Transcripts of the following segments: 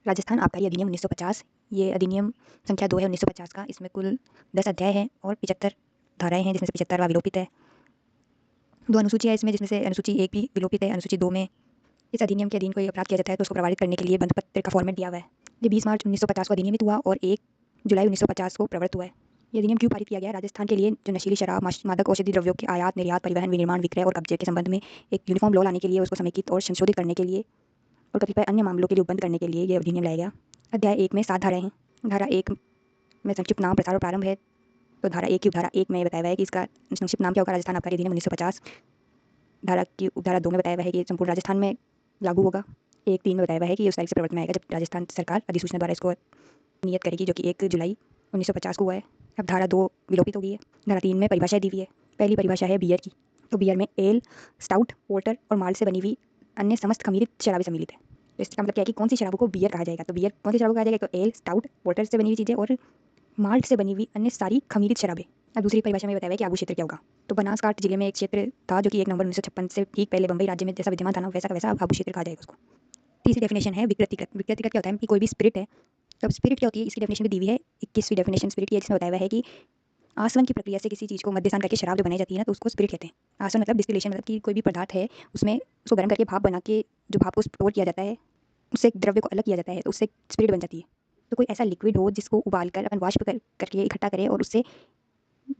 राजस्थान आबकारी अधिनियम 1950। ये अधिनियम संख्या 2 है 1950 का। इसमें कुल 10 अध्याय हैं और 75 धाराएँ हैं, जिसमें से 75वां विलोपित है। 2 अनुसूचियाँ इसमें, जिसमें से अनुसूची 1 भी विलोपित है। अनुसूची 2 में इस अधिनियम के अधीन कोई अपराध किया जाता है तो उसको प्रमाणित करने के लिए बंधपत्र का फॉर्मेट दिया हुआ है। ये 20 मार्च 1950 को अधिनियमित हुआ और 1 जुलाई 1950 को प्रवृत्त हुआ है। ये अधिनियम क्यों पारित किया गया? राजस्थान के लिए जो नशीली शराब, मादक औषधि द्रव्यों के आयात, निर्यात, परिवहन, विनिर्माण, विक्रय और कब्जे के संबंध में एक यूनिफॉर्म लॉ लाने के लिए, उसको समेकित और संशोधित करने के लिए और कतिपय अन्य मामलों के लिए उपबंध करने के लिए ये अधिनियम लाया गया। अध्याय 1 में 7 धाराएँ हैं। धारा 1 में संक्षिप्त नाम, प्रसार और प्रारंभ है। तो धारा 1 की उपधारा 1 में बताया हुआ है कि इसका संक्षिप्त नाम क्या होगा? राजस्थान आबकारी अधिनियम 1950। धारा की उपधारा 2 में बताया हुआ है कि ये संपूर्ण राजस्थान में लागू होगा। 1-3 में बताया हुआ है कि ये उस तारीख से प्रवर्तन में आएगा जब राजस्थान सरकार अधिसूचना द्वारा इसको नियत करेगी, जो कि 1 जुलाई 1950 को हुआ है। अब धारा 2 विलोपित हो गई है। धारा 3 में परिभाषाएं दी हुई है। पहली परिभाषा है बियर की। तो बियर में एल, स्टाउट, पोर्टर और माल्ट से बनी हुई अन्य समस्त खमीरित शराबें सम्मिलित है। तो इसका मतलब क्या है कि कौन सी शराबों को बियर कहा जाएगा? तो बियर कौन सी शराबों को कहा जाएगा? तो एल, स्टाउट, पोर्टर से बनी हुई चीज़ें और माल्ट से बनी हुई अन्य सारी खमीरित शराबें। अब दूसरी परिभाषा में बताया है कि आबू क्षेत्र क्या होगा? तो बनासकांठा जिले में एक क्षेत्र था जो कि 1 नवंबर 1956 से ठीक पहले बंबई राज्य में जैसा विद्यमान था ना, वैसा का वैसा अब आबू क्षेत्र कहा जाएगा उसको। तीसरी डेफिनेशन है विकृतिकृत। विकृतिकृत क्या होता है कि कोई भी स्पिरिट है, तो स्पिरिट क्या होती है? इसकी डेफिनेशन भी दी हुई है। 21वीं डेफिनेशन स्पिरिट की है, जिसमें बताया हुआ है कि आसवन की प्रक्रिया से किसी चीज़ को मध्यस्थान करके शराब जो बनाई जाती है ना, तो उसको स्पिरिट कहते हैं। आसवन मतलब डिस्टिलेशन, मतलब कि कोई भी पदार्थ है उसमें उसको गर्म करके भाप बना के, जो भाप को स्टोर किया जाता है, उससे एक द्रव्य को अलग किया जाता है, तो उससे स्पिरिट बन जाती है। तो कोई ऐसा लिक्विड हो जिसको उबाल कर अपन वाष्प करके इकट्ठा करें और उससे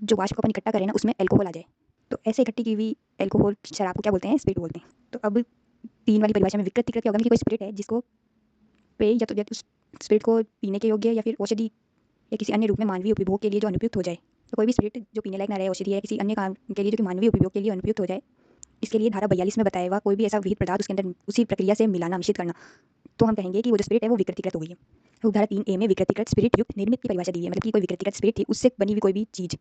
जो वाष्प को अपन इकट्ठा करें ना, उसमें एल्कोहल आ जाए, तो ऐसे इकट्ठी की हुई एल्कोहल शराब को क्या बोलते हैं? स्पिरिट बोलते हैं। तो अब 3 वाली परिभाषा में विकृतिकृत क्या होगा कि कोई स्पिरिट है जिसको पेय या तो उस स्पिरिट को पीने के योग्य या फिर औषधि या किसी अन्य रूप में मानवीय उपभोग के लिए जो अनुपयुक्त हो जाए। तो कोई भी स्पिरिट जो पीने लायक ना रहे, औषधि या किसी अन्य काम के लिए जो कि मानवीय उपयोग के लिए अनुपयुक्त हो जाए, इसके लिए धारा 42 में बताया हुआ कोई भी ऐसा विहित पदार्थ उसके अंदर उसी प्रक्रिया से मिलाना, मिश्रित करना, तो हम कहेंगे कि वो जो स्पिरिट है वो विकृतिकृत हो गई है। तो धारा 3A में विकृतिकृत स्पिरिट युक्त निर्मित की परिभाषा दी है, मतलब कि कोई विकृतिकृत स्पिरिट थी, उससे बनी हुई कोई भी चीज़।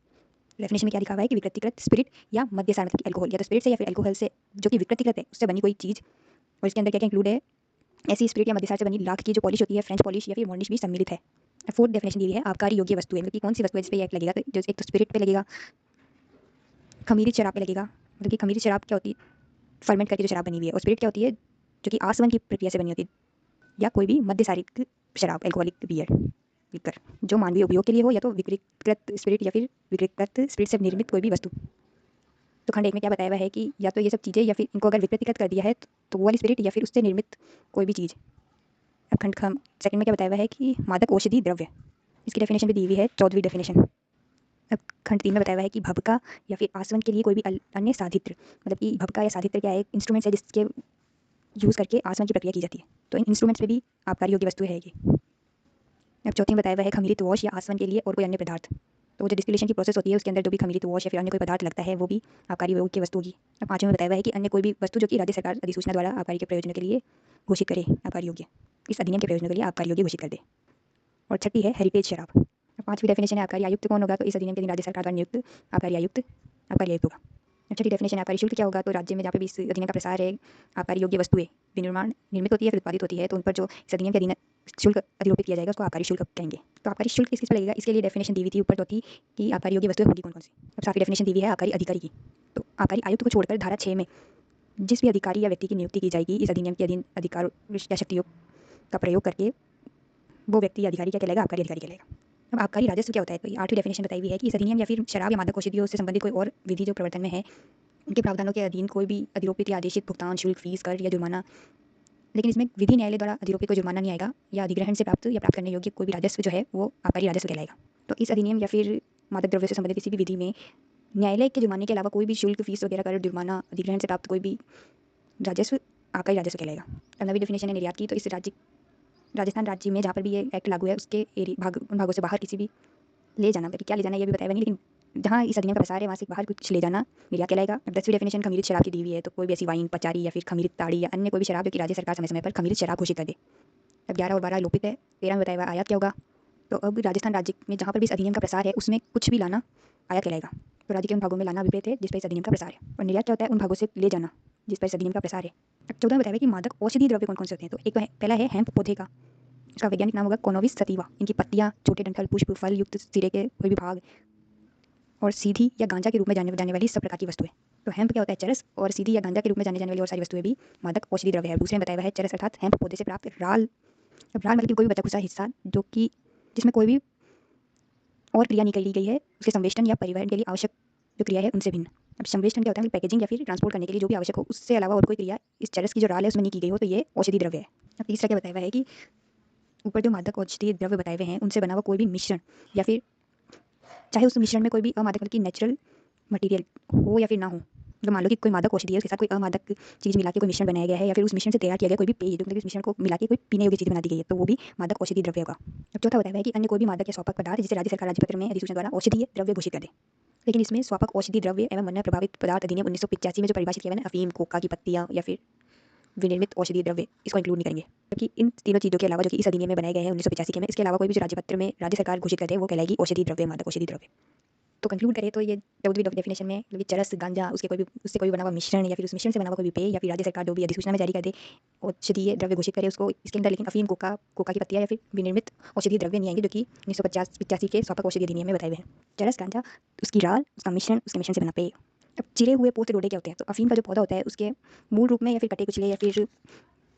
डेफिनेशन में क्या लिखा हुआ है कि विकृतिकृत स्पिरिट या मद्यसार, मतलब कि अल्कोहल, या तो स्पिरिट से या फिर अल्कोहल से जो कि विकृतिकृत है उससे बनी कोई चीज़। और इसके अंदर क्या क्या इंक्लूड है? ऐसी स्पिरिट या मद्यसार से बनी लाख की जो पॉलिश होती है, फ्रेंच पॉलिश या फिर मॉर्निश भी सम्मिलित है। फोर्थ डेफिनेशन दी हुई है आबकारी योग्य वस्तु है, मतलब कि कौन सी वस्तु है जिस पे ये एक्ट लगेगा? तो जो एक तो स्पिरिट पे लगेगा, खमीरित शराब पे लगेगा, मतलब कि खमीरित शराब क्या होती है? फर्मेंट करके जो शराब बनी हुई है। और स्पिरिट क्या होती है? जो कि आसवन की प्रक्रिया से बनी होती है, या कोई भी मद्यसारिक शराब, एल्कोहलिक बियर, लिकर, जो मानवीय उपयोग के लिए हो, या तो विकृतिकृत स्पिरिट या फिर विकृतिकृत स्पिरिट से निर्मित कोई भी वस्तु। तो खंड 1 में क्या बताया हुआ है कि या तो ये सब चीज़ें, या फिर इनको अगर विकृतिकृत कर दिया है तो वो वाली स्पिरिट या फिर उससे निर्मित कोई भी चीज़। अब खंड सेकंड में क्या बताया हुआ है कि मादक औषधि द्रव्य, इसकी डेफिनेशन भी दी हुई है 14वीं डेफिनेशन। अब खंड 3 में बताया हुआ है कि भभका या फिर आसवन के लिए कोई भी अन्य साधित्र, मतलब कि भभका या साधित्र क्या है? एक इंस्ट्रूमेंट्स है जिसके यूज़ करके आसवन की प्रक्रिया की जाती है। तो इन इंस्ट्रूमेंट्स में भी आबकारी योग्य वस्तु है ये। अब चौथी में बताया हुआ है खमीरित वॉश या आसवन के लिए और कोई अन्य पदार्थ। तो जो डिस्टिलेशन की प्रोसेस होती है उसके अंदर जो भी खमीरित वॉश या फिर अन्य कोई पदार्थ लगता है वो भी आबकारी योग्य वस्तु होगी। अब पाँचवें में बताया हुआ है कि अन्य कोई भी वस्तु जो कि राज्य सरकार अधिसूचना द्वारा आबकारी के प्रयोजनों के लिए घोषित करे, आबकारी योग्य, इस अधिनियम के प्रयोजनों के लिए आबकारी योग्य घोषित कर दे। और छठी है हेरिटेज शराब। अब पाँचवीं डेफिनेशन है आबकारी आयुक्त कौन होगा? तो इस अधिनियम के अधीन राज्य सरकार द्वारा नियुक्त आबकारी आयुक्त होगा। अब छठी डेफिनेशन आबकारी शुल्क क्या होगा? तो राज्य में जहाँ पे भी इस अधिनियम का प्रसार है, आबकारी योग्य वस्तुएं विनिर्माण निर्मित होती है फिर उत्पादित होती है, तो उन पर जो इस अधिनियम के अधीन शुल्क अधिरोपित किया जाएगा उसको आबकारी शुल्क कहेंगे। तो आबकारी शुल्क किस किस पर लगेगा? इसके लिए डेफिनेशन दी हुई थी ऊपर, तो थी कि आबकारी योग्य वस्तुएं होगी कौन कौन सी। अब सारी डेफिनेशन दी हुई है आबकारी अधिकारी की। तो आबकारी आयुक्त को छोड़कर धारा 6 में जिस भी अधिकारी या व्यक्ति की नियुक्ति की जाएगी इस अधिनियम के अधीन अधिकारों या शक्तियों का प्रयोग करके, वो व्यक्ति या अधिकारी क्या कहलाएगा? आबकारी अधिकारी कहलाएगा। अब आबकारी राजस्व क्या होता है? तो ये 8वीं डेफिनेशन बताई हुई है कि इस अधिनियम या फिर शराब या मादक औषधियों से संबंधित कोई और विधि जो प्रवर्तन में है, उनके प्रावधानों के अधीन कोई भी अधिरोपित या आदेशित भुगतान, शुल्क, फीस, कर या जुर्माना, लेकिन इसमें विधि न्यायालय द्वारा अधिरोपित कोई जुर्माना नहीं आएगा, या अधिग्रहण से प्राप्त या प्राप्त करने योग्य कोई भी राजस्व जो है वो आबकारी राजस्व कहलाएगा। तो इस अधिनियम या फिर मादक द्रव्य से संबंधित किसी भी विधि में न्यायालय के जुर्माने के अलावा कोई भी शुल्क, फीस वगैरह, कर, जुर्माना, अधिग्रहण से प्राप्त कोई भी राजस्व आबकारी राजस्व कहलाएगा। अब नवी डेफिनेशन है निर्यात की। तो इस राजस्थान राज्य में जहाँ पर भी ये एक्ट लागू है उसके उन भागों से बाहर किसी भी ले जाना, मतलब क्या ले जाना ये भी बताया हुआ नहीं, लेकिन जहाँ इस अधिनियम का प्रसार है वहाँ से बाहर कुछ ले जाना निर्यात कहलाएगा। अब 10वीं डेफिनेशन खमीरित शराब की दी हुई है। तो कोई भी ऐसी वाइन, पचारी या फिर खमीरित ताड़ी या अन्य कोई भी शराब जो कि राज्य सरकार समय समय पर खमीरित शराब घोषित कर दे। अब 11 और 12 लोपित है। 13 में बताया हुआ आयात क्या होगा? तो अब राजस्थान राज्य में जहाँ पर भी इस अधिनियम का प्रसार है उसमें कुछ भी लाना आयात कहलाएगा। तो राज्य के उन भागों में लाना अभिप्रेत है जिस पर इस अधिनियम का प्रसार है। और निर्यात क्या होता है? उन भागों से ले जाना जिस पर इस अधिनियम का प्रसार है। अब 14 में बताया कि मादक औषधि द्रव्य कौन कौन से होते हैं। तो एक पहला है हेम्प पौधे का, इसका वैज्ञानिक नाम होगा कोनोविस सतीवा। इनकी पत्तियां, छोटे डंठल, पुष्प, फल युक्त सिरे के कोई भी भाग और सीधी या गांजा के रूप में जाने वाली सब प्रकार की वस्तुएं। तो हेम्प क्या होता है? चरस। और सीधी या गांजा के रूप में जाने वाली और सारी वस्तुएं भी मादक औषधि द्रव्य है। दूसरे में बताया हुआ है चरस अर्थात हेम्प पौधे से प्राप्त राल अब राल मतलब कि कोई भी बचा खुचा हिस्सा जो कि जिसमें कोई भी और क्रिया नहीं करी गई है, उसके संवेष्टन या परिवहन के लिए आवश्यक जो क्रिया है उनसे भिन्न। अब संवेष्टन क्या होता है? पैकेजिंग या फिर ट्रांसपोर्ट करने के लिए जो भी आवश्यक हो, उससे अलावा और कोई क्रिया इस चरस की जो राल है उसमें नहीं की गई हो, तो ये औषधि द्रव्य है। अब तीसरा क्या बताया हुआ है कि ऊपर जो मादक औषधीय द्रव्य बताए हुए हैं उनसे बना हुआ कोई भी मिश्रण या फिर चाहे उस मिश्रण में कोई भी अमादक मतलब कि नेचुरल मटेरियल हो या फिर ना हो, मतलब मान लो कि कोई मादक औषधि है उसके साथ कोई अमादक चीज़ मिला के कोई मिश्रण बनाया गया है या फिर उस मिश्रण से तैयार किया गया कोई भी पेय जो मतलब इस मिश्रण को मिला के कोई पीने योग्य चीज़ बना दी गई है, तो वो भी मादक औषधि द्रव्य होगा। अब चौथा बताया हुआ है कि अन्य कोई भी मादक या स्वापक पदार्थ जिसे राज्य सरकार राज्यपत्र में अधिसूचना द्वारा औषधीय द्रव्य घोषित कर दे। लेकिन इसमें स्वापक औषधि द्रव्य एवं अन्य प्रभावित पदार्थ अधिनियम 1985 में जो परिभाषित किया गया है, अफीम, कोका की पत्तियां या फिर विनिर्मित औषधीय द्रव्य, इसको इंक्लूड नहीं करेंगे, क्योंकि इन तीनों चीज़ों के अलावा जो कि इस अधिनियम में बनाए गए हैं 1985 के में, इसके अलावा कोई भी जो राज्य पत्र में राज्य सरकार घोषित करे वो कहलाएगी औषधि द्रव्य, मादक औषधि द्रव्य। तो कंक्लूड करें तो ये 14वीं डेफिनेशन में मतलब चरस, गांजा, उसके कोई भी उससे कोई बना हुआ मिश्रण या फिर उस मिश्रण से बना हुआ कोई भी पेय या फिर राज्य सरकार जो भी अधिसूचना में जारी कर दे औषधीय द्रव्य घोषित करे उसको, इसके अंदर लेकिन अफीम, कोका, कोका की पत्तियां या फिर विनिर्मित औषधीय द्रव्य नहीं आएंगे, जो कि 1985 के स्वापक औषधि अधिनियम में बताए हुए हैं। चरस, गांजा, उसकी राल, उसका मिश्रण, उसके मिश्रण से बना पेय। अब चिरे हुए पोस्त डोडे क्या होते हैं? तो अफीम का जो पौधा होता है उसके मूल रूप में या फिर कटे कुचले या फिर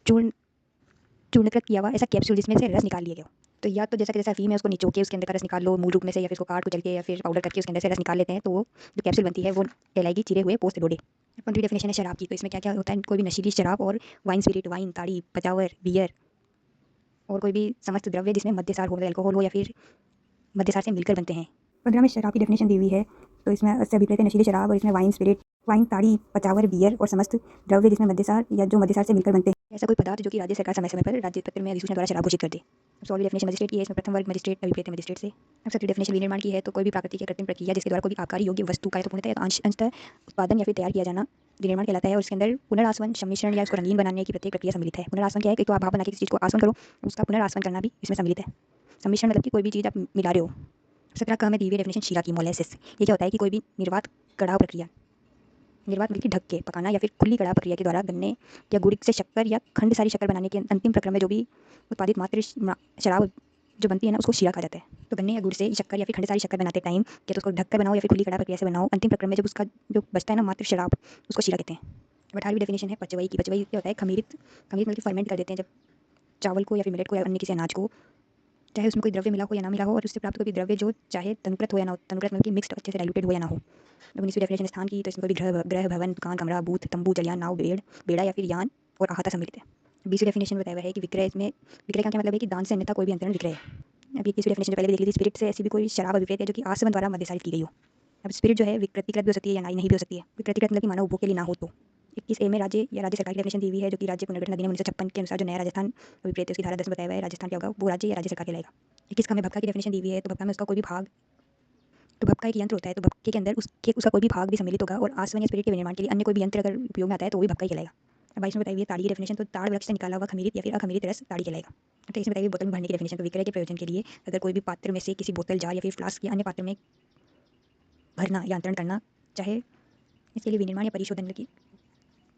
चूर्ण चूर्णकृत किया हुआ ऐसा कैप्सूल जिसमें से रस निकाल लिया गया हो। तो या तो जैसा कि जैसा अफीम है उसको निचो के उसके अंदर का रस निकाल लो मूल रूप में से, या फिर उसको काट कुचल के या फिर पाउडर करके उसके अंदर से रस निकाल लेते हैं, तो वो जो कैप्सूल बनती है वो कहलाएगी चिरे हुए पोस्त डोडे। पंद्रहवीं डेफिनेशन है शराब की, तो इसमें क्या क्या होता है? कोई भी नशीली शराब और वाइन स्पिरिट, वाइन, ताड़ी, पचावर, बियर और कोई भी समस्त द्रव्य जिसमें मद्यसार हो, अल्कोहल हो या फिर मद्यसार से मिलकर बनते हैं। 15 में शराब की डेफिनेशन दी हुई है, तो इसमें इससे अभिप्रेत है नशीली शराब और इसमें वाइन स्पिरिट, वाइन, ताड़ी, पचावर, बियर और समस्त द्रव्य जिसमें मद्यसार या जो मद्यसार से मिलकर बनते हैं, ऐसा कोई पदार्थ जो कि राज्य सरकार समय समय पर राज्य पत्र में अधिसूचना द्वारा शराब घोषित कर दे। अब 16वीं डेफिनेशन मजिस्ट्रेट की है, इसमें प्रथम वर्ग मजिस्ट्रेट अभिप्रेत मजिस्ट्रेट से। अब 17वीं डेफिनेशन विनिर्माण की है, तो कोई भी प्राकृतिक या कृत्रिम प्रक्रिया जिसके द्वारा कोई भी आकारी योग्य वस्तु का या तो पूर्णतः या अंशतः उत्पादन या फिर तैयार किया जाना विनिर्माण कहलाता है, और इसके अंदर पुनरासवन, सम्मिश्रण या उसको रंगीन बनाने की प्रत्येक प्रक्रिया सम्मिलित है। पुनरासवन क्या है कि तो आप भाप बना के किसी चीज़ को आसवन करो, उसका पुनरासवन करना भी इसमें सम्मिलित है। सम्मिश्रण मतलब कि कोई भी चीज़ आप मिला रहे हो। 17 का हमें दी हुई डेफिनेशन शीरा की, मोलेसिस। ये क्या होता है कि कोई भी निर्वात कड़ाव प्रक्रिया, निर्वात मिल्क ढक के पकाना या फिर खुली कड़ाह प्रक्रिया के द्वारा गन्ने या गुड़ से शक्कर या खंड सारी शक्कर बनाने के अंतिम प्रक्रम में जो भी उत्पादित मात्र शराब जो बनती है ना उसको शीरा कहा जाता है। तो गन्ने या गुड़ से शक्कर या फिर खंड सारी शक्कर बनाते टाइम या तो उसको ढक कर बनाओ या फिर खुली कड़ाह प्रक्रिया से बनाओ, अंतिम प्रक्रम में जब उसका जो बचता है ना मात्र शराब, उसको शीरा कहते हैं। 18वीं डेफिनेशन है पचवई की। पचवई क्या होता है? खमीरित, खमीर मतलब फर्मेंट कर देते हैं जब चावल को या फिर मिलेट को या अन्य किसी अनाज को, चाहे उसमें कोई द्रव्य मिला हो या ना मिला हो, और उससे प्राप्त कोई भी द्रव्य जो चाहे तनुकृत हो या ना हो, तनुकृत मतलब कि मिक्स्ड अच्छे से डाइल्यूटेड हो या ना हो। 19वीं डेफिनेशन स्थान की, तो इसमें कोई भी ग्रह, भवन, दुकान, कमरा, बूथ, तंबू, जलियान, नाव, बेड़ा या फिर यान और अहाता सम्मिलित है। 20वीं डेफिनेशन बताया हुआ है कि विक्रय, इसमें विक्रय का क्या मतलब है कि दान से अन्यथा कोई भी अंतरण विक्रय है। अब 21वीं डेफिनेशन पहले भी देख ली थी, स्पिरिट से ऐसी भी कोई शराब अभिप्रेत है जो कि आसवन द्वारा मद्यसारित की गई हो। अब स्पिरिट जो है विकृतिकृत भी हो सकती है या नहीं भी हो सकती है। विकृतिकृत मतलब कि मानव उपभोग के लिए ना हो तो। 21A में राज्य या राज्य सरकार की डेफिनेशन दी हुई है, जो कि राज्य पुनर्गठन अधिनियम 1956 के अनुसार जो नया राजस्थान अभिप्रेत है उसकी धारा 10 में बताया हुआ है राजस्थान क्या होगा, वो राज्य या राज्य सरकार कहलाएगा। 21 का हमें भक्का की डेफिनेशन दी हुई है, तो भक्का में उसका कोई भी भाग, तो भक्का एक यंत्र होता है, तो भक्के के अंदर उसका कोई भी भाग भी सम्मिलित होगा, और आसवन या स्पिरिट के निर्माण के लिए अन्य कोई भी यंत्र अगर उपयोग में आता है तो वो भी भक्का ही कहलाएगा। अब 22 में बताई हुई है ताड़ी की डेफिनेशन, तो ताड़ वृक्ष से निकाला हुआ खमीरित या फिर अखमीरित रस ताड़ी कहलाएगा। तो इसमें बताई हुई बोतल में भरने की डेफिनेशन, तो विक्रय के प्रयोजन के लिए अगर कोई भी पात्र में से किसी बोतल, जार या फिर फ्लास्क या अन्य पात्र में भरना या अंतरण करना, चाहे इसके लिए विनिर्माण या परिशोधन की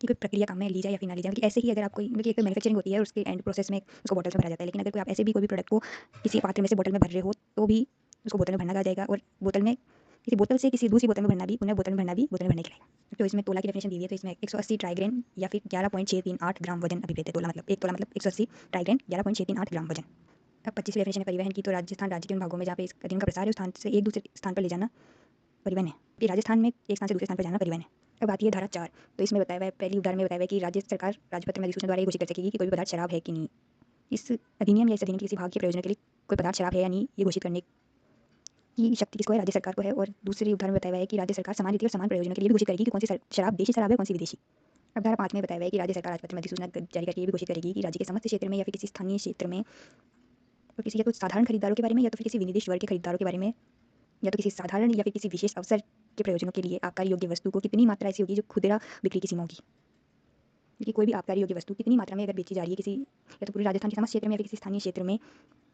कोई प्रक्रिया काम में ली जाए या फिर ना ली जाए, कि ऐसे ही अगर आप कोई मतलब एक तो मैन्युफैक्चरिंग होती है और उसके एंड प्रोसेस में उसको बॉटल्स में भरा जाता है, लेकिन अगर कोई आप ऐसे भी कोई भी प्रोडक्ट को किसी पात्र में से बोतल में भर रहे हो तो भी उसको बोतल में भरना कहा जाएगा, और बोतल में किसी बोतल से किसी दूसरी बोतल में भरना भी, उन्हें बोतल में भरना भी बोतल में भरने के लिए। तो इसमें तोला की डेफिनेशन दी हुई है, तो इसमें 180 ट्राइग्रेन या फिर 11.638 ग्राम वजन अभिप्रेत है। तोला मतलब एक तोला मतलब 180 ट्राइग्रेन 11.638 ग्राम वजन। अब 25वीं डेफिनेशन है परिवहन की, तो राजस्थान राज्य के उन भागों में जहाँ पे इस अधिनियम का प्रसार है उस स्थान से एक दूसरे स्थान पर ले जाना परिवहन है, कि राजस्थान में एक स्थान से दूसरे स्थान पर जाना परिवहन है। अब आती है धारा 4, तो इसमें बताया हुआ है, पहली उदाहरण में बताया हुआ है कि राज्य सरकार राजपत्र में अधिसूचना द्वारा ये घोषित कर सकेगी कि कोई भी पदार्थ शराब है कि नहीं। इस अधिनियम या इस अधिनियम के किसी भाग के प्रयोजन के लिए कोई पदार्थ शराब है या नहीं, ये घोषित करने की शक्ति किसको है? राज्य सरकार को है। और दूसरी उदाहरण में बताया हुआ है कि राज्य सरकार समान रीति और समान प्रयोजनों के लिए भी घोषित करेगी कि कौन सी शराब देशी शराब है, कौन सी विदेशी। अब धारा 5 में बताया हुआ है कि राज्य सरकार राजपत्र में अधिसूचना जारी करके ये भी घोषित करेगी कि राज्य के समस्त क्षेत्र में या फिर किसी स्थानीय क्षेत्र में, तो किसी या तो साधारण खरीदारों के बारे में या तो फिर किसी विनिर्दिष्ट वर्ग के खरीदारों के बारे में, या तो किसी साधारण या फिर किसी विशेष अवसर के प्रयोजनों के लिए आबकारी योग्य वस्तु को कितनी मात्रा ऐसी होगी जो खुदरा बिक्री की सीमा होगी, कि कोई भी आबकारी योग्य वस्तु कितनी मात्रा में अगर बेची जा रही है किसी या तो पूरे राजस्थान के समस्त क्षेत्र में या फिर किसी स्थानीय क्षेत्र में,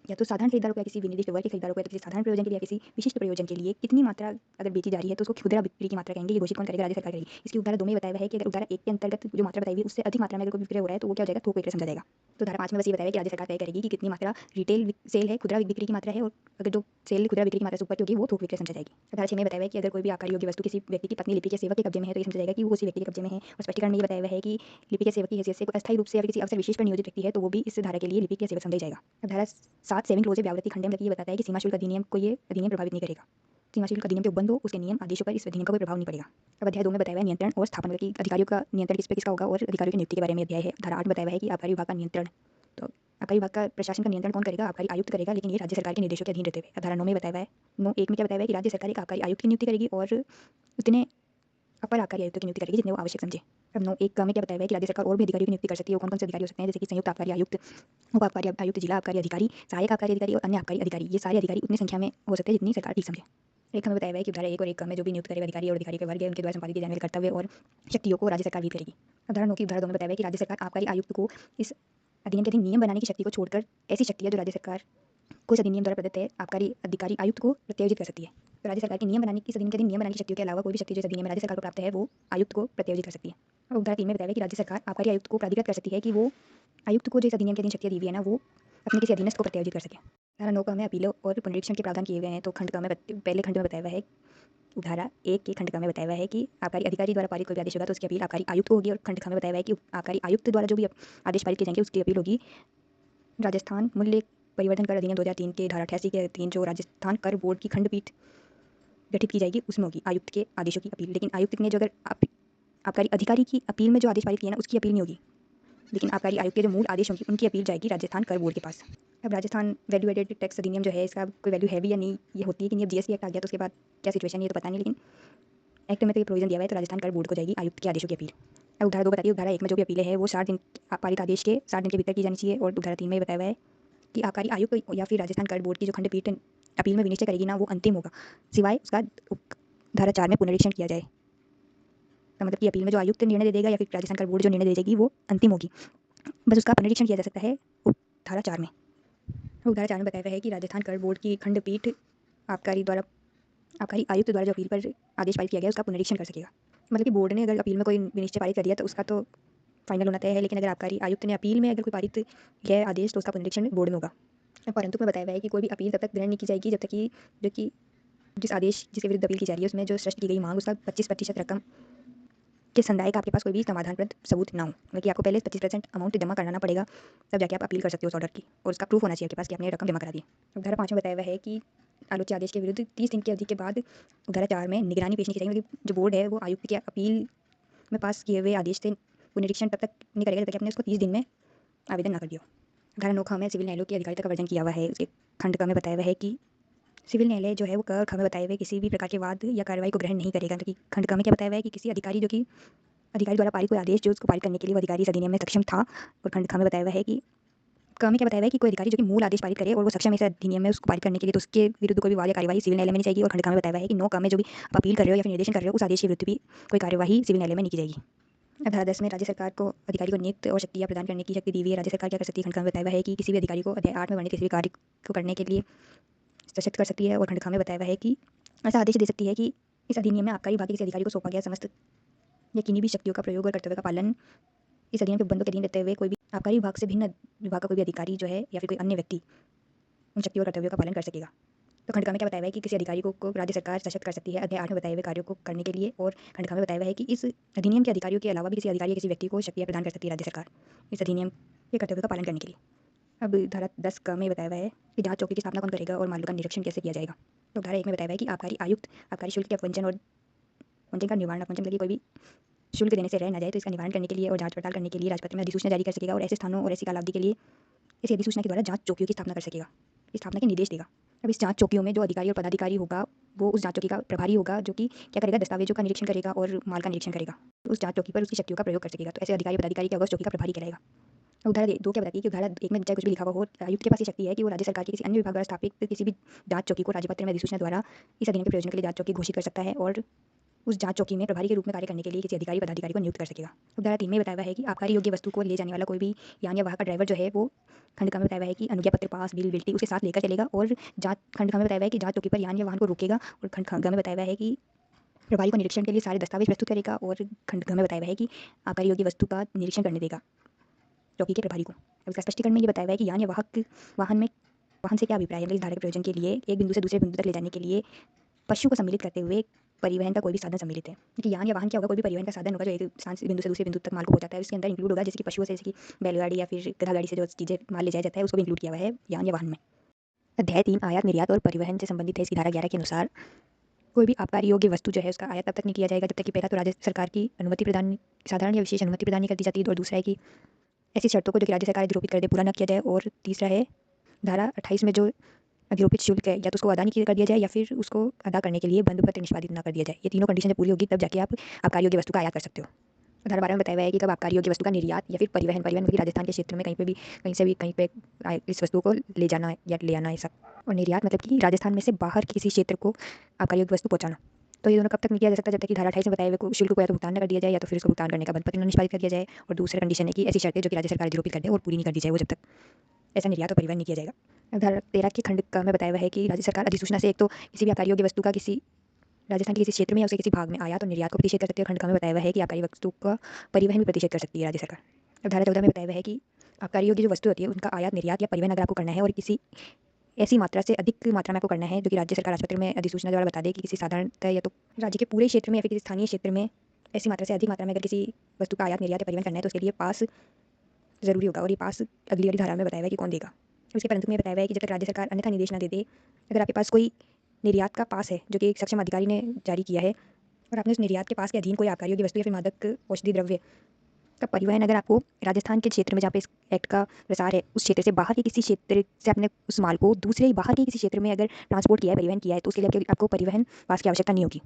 या तो साधारण खरीदारों को या किसी विनिर्दिष्ट वर्ग के खरीदारों को या तो किसी साधारण प्रयोजन के लिए या किसी विशिष्ट प्रयोजन के लिए कितनी मात्रा अगर बेची जा रही है तो उसको खुदरा बिक्री की मात्रा कहेंगे। ये घोषित कौन करेगा? राज्य सरकार करेगी। इसकी उपधारा 2 में बताया हुआ है कि अगर उपधारा 1 के अंतर्गत जो मात्रा बताई हुई है उससे अधिक मात्रा में अगर कोई विक्रय हो रहा है तो वो क्या हो जाएगा? थोक विक्रय समझा जाएगा। तो धारा 5 में बस ये बताया है कि राज्य सरकार तय करेगी कि कितनी मात्रा रिटेल सेल है, खुदरा बिक्री की मात्रा है, और अगर जो सेल खुदरा बिक्री की मात्रा से ऊपर की होगी वो थोक विक्रय समझा जाएगी। धारा 6 में बताया हुआ है कि अगर कोई भी आकार योग्य वस्तु किसी व्यक्ति की पत्नी, लिपिक या सेवक के कब्जे में है तो ये समझा जाएगा कि वो उसी व्यक्ति के कब्जे में है। और स्पष्टीकरण में ये बताया हुआ है कि लिपिक या सेवक की हैसियत से कोई अस्थायी रूप से या फिर किसी अवसर विशेष पर नियोजित व्यक्ति है तो वो भी इस धारा के लिए लिपिक या सेवक समझा जाएगा। अब धारा 7 सेविंग क्लोज व्यावृत्ति खंडन ये बताता है कि सीमा शुल्क अधिनियम को ये अधिनियम प्रभावित नहीं करेगा। सीमा शुल्क अधिनियम के उपबंध हो उसके नियम आदेशों पर इस अधिनियम का कोई प्रभाव नहीं पड़ेगा। अब अध्याय 2 में बताया हुआ है नियंत्रण और स्थापना की अधिकारियों का नियंत्रण किस पे किसका होगा और अधिकारियों की नियुक्ति के बारे में अध्याय है। धारा 8 में बताया हुआ है कि आबकारी विभाग का नियंत्रण, तो आबकारी विभाग का प्रशासन का नियंत्रण कौन करेगा? आबकारी आयुक्त करेगा, लेकिन ये राज्य सरकार के निर्देशों के अधीन रहते हुए। धारा 9 में बताया हुआ है 9(1) में क्या बताया हुआ है कि राज्य सरकार एक आबकारी आयुक्त की नियुक्ति करेगी और उतने अपर आबकारी आयुक्त की नियुक्ति करेगी जितने वो आवश्यक समझे। अब 9(1) में क्या बताया हुआ है कि राज्य सरकार और भी अधिकारियों की नियुक्ति कर सकती है। वो कौन-कौन से अधिकारी हो सकते हैं? जैसे कि संयुक्त आबकारी आयुक्त, उप आबकारी आयुक्त, जिला आबकारी अधिकारी, सहायक आबकारी अधिकारी और अन्य आबकारी अधिकारी। ये सारे अधिकारी उतनी संख्या में हो सकते हैं जितनी सरकार ठीक समझे। एक हमें बताया हुआ है कि धारा 1 और 1 में जो भी नियुक्त करेगा अधिकारी और अधिकारी के वर्ग है उनके द्वारा संपादित किए जाने वाले कर्तव्य और शक्तियों को राज्य सरकार विहित करेगी। अब धारा 9 की धारा 2 में बताया हुआ है कि राज्य सरकार आबकारी आयुक्त को इस अधिनियम के अधीन नियम बनाने की शक्ति को छोड़कर ऐसी शक्तियाँ जो राज्य सरकार को इस अधिनियम द्वारा प्रदत्त है आबकारी अधिकारी आयुक्त को प्रत्यायोजित कर सकती है। तो राज्य सरकार के नियम बनाने की इस अधिनियम के अधीन नियम बनाने की शक्तियों के अलावा कोई भी शक्ति जो इस अधिनियम में राज्य सरकार को प्राप्त है वो आयुक्त को प्रत्यायोजित कर सकती है। और धारा 3 में बताया हुआ है कि राज्य सरकार आबकारी आयुक्त को प्राधिकृत कर सकती है कि वो आयुक्त को जो इस अधिनियम के अधीन शक्तियाँ दी हुई है ना वो अपने किसी अधीनस्थ को प्रत्यायोजित कर सके। धारा 9 का हमें अपीलों और पुनरीक्षण के प्रावधान किए हुए हैं। तो खंड का हमें पहले खंड में बताया हुआ है, धारा 1 के खंड का में बताया हुआ है कि आबकारी अधिकारी द्वारा पारित कोई भी आदेश होगा तो उसकी अपील आबकारी आयुक्त को होगी। और खंड का में बताया हुआ है कि आबकारी आयुक्त द्वारा जो भी आदेश पारित किए जाएंगे उसकी अपील होगी राजस्थान मूल्य परिवर्तन कर अधिनियम 2003 के धारा 88 के अधीन जो राजस्थान कर बोर्ड की खंडपीठ गठित की जाएगी उसमें होगी आयुक्त के आदेशों की अपील। लेकिन आयुक्त ने जो अगर आबकारी अधिकारी की अपील में जो आदेश पारित किया ना उसकी अपील नहीं होगी, लेकिन आबकारी आयुक्त के जो मूल आदेश होंगे उनकी अपील जाएगी राजस्थान कर बोर्ड के पास। अब राजस्थान वैल्यू एडेड टैक्स अधिनियम जो है इसका कोई वैल्यू है भी या नहीं ये होती है कि नहीं। अब जीएसटी एक्ट आ गया तो उसके बाद क्या सिचुएशन है ये तो पता नहीं, लेकिन एक्ट में तो ये प्रोविजन दिया हुआ है तो राजस्थान कर बोर्ड को जाएगी आयुक्त के आदेशों की अपील। अब धारा 2 बताती है, धारा 1 में जो भी अपीलें है वो 60 दिन पारित आदेश के 60 दिन के भीतर की जानी चाहिए। और धारा 3 में बताया हुआ है कि आबकारी आयुक्त या फिर राजस्थान कर बोर्ड की जो खंडपीठ अपील में विनिश्चय करेगी ना वो अंतिम होगा, सिवाय उसका धारा 4 में पुनरीक्षण किया जाए। तो मतलब कि अपील में जो आयुक्त निर्णय दे देगा या फिर राजस्थान कर बोर्ड जो निर्णय दे देगी वो अंतिम होगी, बस उसका पुनरीक्षण किया जा सकता है धारा 4 में। धारा 4 में बताया हुआ है कि राजस्थान कर बोर्ड की खंडपीठ आबकारी आयुक्त द्वारा जो अपील पर आदेश पारित किया गया उसका पुनरीक्षण कर सकेगा। मतलब कि बोर्ड ने अगर अपील में कोई विनिश्चय पारित कर दिया तो उसका तो फाइनल होना तय है, लेकिन अगर आबकारी आयुक्त ने अपील में अगर कोई पारित किया है आदेश तो उसका पुनरीक्षण बोर्ड में होगा। परंतु में बताया हुआ है कि कोई भी अपील तब तक ग्रहण नहीं की जाएगी जब तक कि जो कि जिस आदेश जिसके विरुद्ध अपील की जा रही है उसमें जो स्पष्ट की गई मांग उसका 25% रकम के संदाय का आपके पास कोई भी समाधानप्रद सबूत ना हो। मतलब कि आपको पहले 25% अमाउंट जमा कराना पड़ेगा तब जाके आप अपील कर सकते हो उस ऑर्डर की, और उसका प्रूफ होना चाहिए आपके पास कि आपने रकम जमा करा दी। धारा 5 में बताया हुआ है कि आलोच्य आदेश के विरुद्ध 30 दिन की अवधि के बाद धारा 4 में निगरानी पेश नहीं की जाएगी। मतलब जो बोर्ड है वो आयुक्त की अपील में पास किए हुए आदेश से पुनरीक्षण तब तक नहीं करेगा जब तक आपने उसको 30 दिन में आवेदन ना कर दिया। धारा 9 में सिविल न्यायालयों की अधिकारिता का वर्णन किया हुआ है। उसके खंड का में बताया हुआ है कि सिविल न्यायालय जो है वो क ख में बताए हुए किसी भी प्रकार के वाद या कार्रवाई को ग्रहण नहीं करेगा। क्योंकि खंड का में क्या बताया हुआ है कि किसी अधिकारी जो कि अधिकारी द्वारा पारित कोई आदेश जो उसको पारित करने के लिए वो अधिकारी इस अधिनियम में सक्षम था। और खंड ख में बताया हुआ है कि क में क्या बताया हुआ है कि कोई अधिकारी जो कि मूल आदेश पारित करे और वो सक्षम है इस अधिनियम में उसको पारित करने के लिए तो उसके विरुद्ध कोई भी वाद या कार्यवाही सिविल न्यायालय में नहीं जाएगी। और खंड ख में बताया हुआ है कि 9 में जो भी आप अपील कर रहे हो या फिर निर्देशन कर रहे हो उस आदेश के विरुद्ध भी कोई कार्यवाही सिविल न्यायालय में नहीं की जाएगी। अब धारा 10 में राज्य सरकार को अधिकारी को नियुक्त और शक्तियाँ प्रदान करने की शक्ति दी हुई है। राज्य सरकार क्या कर सकती है? खंड ख में बताया हुआ है कि किसी भी अधिकारी को अध्याय 8 में वर्णित किसी भी कार्य को करने के लिए सशक्त कर सकती है। और खंड ख में बताया हुआ है कि ऐसा आदेश दे सकती है कि इस अधिनियम में आबकारी विभाग के किसी अधिकारी को सौंपा गया समस्त या किन्हीं भी शक्तियों का प्रयोग और कर्तव्य का पालन इस अधिनियम के उपबंधों के अधीन रहते हुए कोई भी आबकारी विभाग से भिन्न विभाग का कोई भी अधिकारी जो है या फिर कोई अन्य व्यक्ति उन शक्तियों और कर्तव्यों का पालन कर सकेगा। तो खंड ख में क्या बताया हुआ है कि किसी अधिकारी को राज्य सरकार सशक्त कर सकती है अध्याय 8 में बताए हुए कार्यों को करने के लिए। और खंड ख में बताया हुआ है कि इस अधिनियम के अधिकारियों के अलावा भी किसी अधिकारी या किसी व्यक्ति को शक्तियाँ प्रदान कर सकती है राज्य सरकार इस अधिनियम के कर्तव्य का पालन करने के लिए। अब धारा 10 क में बताया हुआ है कि जांच चौकी की स्थापना कौन करेगा और मामलों का निरीक्षण कैसे किया जाएगा। तो धारा 1 में बताया हुआ है कि आबकारी आयुक्त आबकारी शुल्क के अपवंचन और वंचन का निवारण, अपवंचन लगी कोई भी शुल्क देने से रह न जाए तो इसका निवारण करने के लिए और जांच पड़ताल करने के लिए राजपत्र में अधिसूचना जारी कर सकेगा। और ऐसे स्थानों और ऐसी कालावधि के लिए इस अधिसूचना के द्वारा जांच चौकियों की स्थापना कर सकेगा, इस स्थापना के निर्देश देगा। अब इस जांच चौकियों में जो अधिकारी और पदाधिकारी होगा वो उस जांच चौकी का प्रभारी होगा जो कि क्या करेगा? दस्तावेजों का निरीक्षण करेगा और माल का निरीक्षण करेगा। तो उस जांच चौकी पर उसकी शक्तियों का प्रयोग कर सकेगा। तो ऐसे अधिकारी पदाधिकारी क्या होगा? उस चौकी का प्रभारी कहलाएगा। उदाहरण 2 क्या बताती है कि उदाहरण 1 में चाहे कुछ भी लिखा हुआ हो आयुक्त के पास ये शक्ति है कि वो राज्य सरकार के किसी अन्य विभाग द्वारा स्थापित किसी भी जांच चौकी को राजपत्र में अधिसूचना द्वारा इस अधिनियम के प्रयोजन के लिए जांच चौकी घोषित कर सकता है। और उस जांच चौकी में प्रभारी के रूप में कार्य करने के लिए किसी अधिकारी पदाधिकारी को नियुक्त कर सकेगा। उपधारा 3 में बताया हुआ है कि आबकारी योग्य वस्तु को ले जाने वाला कोई भी यान या वाहन का ड्राइवर जो है वो खंड का में बताया हुआ है कि अनुज्ञा पत्र, पास, बिल, बिल्टी उसके साथ लेकर चलेगा और जांच खंड का में बताया हुआ है कि जांच चौकी पर यान या वाहन को रोकेगा और खंड खा में बताया हुआ है कि प्रभारी को निरीक्षण के लिए सारे दस्तावेज प्रस्तुत करेगा और खंड में बताया हुआ है कि आबकारी योग्य वस्तु का निरीक्षण करने देगा चौकी के प्रभारी को। अब इसका स्पष्टीकरण में ये बताया हुआ है कि यान या वाहन से क्या अभिप्राय है। इस धारा के प्रयोजन के लिए एक बिंदु से दूसरे बिंदु तक ले जाने के लिए पशु को सम्मिलित करते हुए परिवहन का कोई भी साधन सम्मिलित है। क्योंकि यान या वाहन क्या होगा, कोई भी परिवहन का साधन होगा जो एक स्थान से बिंदु से दूसरे बिंदु तक माल को पहुंचाता है। इसके अंदर इंक्लूड होगा जैसे कि पशुओं से, जैसे कि बैलगाड़ी या फिर गधा गाड़ी से जो चीज़ें माल ले जाया जाता है उसको भी इंक्लूड किया हुआ है यान या वाहन में। अध्याय 3 आयात निर्यात और परिवहन से संबंधित है। इसकी धारा 11 के अनुसार कोई भी आबकारी योग्य वस्तु जो है उसका आयात तब तक नहीं किया जाएगा जब तक कि पहला तो राज्य सरकार की अनुमति प्रदान, साधारण या विशेष अनुमति प्रदान नहीं कर दी जाती है, और दूसरा है कि ऐसी शर्तों को जो कि राज्य सरकार अधिरोपित कर दे पूरा न किया जाए, और तीसरा है धारा 28 में जो अधिरोपित शुल्क है या तो उसको अदा नहीं कर दिया जाए या फिर उसको अदा करने के लिए बंद पत्र निष्पादित न कर दिया जाए। ये तीनों कंडीशन जब पूरी होगी तब जाके आप आबकारी योग्य वस्तु का आयात कर सकते हो। धारा 12 में बताया हुआ है कि कब आबकारी योग्य वस्तु का निर्यात या फिर परिवहन मतलब राजस्थान के क्षेत्र में कहीं पे भी कहीं से भी कहीं पे इस वस्तु को ले जाना है या ले आना है सब, और निर्यात मतलब कि राजस्थान में से बाहर किसी क्षेत्र को आबकारी योग्य वस्तु पहुंचाना। तो ये दोनों कब तक नहीं किया जा सकता, जब तक कि धारा 28 में बताए हुए शुल्क को या तो भुगतान न कर दिया जाए या तो फिर उसको भुगतान करने का बंद पत्र न निष्पादित कर दिया जाए, और दूसरा कंडीशन है कि ऐसी शर्तें जो कि राज्य सरकार अधिरोपित कर दे और पूरी नहीं कर दी जाए वो जब तक ऐसा निर्यात और परिवहन नहीं किया जाएगा। धारा 13 के खंड का में बताया हुआ है कि राज्य सरकार अधिसूचना से एक तो किसी भी आबकारी योग्य वस्तु का किसी राजस्थान के किसी क्षेत्र में या उसके किसी भाग में आयात और निर्यात को प्रतिषेध कर सकती है। खंड का में बताया हुआ है कि आबकारी वस्तु का परिवहन भी प्रतिषेध कर सकती है राज्य सरकार। अब धारा 14 में बताया हुआ है कि आबकारी योग्य जो वस्तु होती है उनका आयात निर्यात या परिवहन अगर आपको करना है और किसी ऐसी मात्रा से अधिक मात्रा में आपको करना है जो कि राज्य सरकार राजपत्र में अधिसूचना द्वारा बता दे कि किसी साधारणतः या तो राज्य के पूरे क्षेत्र में या फिर किसी स्थानीय क्षेत्र में ऐसी मात्रा से अधिक मात्रा में अगर किसी वस्तु का आयात निर्यात या परिवहन करना है तो उसके लिए पास जरूरी होगा, और ये पास अगली वाली धारा में बताया हुआ है कि कौन देगा। उसके परंतु में बताया हुआ है कि जब तक राज्य सरकार अन्यथा निर्देश न दे दे, अगर आपके पास कोई निर्यात का पास है जो कि एक सक्षम अधिकारी ने जारी किया है और आपने उस निर्यात के पास के अधीन कोई आबकारी योग्य वस्तु या फिर मादक औषधि द्रव्य का परिवहन अगर आपको राजस्थान के क्षेत्र में जहाँ पे इस एक्ट का प्रसार है उस क्षेत्र से बाहर के किसी क्षेत्र से आपने उस माल को दूसरे बाहर के किसी क्षेत्र में अगर ट्रांसपोर्ट किया है, परिवहन किया है, तो उसके लिए आपको परिवहन पास की आवश्यकता नहीं होगी।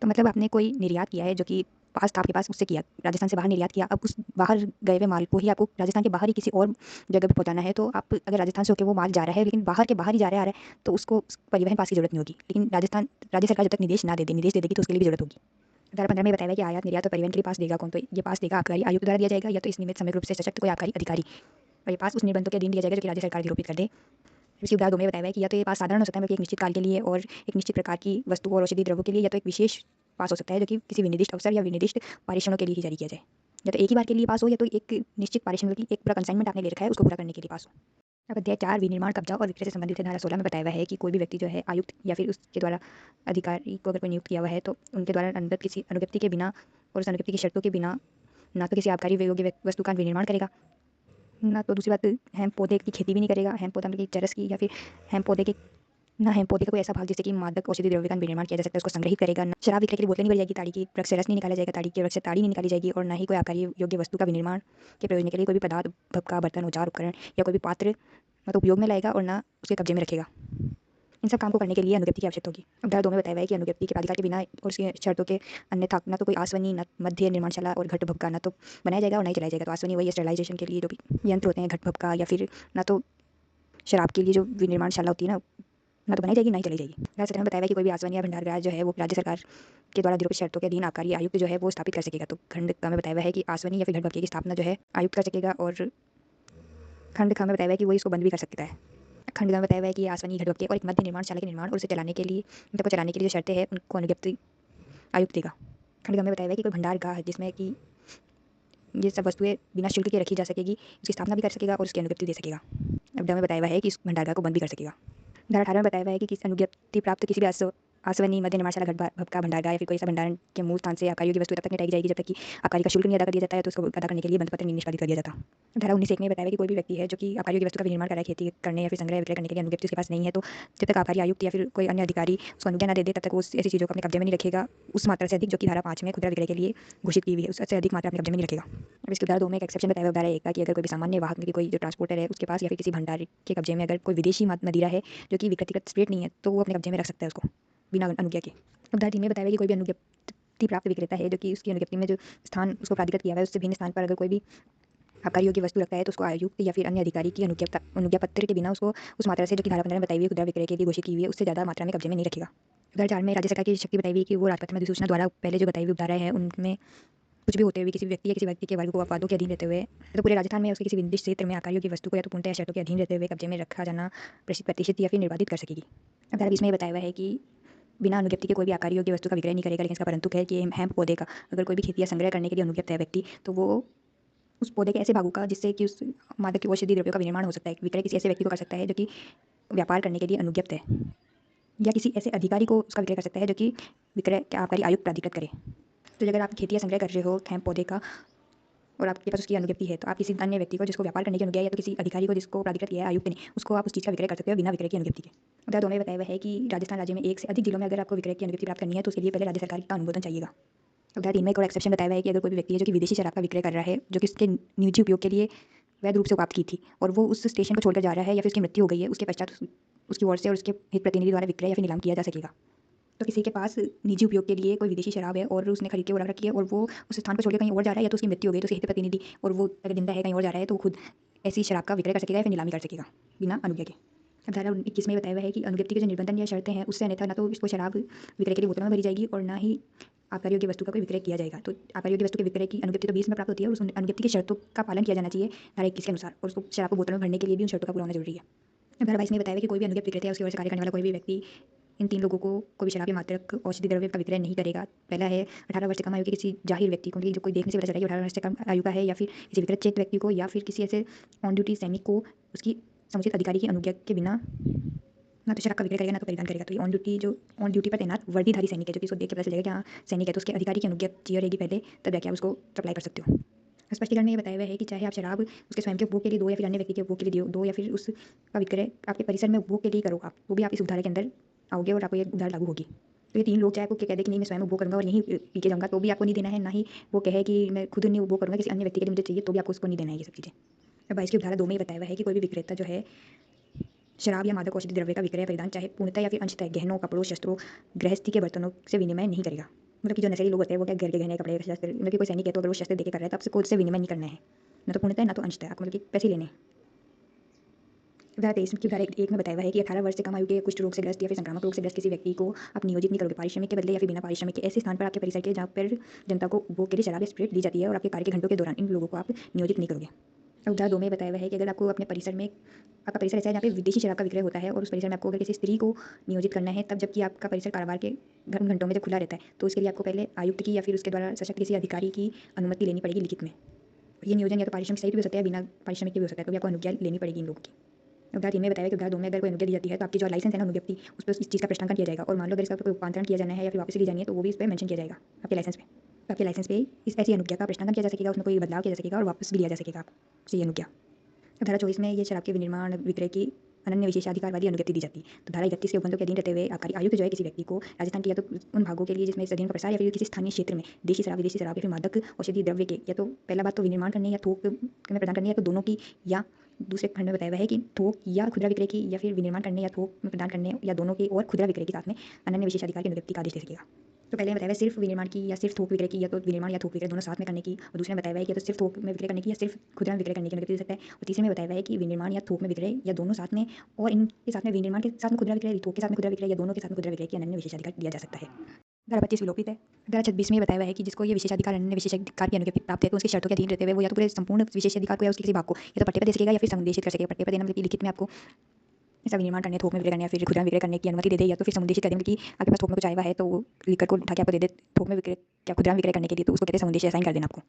तो मतलब आपने कोई निर्यात किया है जो कि पास था आपके पास, उससे किया, राजस्थान से बाहर निर्यात किया, अब उस बाहर गए हुए माल को ही आपको राजस्थान के बाहर ही किसी और जगह पे पहुंचाना है, तो आप अगर राजस्थान से होकर वो माल जा रहा है लेकिन बाहर के बाहर ही जा रहा है तो उसको परिवहन पास की जरूरत नहीं होगी। लेकिन राज्य सरकार जब तक निर्देश दे देगी तो उसके लिए भी जरूरत होगी। धारा 15 में बताया है कि आयात निर्यात और परिवहन के लिए पास देगा कौन, तो ये पास देगा आबकारी आयुक्त द्वारा दिया जाएगा या तो इस निमित्त समग्र रूप से सशक्त कोई आबकारी अधिकारी, और ये पास उस निर्बंधों के अधीन दिया जाएगा जो कि राज्य सरकार अधिरोपित कर दे। इसकी उदाहरण 2 में बताया है कि या तो ये पास साधारण हो सकता है, मतलब एक निश्चित काल के लिए और एक निश्चित प्रकार की वस्तु और औषधि द्रव्यों के लिए, या तो एक विशेष पास हो सकता है जो कि किसी विनिर्दिष्ट अवसर या विनिर्दिष्ट पारेषणों के लिए ही जारी किया जाए। या तो एक ही बार के लिए पास हो या तो एक निश्चित पारेषण की एक पूरा कंसाइनमेंट आपने ले रखा है उसको पूरा करने के लिए पास हो। अब अध्याय 4 विनिर्माण, कब्जा और विक्रय से संबंधित है। धारा 16 में बताया हुआ है कि कोई भी व्यक्ति जो है आयुक्त या फिर उसके द्वारा अधिकारी को अगर कोई नियुक्त किया हुआ है तो उनके द्वारा अनुगत किसी अनुज्ञप्ति के बिना और उस अनुज्ञप्ति की शर्तों के बिना ना तो किसी आबकारी योग्य वस्तु का विनिर्माण करेगा, ना तो दूसरी बात हेम्प पौधे की खेती भी नहीं करेगा, हेम्प पौधा की चरस की या फिर हेम्प पौधे के ना हेम्प पौधे का कोई ऐसा भाग जिससे कि मादक औषधि द्रव्य का विनिर्माण किया जा सकता है उसको संग्रहित करेगा। ना शराब विक्रय के लिए बोतल नहीं भरी जाएगी, ताड़ी की वृक्ष से रस नहीं निकाला जाएगा, ताड़ी के वृक्ष से ताड़ी नहीं निकाली जाएगी, और ना ही कोई आबकारी योग्य वस्तु का विनिर्माण के प्रयोजन के लिए कोई भी पदार्थ, भपका, बर्तन, औजार, उपकरण या कोई भी पात्र ना तो उपयोग में लाएगा और ना उसके कब्जे में रखेगा। इन सब काम को करने के लिए अनुज्ञप्ति की आवश्यकता होगी। अब धारा 2 में बताया हुआ है कि अनुज्ञप्ति के प्राधिकार के बिना और उसकी शर्तों के अन्यथा ना तो कोई आसवनी, न मध्य निर्माणशाला और घट भपका ना तो बनाया जाएगा और ना ही चलाया जाएगा। तो आसवनी वही स्टरलाइजेशन के लिए जो भी यंत्र होते हैं, घट भपका या फिर ना तो शराब के लिए जो विनिर्माणशाला होती है ना तो बनाई जाएगी ना ही चलाई जाएगी। धारा 17 में बताया हुआ है कि कोई भी आसवनी या भंडारगृह जो है वो राज्य सरकार के द्वारा अधिरोपित शर्तों के अधीन आबकारी आयुक्त जो है वो स्थापित कर सकेगा। तो खंड का में बताया हुआ है कि आसवनी या फिर घट भपके की स्थापना जो है आयुक्त कर सकेगा, और खंड का में बताया हुआ है कि वही इसको बंद भी कर सकता है। खंड में बताया हुआ है कि आसवनी, घट भपके और एक मध्य निर्माणशाला के निर्माण और उसे चलाने के लिए उनको चलाने के लिए जो शर्तें हैं उनको अनुज्ञप्ति आयुक्त देगा। खंड में बताया हुआ है कि कोई भंडारगृह जिसमें कि ये सब वस्तुएं बिना शुल्क के रखी जा सकेगी उसकी स्थापना भी कर सकेगा और उसकी अनुज्ञप्ति दे सकेगा। अब में बताया हुआ है कि इस भंडारगृह को बंद भी कर सकेगा। धारा 18 में बताया हुआ है कि किसी अनुज्ञप्ति प्राप्त किसी भी आसवनी, मध्य निर्माणशाला, घट भपका, भंडारगृह या फिर कोई ऐसा भंडारण के मूल स्थान से आबकारी की वस्तु तब तक नहीं हटाई जाएगी जब तक कि आबकारी का शुल्क नहीं अदा कर दिया जाता है, तो उसको अदा करने के लिए बंद पत्र नहीं निष्पादित कर दिया जाता। धारा 19 में बताया हुआ है कि कोई भी व्यक्ति है जो कि आबकारी की वस्तु का विनिर्माण कर रहा है, खेती करने या फिर संग्रह विक्रय करने के लिए अनुज्ञप्ति उसके पास नहीं है, तो जब तक आबकारी आयुक्त या फिर कोई अन्य अधिकारी उसको अनुज्ञा न दे दे तब तक वो ऐसी चीज़ों को अपने कब्जे में नहीं रखेगा उस मात्रा से अधिक जो कि धारा 5 में खुदरा विक्रय के लिए घोषित की हुई है, उससे अधिक मात्रा अपने कब्जे में नहीं रखेगा। अब इसके धारा 2 में एक एक्सेप्शन बताया हुआ धारा 1 का कि अगर कोई भी सामान्य वाहक की कोई जो ट्रांसपोर्टर है उसके पास या फिर किसी भंडारी के कब्जे में अगर कोई विदेशी मदिरा है जो कि व्यक्तिगत स्प्रिट नहीं है तो वो अपने कब्जे में रख सकता है उसको बिना अनुज्ञा के। अब धारा 3 में बताया हुआ है कि कोई भी अनुज्ञप्ति प्राप्त विक्रेता है जो कि उसकी अनुज्ञप्ति में जो स्थान उसको प्राधिकृत किया हुआ है उससे भिन्न स्थान पर अगर कोई भी आबकारी योग्य वस्तु रखता है तो उसको आयुक्त या फिर अन्य अधिकारी की अनुज्ञा पत्र के बिना उसको उस मात्रा से जो कि धारा 15 में बताई हुई खुदरा विक्रय के लिए घोषित की हुई है उससे ज़्यादा मात्रा में कब्जे में नहीं रखेगा। उदाहरण 4 में राज्य सरकार की शक्ति बताई हुई है कि वो राजपत्र में अधिसूचना द्वारा पहले जो बताई हुई उपधाराएँ हैं उनमें कुछ भी होते हुए किसी व्यक्ति या किसी व्यक्ति के वर्ग को अपवादों के अधीन रहते हुए तो पूरे राजस्थान में उसके किसी निर्दिष्ट क्षेत्र में आकारियों की वस्तु को या तो पूर्णतः या शर्तों के अधीन रहते हुए कब्जे में रखा जाना प्रतिष्ठित या फिर निर्बाधित कर सकेगी। अब धारा 20 में ये बताया हुआ है कि बिना अनुज्ञप्ति के कोई भी आकारियों की वस्तु का विक्रय नहीं करेगा, लेकिन इसका परंतु है कि हेम्प पौधे का अगर कोई भी खेती या संग्रह करने के लिए अनुज्ञप्त है व्यक्ति तो वो उस पौधे के ऐसे भागों का जिससे कि उस मादक की औषधि द्रव्यों का विनिर्माण हो सकता है विक्रय किसी ऐसे व्यक्ति को कर सकता है जो कि व्यापार करने के लिए अनुज्ञप्त है, या किसी ऐसे अधिकारी को उसका विक्रय कर सकता है जो कि विक्रय के आबकारी आयुक्त प्राधिकृत करे। तो अगर आप खेती या संग्रह कर रहे हो हेम्प पौधे का और आपके पास उसकी अनुज्ञप्ति है तो आप किसी अन्य व्यक्ति को जिसको व्यापार करने की अनुज्ञा है या तो किसी अधिकारी को जिसको प्राधिकृत किया है आयुक्त ने उसको आप उस चीज़ का विक्रय कर सकते हो बिना विक्रय की अनुज्ञप्ति के। उदाहरण 2 में बताया हुआ है कि राजस्थान राज्य में एक से अधिक जिलों में अगर आपको विक्रय की अनुज्ञप्ति प्राप्त करनी है तो उसके लिए पहले राज्य सरकार का अनुमोदन चाहिएगा। उदाहरण 3 में एक और एक्सेप्शन बताया हुआ है कि अगर कोई भी व्यक्ति है जो कि विदेशी शराब का विक्रय कर रहा है जो कि उसके निजी उपयोग के लिए वैध रूप से प्राप्त की थी और वो उस स्टेशन को छोड़कर जा रहा है या फिर उसकी मृत्यु हो गई है उसके पश्चात उसकी ओर से और उसके हित प्रतिनिधि द्वारा विक्रय या फिर नीलाम किया जा सकेगा। तो किसी के पास निजी उपयोग के लिए कोई विदेशी शराब है और उसने खरीद के वो रख रखी है और वो उस स्थान पर छोड़ के कहीं और जा रहा है या तो उसकी मृत्यु हो गई तो उसके हित प्रतिनिधि और वो अगर जिंदा है कहीं और जा रहा है तो वो खुद ऐसी शराब का विक्रय कर सकेगा या फिर नीलामी कर सकेगा बिना अनुज्ञा के। अब धारा 21 में बताया हुआ है कि अनुज्ञप्ति के जो निबंधन या शर्तें हैं उससे अन्यथा ना तो इसको शराब विक्रय के लिए बोतल में भरी जाएगी और ना ही आबकारी योग्य वस्तु का कोई विक्रय किया जाएगा। तो आबकारी योग्य वस्तु के विक्रय की अनुज्ञप्ति तो 20 में प्राप्त होती है और उस अनुज्ञप्ति की शर्तों का पालन किया जाना चाहिए धारा 21 के अनुसार, और उसको शराब को बोतल में भरने के लिए भी उन शर्तों का पूरा होना जरूरी है। धारा 22 में बताया हुआ है कि कोई भी अनुज्ञप्त विक्रेता है उसकी ओर से कार्य करने वाला कोई भी व्यक्ति इन 3 लोगों को कोई भी शराब या मात्रक औषधि द्रव्य का विक्रय नहीं करेगा। पहला है 18 वर्ष से कम आयु के किसी जाहिर व्यक्ति को, जो कोई देखने से पता चला है कि 18 वर्ष से कम आयु का है, या फिर किसी विकृत चेत व्यक्ति को, या फिर किसी ऐसे ऑन ड्यूटी सैनिक को उसकी समुचित अधिकारी की अनुज्ञा के बिना ना तो शराब का विक्रय करेगा ना तो परिधान करेगा। तो ये ऑन ड्यूटी पर तैनात वर्दीधारी सैनिक है जो कि उसको देख के पता चलेगा कि हाँ सैनिक है तो उसके अधिकारी की अनुज्ञा चाहिए रहेगी पहले, तब जाके आप उसको सप्लाई कर सकते हो। स्पष्टीकरण में ये बताया हुआ है कि चाहे आप शराब उसके स्वयं के उपभोग के लिए दो या फिर अन्य व्यक्ति के उपभोग के लिए दो या फिर उसका विक्रय आपके परिसर में उपभोग के लिए करो आप, वो भी आप इस उधार के अंदर आओगे और आपको ये उधार लागू होगी। तो ये 3 लोग चाहे आपको कह दे कि नहीं मैं स्वयं उपभोग करूँगा और यहीं पी के जाऊँगा तो भी आपको नहीं देना है, ना ही वो कहे कि मैं खुद नहीं उपभोग करूँगा किसी अन्य व्यक्ति के लिए मुझे चाहिए तो भी आपको उसको नहीं देना है ये सब चीज़ें। अब 22 की धारा 2 में ये बताया हुआ है कि कोई भी विक्रेता जो है शराब या मादक औषधि द्रव्य का विक्रय परिधान चाहे पूर्णतः या फिर अंशतः गहनों, कपड़ों, शस्त्रों, गृहस्थी के बर्तनों से विनिमय नहीं करेगा। मतलब कि जो नशेड़ी लोग होते हैं वो क्या घर के गहने, कपड़े, शस्त्र, मतलब कि कोई सैनिक है तो अगर वो शस्त्र देके कर रहा है तो आपसे कोई उससे विनिमय नहीं करना है, ना तो पूर्णतः ना तो अंशतः, आपको मतलब कि पैसे लेने हैं। धारा 23 की धारा 1 में बताया हुआ है कि 18 वर्ष से कम आयु के कुष्ठ रोग से ग्रस्त या फिर संक्रामक रोग से ग्रस्त किसी व्यक्ति को आप नियोजित नहीं करोगे पारिश्रमिक के बदले या फिर बिना पारिश्रमिक के ऐसे स्थान पर आपके परिसर के जहाँ पर जनता को उपभोग के लिए शराब या स्पिरिट दी जाती है और आपके कार्य के घंटों के दौरान इन लोगों को आप नियोजित नहीं करोगे। अब धारा 2 में बताया हुआ है कि अगर आपको अपने परिसर में आपका परिसर ऐसा है जहाँ पे विदेशी शराब का विक्रय होता है और उस परिसर में आपको अगर किसी स्त्री को नियोजित करना है तब जबकि आपका परिसर कारोबार के घंटों में जब खुला रहता है तो उसके लिए आपको पहले आयुक्त की या फिर उसके द्वारा सशक्त किसी अधिकारी की अनुमति लेनी पड़ेगी लिखित में। ये नियोजन या तो पारिश्रमिक सहित भी हो सकता है बिना पारिश्रमिक के भी हो सकता है, तो भी आपको अनुज्ञा लेनी पड़ेगी इन लोगों की। उदाहरण 3 में बताया कि उदाहरण 2 में अगर कोई अनुज्ञा दी जाती है तो आपकी जो लाइसेंस है ना अनुज्ञप्ति उस पर इस चीज़ का प्रश्नांकन किया जाएगा और मान लो अगर इसका कोई रूपांतरण किया जाना है या फिर वापस ली जानी है तो वो भी इस पर मेंशन किया जाएगा आपके लाइसेंस पे। तो आपके लाइसेंस पे इस ऐसी अनुज्ञा का प्रश्नांकन किया जा सकेगा, उसमें कोई बदलाव किया जा सकेगा और वापस भी लिया जा सकेगा आपसे ये अनुज्ञा। धारा 24 में ये शराब के विनिर्माण विक्रय की अनन्य विशेषाधिकार वाली अनुज्ञप्ति दी जाती है। तो धारा 31 के उपबंधों के अधीन रहते हुए आबकारी आयुक्त जो है किसी व्यक्ति को राजस्थान के या तो उन भागों के लिए जिसमें इस अधीन का प्रसार या फिर किसी स्थानीय क्षेत्र में देशी शराब, विदेशी शराब या फिर मादक औषधि द्रव्य के या तो पहला बात तो विनिर्माण करने या थोक में प्रदान करने या तो दोनों की, या दूसरे खंड में बताया हुआ है कि थोक या खुदरा विक्रय की या फिर विनिर्माण करने या थोक में प्रदान करने या दोनों की और खुदरा विक्रय के साथ में अनन्य विशेषाधिकार की अनुज्ञप्ति का आदेश दे सकेगा। तो पहले बताया हुआ है सिर्फ विनिर्माण की या सिर्फ थोक विक्रय की, या तो विनिर्माण या थोक विक्रय दोनों साथ में करने की, और दूसरे में बताया हुआ है कि या तो सिर्फ थोक में विक्रय करने की या सिर्फ खुदरा में विक्रय करने की अनुमति दे सकता है, और तीसरे में बताया हुआ है कि विनिर्माण या थोक में विक्रय या दोनों साथ में और इनके साथ में विनिर्माण के साथ में खुदरा विक्रय, थोक के साथ में खुदरा विक्रय या दोनों के साथ में खुदरा विक्रय की अनन्य विशेषाधिकार दिया जा सकता है। धारा 25 विलोपित है। धारा 26 में ये बताया हुआ है कि जिसको ये विशेषाधिकार अनन्य विशेषाधिकार की अनुज्ञप्ति प्राप्त है तो उसकी शर्तों के अधीन रहते हुए वो या तो पूरे संपूर्ण विशेषाधिकार को या उसके किसी भाग को या तो पट्टे पर दे सकेगा या फिर संदेशित कर सकेगा। पट्टे पर देना मतलब कि लिखित में आपको ऐसा विनिर्माण करने, थोक में विक्रय करने या फिर खुदरा में विक्रय करने की अनुमति दे दे, या तो फिर समुद्देशित कर दे कि आपके पास थोक में कुछ आया हुआ है तो वो लिखकर को उठा के आपको दे दे थोक में विक्रय या खुदरा में विक्रय करने के लिए, तो उसको कहते हैं समुद्देशित असाइन कर देना आपको।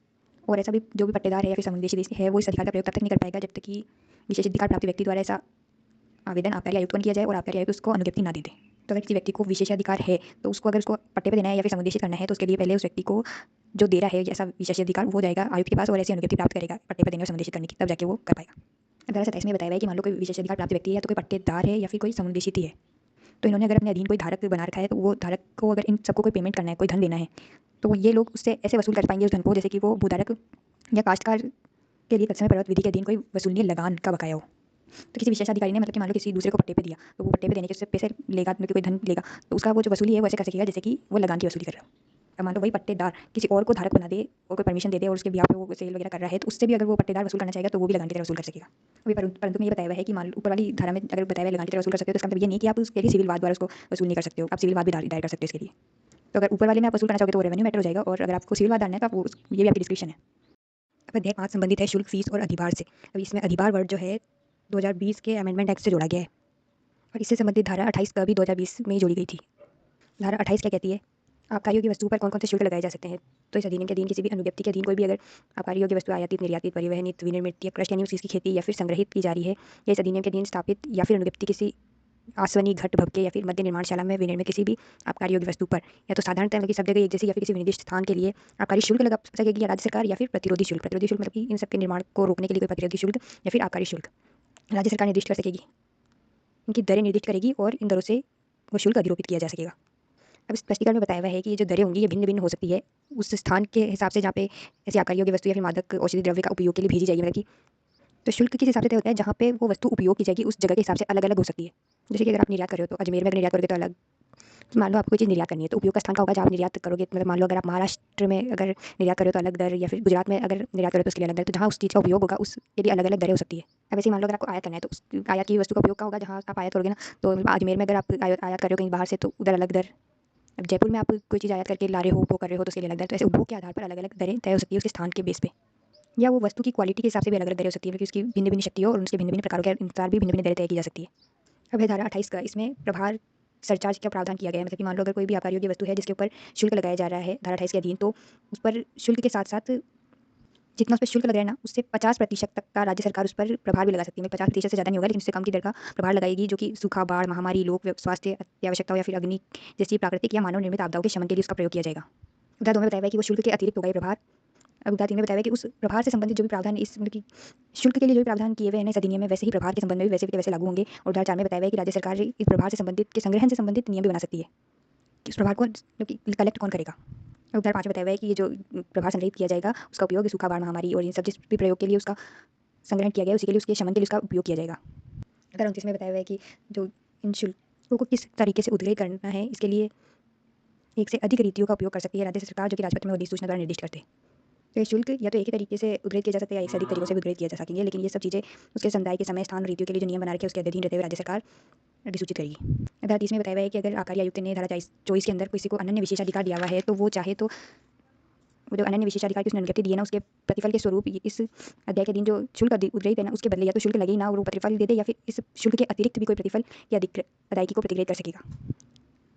और ऐसा भी जो भी पट्टेदार है या फिर समुद्देशित है वो इस अधिकार का प्रयोग तब तक नहीं कर पाएगा जब तक कि विशेषाधिकार प्राप्त व्यक्ति द्वारा ऐसा आवेदन आबकारी आयुक्त को किया जाए और आबकारी आयुक्त उसको अनुज्ञप्ति ना दे दे। तो अगर किसी व्यक्ति को विशेषाधिकार है तो उसको अगर उसको पट्टे पे देना है या फिर समुद्देशित करना है तो उसके लिए पहले उस व्यक्ति को जो दे रहा है ऐसा विशेषाधिकार वो जाएगा आयुक्त के पास और ऐसी अनुज्ञप्ति प्राप्त करेगा पट्टे पर देने और समुद्देशित करने की, तब जाके वो कर पाएगा। धारा 27 में बताया हुआ है कि मान लो कोई विशेषाधिकार प्राप्त व्यक्ति है या तो कोई पट्टेदार है या फिर कोई समुद्देशित ही है, तो इन्होंने अगर अपने अधीन कोई धारक बना रखा है तो वो धारक को अगर इन सबको कोई पेमेंट करना है, कोई धन देना है, तो ये लोग उससे ऐसे वसूल कर पाएंगे उस धन को जैसे कि वो भूधारक या काश्तकार के लिए तत्समय पर्वत विधि के अधीन कोई वसूलनीय लगान का बकाया हो। तो किसी विशेषाधिकारी ने मतलब कि मान लो किसी दूसरे को पट्टे पे दिया तो वो पट्टे पे देने के उससे पैसे लेगा, मतलब कि कोई धन लेगा, तो उसका वो जो वसूली है वो ऐसे कर सकेगा जैसे कि वो लगान की वसूली कर रहा हो। अब मान लो वही पट्टेदार किसी और को धारक बना दे और कोई परमिशन दे दे और उसके बिहाफ पे वो सेल वगैरह कर रहा है, तो उससे भी अगर वो पट्टेदार वसूल करना चाहेगा तो वो भी लगान की तरह वसूल कर सकेगा। अभी परंतु में ये बताया हुआ है कि मान लो ऊपर वाली धारा में अगर बताया हुआ है लगान की तरह वसूल कर सकते हो, तो इसका मतलब ये नहीं कि आप उसके लिए सिविल वाद द्वारा उसको वसूल नहीं कर सकते हो, आप सिविल वाद भी दायर कर सकते हो इसके लिए। तो अगर ऊपर वाले में आप वसूल करना चाहोगे तो वो रेवेन्यू मैटर हो जाएगा, और अगर आपको सिविल वाद डालना है तो आप ये भी आपकी डिस्क्रिप्शन है। अब अध्याय 5 संबंधित है शुल्क, फीस और अधिभार से। अब इसमें अधिभार वर्ड जो है 2020 के अमेंडमेंट एक्ट से जोड़ा गया है, और इससे संबंधित धारा 28 का भी 2020 में ही जोड़ी गई थी। धारा 28 क्या कहती है? आबकारी योग्य वस्तु पर कौन कौन से शुल्क लगाए जा सकते हैं। तो इस अधिनियम के अधीन किसी भी अनुज्ञप्ति के अधीन कोई भी अगर आबकारी योग्य वस्तु आयातित, निर्यातित, परिवहनित, विनिर्मित या क्रस्ट यानी उसकी खेती या फिर संग्रहित की जा रही है, या इस अधिनियम के अधीन स्थापित या फिर अनुज्ञप्ति किसी आसवनी, घट, भभके या फिर मध्य निर्माणशाला में विनिर्मित किसी भी आबकारी योग्य वस्तु पर या तो साधारणतः मतलब कि सब जगह एक जैसी या फिर किसी विनिर्दिष्ट स्थान के लिए आबकारी शुल्क लगा सकेगी या राज्य सरकार, या फिर प्रतिरोधी शुल्क। प्रतिरोधी शुल्क मतलब कि इन सबके निर्माण को रोकने के लिए कोई प्रतिरोधी शुल्क या फिर आबकारी शुल्क राज्य सरकार निर्दिष्ट कर सकेगी। इनकी दरें निर्दिष्ट करेगी और इन दरों से वो शुल्क अधिरोपित किया जा सकेगा। अब इस स्पष्टीकरण में बताया हुआ है कि ये जो दरें होंगी ये भिन्न भिन्न हो सकती है उस स्थान के हिसाब से जहाँ पे ऐसी आबकारी योग्य वस्तु या फिर मादक औषधि द्रव्य का उपयोग के लिए भेजी जाएगी, मतलब कि तो शुल्क किस हिसाब से तय होता है जहाँ पे वो वस्तु उपयोग की जाएगी उस जगह के हिसाब से अलग अलग हो सकती है। जैसे कि अगर आप निर्यात कर रहे हो तो अजमेर में अगर निर्यात करोगे तो अलग, तो मान लो आपको कोई चीज़ निर्यात करनी है तो उपयोग का स्थान का होगा जहाँ आप निर्यात करोगे, मतलब मान लो अगर आप महाराष्ट्र में अगर निर्यात करो तो अलग दर, या फिर गुजरात में अगर निर्यात करो तो उसके लिए अलग दर, तो जहाँ उस चीज़ का उपयोग होगा उसके लिए अलग अलग दरें हो सकती है। अब ऐसे मान लो अगर आपको आयात करना है तो उस आयात की वस्तु का उपयोग का होगा जहाँ आप आयात करोगे ना, तो अजमेर में अगर आप आयात कर रहे हो कहीं बाहर से तो उधर अलग दर। अब जयपुर में आप कोई चीज़ आयात करके ला रहे हो, उपभोग कर रहे हो तो उसके लिए अलग दर। तो ऐसे उपभोग के आधार पर अलग अलग दरें तय हो सकती है उसके स्थान के बेस पे, या वो वस्तु की क्वालिटी के हिसाब से भी अलग अलग दरें हो सकती है, क्योंकि उसकी भिन्न भिन्न शक्तियों और उसके भिन्न भिन्न प्रकारों के अनुसार भी भिन्न भिन्न दरें तय की जा सकती है। अब है धारा 28 का, इसमें प्रभार सरचार्ज का प्रावधान किया गया है, मतलब कि मान लो अगर कोई भी आबकारी योग्य वस्तु है जिसके ऊपर शुल्क लगाया जा रहा है धारा 28 के अधीन, तो उस पर शुल्क के साथ साथ जितना उस पर शुल्क लग रहा है ना उससे 50% तक का राज्य सरकार उस पर प्रभार भी लगा सकती है। 50% से ज़्यादा नहीं होगा, लेकिन उससे कम की दर का प्रभार लगाएगी, जो कि सूखा, बाढ़, महामारी, लोक स्वास्थ्य अत्यावश्यकताओं या फिर अग्नि जैसी प्राकृतिक या मानव निर्मित आपदाओं के शमन के लिए उसका प्रयोग किया जाएगा। उदाहरण 2 में बताया है कि वो शुल्क के अतिरिक्त होगा ये प्रभार। अब उदाहरण 3 में बताया है कि उस प्रभार से संबंधित जो भी प्रावधान इस मतलब कि शुल्क के लिए जो भी प्रावधान किए हुए हैं इस अधिनियम में, वैसे ही प्रभार के संबंध में भी वैसे के वैसे लागू होंगे। और उदाहरण 4 में बताया है कि राज्य सरकार इस प्रभार से संबंधित के संग्रहण से संबंधित नियम भी बना सकती है कि उस प्रभार को मतलब कि कलेक्ट कौन करेगा। और उदाहरण 5 में बताया हुआ है कि ये जो प्रभार संग्रहित किया जाएगा उसका उपयोग सूखा, बाढ़, महामारी और इन सब जिस भी प्रयोग के लिए उसका संग्रहण किया गया है उसी के लिए उसके शमन के लिए उसका उपयोग किया जाएगा। उदाहरण 29 में बताया हुआ है कि जो इन शुल्कों को किस तरीके से उद्ग्रह करना है इसके लिए एक से अधिक रीतियों का उपयोग कर सकती है राज्य सरकार, जो कि राजपत्र में अधिसूचना द्वारा निर्दिष्ट करते हैं। तो ये शुल्क या तो एक ही तरीके से उद्धृत किया जा सकता है या एक से अधिक तरीकों से भी उद्धृत किया जा सकेंगे, लेकिन ये सब चीज़ें उसके समुदाय के समय, स्थान और रीतियों के लिए जो नियम बना रखे हैं उसके अधीन रहते हुए राज्य सरकार अधिसूचित करेगी। धारा 30 में बताया हुआ है कि अगर आबकारी आयुक्त ने धारा 24 के अंदर किसी को अनन्य विशेषाधिकार दिया हुआ है तो वो चाहे तो वो जो अनन्य विशेषाधिकार की उसने अनुज्ञप्ति दी है ना उसके प्रतिफल के स्वरूप इस अध्याय के दिन जो शुल्क उद्धृत है ना उसके बदले या तो शुल्क लगे ही ना और वो प्रतिफल दे दे, या फिर इस शुल्क के अतिरिक्त भी कोई प्रतिफल या अदायगी को प्रतिग्रहित कर सकेगा।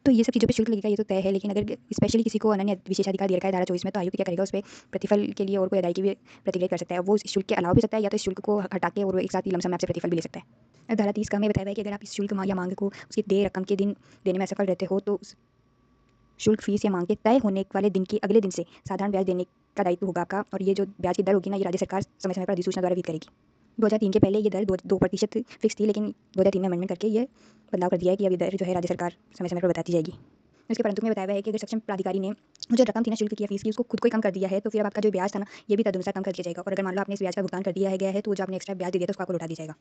तो ये सब चीज़ों पे शुल्क लगेगा ये तो तय है, लेकिन अगर स्पेशली किसी को अनन्य विशेषाधिकार दिया रखा है धारा 24 में, तो आयुक्त क्या करेगा उस पर प्रतिफल के लिए और कोई अदायगी भी प्रतिग्रहित कर सकता है। वो इस शुल्क के अलावा भी सकता है या तो इस शुल्क को हटा के और वो एक साथ ही लमसम में आपसे प्रतिफल भी ले सकता है। अब धारा 30 का हमें बताया है कि अगर आप इस शुल्क या मांग को उसकी देय रकम के दिन देने में असफल रहते हो तो उस शुल्क, फीस या मांग के तय होने वाले दिन के अगले दिन से साधारण ब्याज देने का दायित्व होगा आपका, और ये जो ब्याज की दर होगी ना ये राज्य सरकार समय समय पर अधिसूचना द्वारा विहित करेगी। 2003 के पहले ये दर 2% फिक्स थी, लेकिन 2003 में अमेंडमेंट करके ये बदलाव कर दिया है कि अब ये दर जो है राज्य सरकार समय समय पर बताती जाएगी। इसके परंतु में बताया हुआ है कि अगर सक्षम प्राधिकारी ने जो रकम थी ना शुल्क की या फीस की उसको खुद को ही कम कर दिया है, तो फिर अब आपका जो ब्याज था ना ये भी तदनुसार कम कर दिया जाएगा, और अगर मान लो आपने इस ब्याज का भुगतान कर दिया है गया है तो जो आपने एक्स्ट्रा ब्याज दिया था उसको आपको लौटा दिया जाएगा।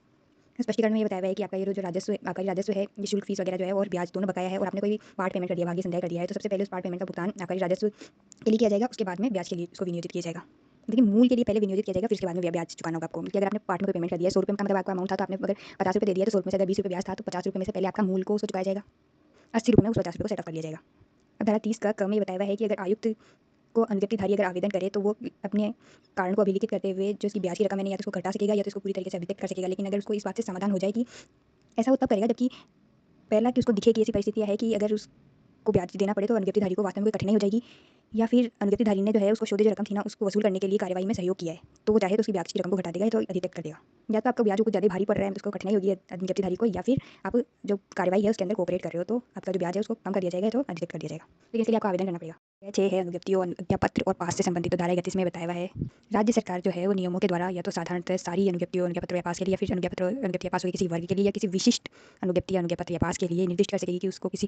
स्पष्टीकरण में ये बताया हुआ है कि आपका ये जो राजस्व आबकारी राजस्व है ये शुल्क, फीस वगैरह जो है और ब्याज दोनों बकाया है, और आपने कोई भी पार्ट पेमेंट कर दिया, भागी संदेह कर दिया है, तो सबसे पहले उस पार्ट पेमेंट का भुगतान आबकारी राजस्व के लिए किया जाएगा, उसके बाद में ब्याज के लिए उसको विनियोजित किया जाएगा। लेकिन मूल के लिए पहले विनियोजित किया जाएगा, फिर उसके बाद में ब्याज चुकाना होगा आपको। अगर आपने पार्ट में कोई पेमेंट कर दिया है 100 रुपये का मतलब आपका अमाउंट था, तो आपने अगर 50 रुपये दे दिया तो 100 रुपये से अगर 20 रुपये ब्याज था तो 50 रुपये में से पहले आपका मूल को उसको चुकाया जाएगा, 80 रुपये में उस 50 रुपये को सेटअप कर लिया जाएगा। अब धारा 30 का क्रम में बताया हुआ है कि अगर आयुक्त को अनुज्ञप्तिधारी अगर आवेदन करे तो वो अपने कारण को अभिलिखित करते हुए जो उसकी ब्याज की रकम है या तो उसको घटा सकेगा या तो उसको पूरी तरीके से अभिलिखित कर सकेगा। लेकिन अगर उसको इस बात से समाधान हो जाए कि ऐसा वो तब करेगा जबकि पहला कि उसको दिखे कि ऐसी परिस्थितियाँ है कि अगर उसको ब्याज देना पड़े तो अनुज्ञप्तिधारी को वास्तव में कोई कठिनाई हो जाएगी, या फिर अनुज्ञप्तिधारी ने जो है उसको शोधे जो रकम थी ना उसको वसूल करने के लिए कार्यवाही में सहयोग किया है, तो वो चाहे तो उसकी ब्याज की रकम को घटा देगा या तो अधिकतक कर देगा। या तो आपका ब्याज कुछ ज़्यादा भारी पड़ रहा है तो उसको कठिनाई होगी अनुज्ञप्तिधारी को, या फिर आप जो कार्यवाही है उसके अंदर कोऑपरेट कर रहे हो तो आपका जो ब्याज है उसको कम कर दिया जाएगा तो अधिकतक कर दिया जाएगा। लेकिन इसके लिए आपको आवेदन करना पड़ेगा। 6 है अनुज्ञप्ति और अनुज्ञापत्र और पास से संबंधित। तो धारा 31 में बताया हुआ है राज्य सरकार जो है वो नियमों के द्वारा या तो साधारणतः सारी अनुज्ञप्ति और अनुज्ञापत्र या पास के लिए, या फिर अनुज्ञप्ति या पास किसी वर्ग के लिए या किसी विशिष्ट अनुज्ञप्ति या अनुज्ञापत्र या पास के लिए निर्दिष्ट कर सकेगी कि उसको किस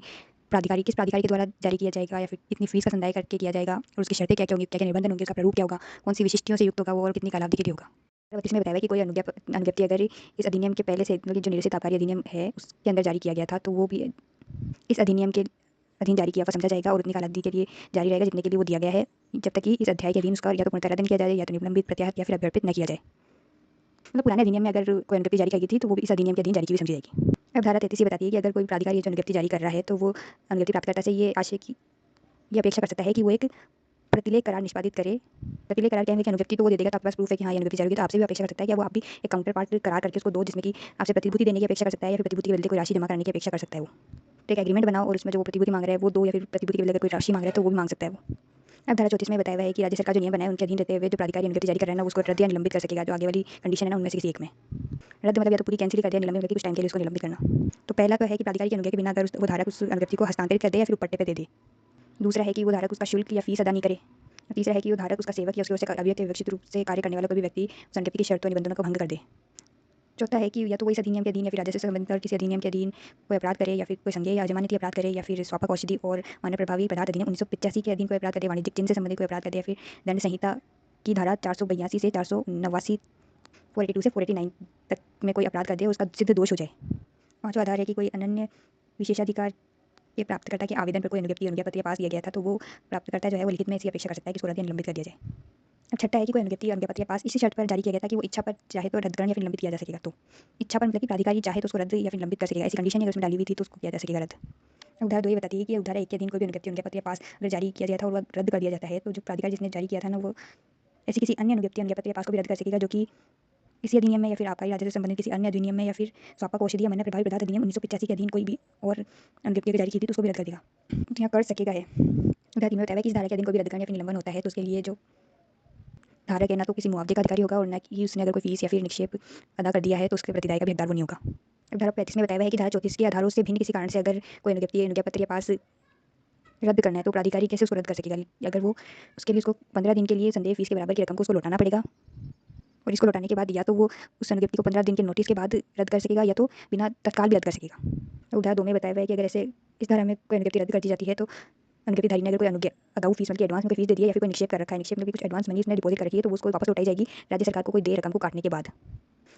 प्राधिकारी के द्वारा जारी किया जाएगा, या फिर कितनी फीस का संदाय करके किया जाएगा, और उसकी शर्तें क्या क्या होंगी, क्या क्या निबंधन होंगे, उसका प्रारूप क्या होगा, कौन सी विशिष्टियों से युक्त होगा वो, और कितनी कालावधि के लिए होगा। इसमें बताया कि कोई अनुज्ञप्ति अगर इस अधिनियम के पहले से जो निर्देशित आबकारी अधिनियम है उसके अंदर जारी किया गया था तो वो भी इस अधिनियम के अधीन जारी किया हुआ समझा जाएगा और उतनी काल अवधि के लिए जारी रहेगा जितने के लिए वो दिया गया है, जब तक कि इस अध्याय के अधीन उसका या तो पूर्णतः रद्द नहीं किया जाए या तो निलंबित, प्रत्याहृत या फिर अभ्यर्पित न किया जाए। मतलब पुराने अधिनियम में अगर कोई अनुज्ञप्ति जारी की गई थी तो वो भी इस अधिनियम के अधीन जारी की हुई समझी जाएगी। अब धारा 33 ये बताती है कि अगर कोई प्राधिकारी ये जो अनुज्ञप्ति जारी कर रहा है तो वो अनुज्ञप्ति प्राप्तकर्ता से ये आशय की ये अपेक्षा कर सकता है कि वो एक प्रतिलेख करार निष्पादित करे। प्रतिलेख करार क्या है कि अनुज्ञप्ति तो वो दे देगा तो आपके पास प्रूफ है कि हाँ ये अनुज्ञप्ति जारी होगी, तो आपसे भी अपेक्षा कर सकता है कि वो आप भी एक काउंटर पार्ट करार करके उसको दो जिसमें कि आपसे प्रतिभूति देने की अपेक्षा कर सकता है या फिर प्रतिभूति के बदले कोई राशि जमा करने की अपेक्षा कर सकता है वो। तो एक एग्रीमेंट बनाओ और उसमें जो वो प्रतिभूति मांग रहा है वो दो या फिर प्रतिभूति के बदले कोई राशि मांग रहा है तो वो भी मांग सकता है वो। अब धारा 34 में बताया हुआ है कि राज्य सरकार जो नियम बनाए उनके अधीन रहते हुए जो प्राधिकारी अनुज्ञप्ति जारी कर रहा है ना उसको रद्द या निलंबित कर सकेगा। जो आगे वाली कंडीशन है ना उनमें से किसी एक में रद्द मतलब या तो पूरी कैंसिल कर दिया, निलंबित करके कुछ टाइम के लिए उसको निलंबित करना। तो पहला तो है कि प्राधिकारी की अनुज्ञा के बिना अगर वो धारक उस अनुज्ञप्ति को हस्तांतरित कर दे या फिर पट्टे पे दे दे। दूसरा है कि वो धारक उसका शुल्क या फीस अदा नहीं करे। तीसरा है कि वो धारक उसका सेवक या उसकी ओर से अव्यक्त या विवक्षित रूप से कार्य करने वाला कोई भी व्यक्ति उस अनुज्ञप्ति की शर्तों निबंधनों को भंग कर दे। चौथा है कि या तो वो इस अधिनियम के अधीन या फिर राजस्व से संबंधित और किसी अधिनियम के अधीन कोई अपराध करे या फिर कोई संज्ञेय या अजमानती अपराध करे या फिर स्वापक औषधि और मानव प्रभावी पदार्थ अधिनियम 1985 के अधीन कोई अपराध करे, वाणिज्यिक चिन्ह से संबंधित कोई अपराध करे या फिर दंड संहिता की धारा 482 से 489 482 से 489 तक में कोई अपराध कर दे और उसका सिद्ध दोष हो जाए। पांचवा आधार है कि कोई अनन्य विशेषाधिकार के प्राप्तकर्ता के आवेदन पर कोई अनुज्ञा पत्र पास दिया गया था तो वो प्राप्तकर्ता जो है वो लिखित में इसकी अपेक्षा कर सकता है कि इसको रद्द या निलंबित कर दिया जाए। अब छठा है कि कोई अनुज्ञा पत्र पास इसी शर्त पर जारी किया गया था कि वो इच्छा पर चाहे तो रद्दकरण या फिर निलंबित किया जा सकेगा। तो इच्छा पर मतलब कि प्राधिकारी चाहे तो उसको रद्द या फिर निलंबित कर सकेगा, ऐसी कंडीशन अगर उसमें डाली हुई थी तो उसको किया जा सकेगा रद्द। उधार 2 ये बताती है कि उधार 1 के अधीन कोई भी अनुज्ञा पत्र पास अगर जारी किया गया था और वह रद्द कर दिया जाता है तो जो प्राधिकारी जिसने जारी किया था ना वो ऐसी किसी अन्य अनुज्ञा पत्र पास को भी रद्द कर सकेगा जो कि इसी अधिनियम में या फिर आबकारी राज्य से संबंधित किसी अन्य अधिनियम में या फिर स्वापक औषधि या मानव प्रभावी पदार्थ अधिनियम 1985 के अधीन कोई भी और अनुज्ञप्ति जारी की थी तो उसको भी रद्द कर देगा। तो यहाँ कर सकेगा है। उधार 3 में बताया है कि इस धारा के अधीन कोई भी रद्दकरण या फिर निलंबन होता है तो उसके लिए जो धारक है ना तो किसी मुआवजे का अधिकारी होगा और ना कि उसने अगर कोई फीस या फिर निक्षेप अदा कर दिया है तो उसके प्रतिदाय का भी हकदार वो नहीं होगा। अब धारा 35 में बताया है कि धारा 34 के आधारों से भिन्न किसी कारण से अगर कोई अनुज्ञा पत्र के पास रद्द करना है तो प्राधिकारी कैसे उसको रद्द कर सकेगा। अगर वो उसके लिए उसको 15 दिन के लिए संदेह फीस के बराबर की रकम को उसको लौटाना पड़ेगा और इसको लौटाने के बाद या तो वो उस अनुज्ञप्ति को 15 दिन के नोटिस के बाद रद्द कर सकेगा या तो बिना तत्काल भी रद्द कर सकेगा। तो उधार 2 में बताया हुआ है कि अगर ऐसे इस धारा में कोई अनुज्ञप्ति रद्द कर दी जाती है तो अनुज्ञप्तिधारी ने अगर कोई अनुज्ञा अगाऊ फीस मतलब एडवांस में कोई फीस दे दिया या फिर कोई निक्षेप कर रखा है, निक्षेप में भी कुछ एडवांस मनी उसने डिपॉजिट कर रखी है तो वो उसको वापस लौटाई जाएगी राज्य सरकार को कोई दे रकम को काटने के बाद।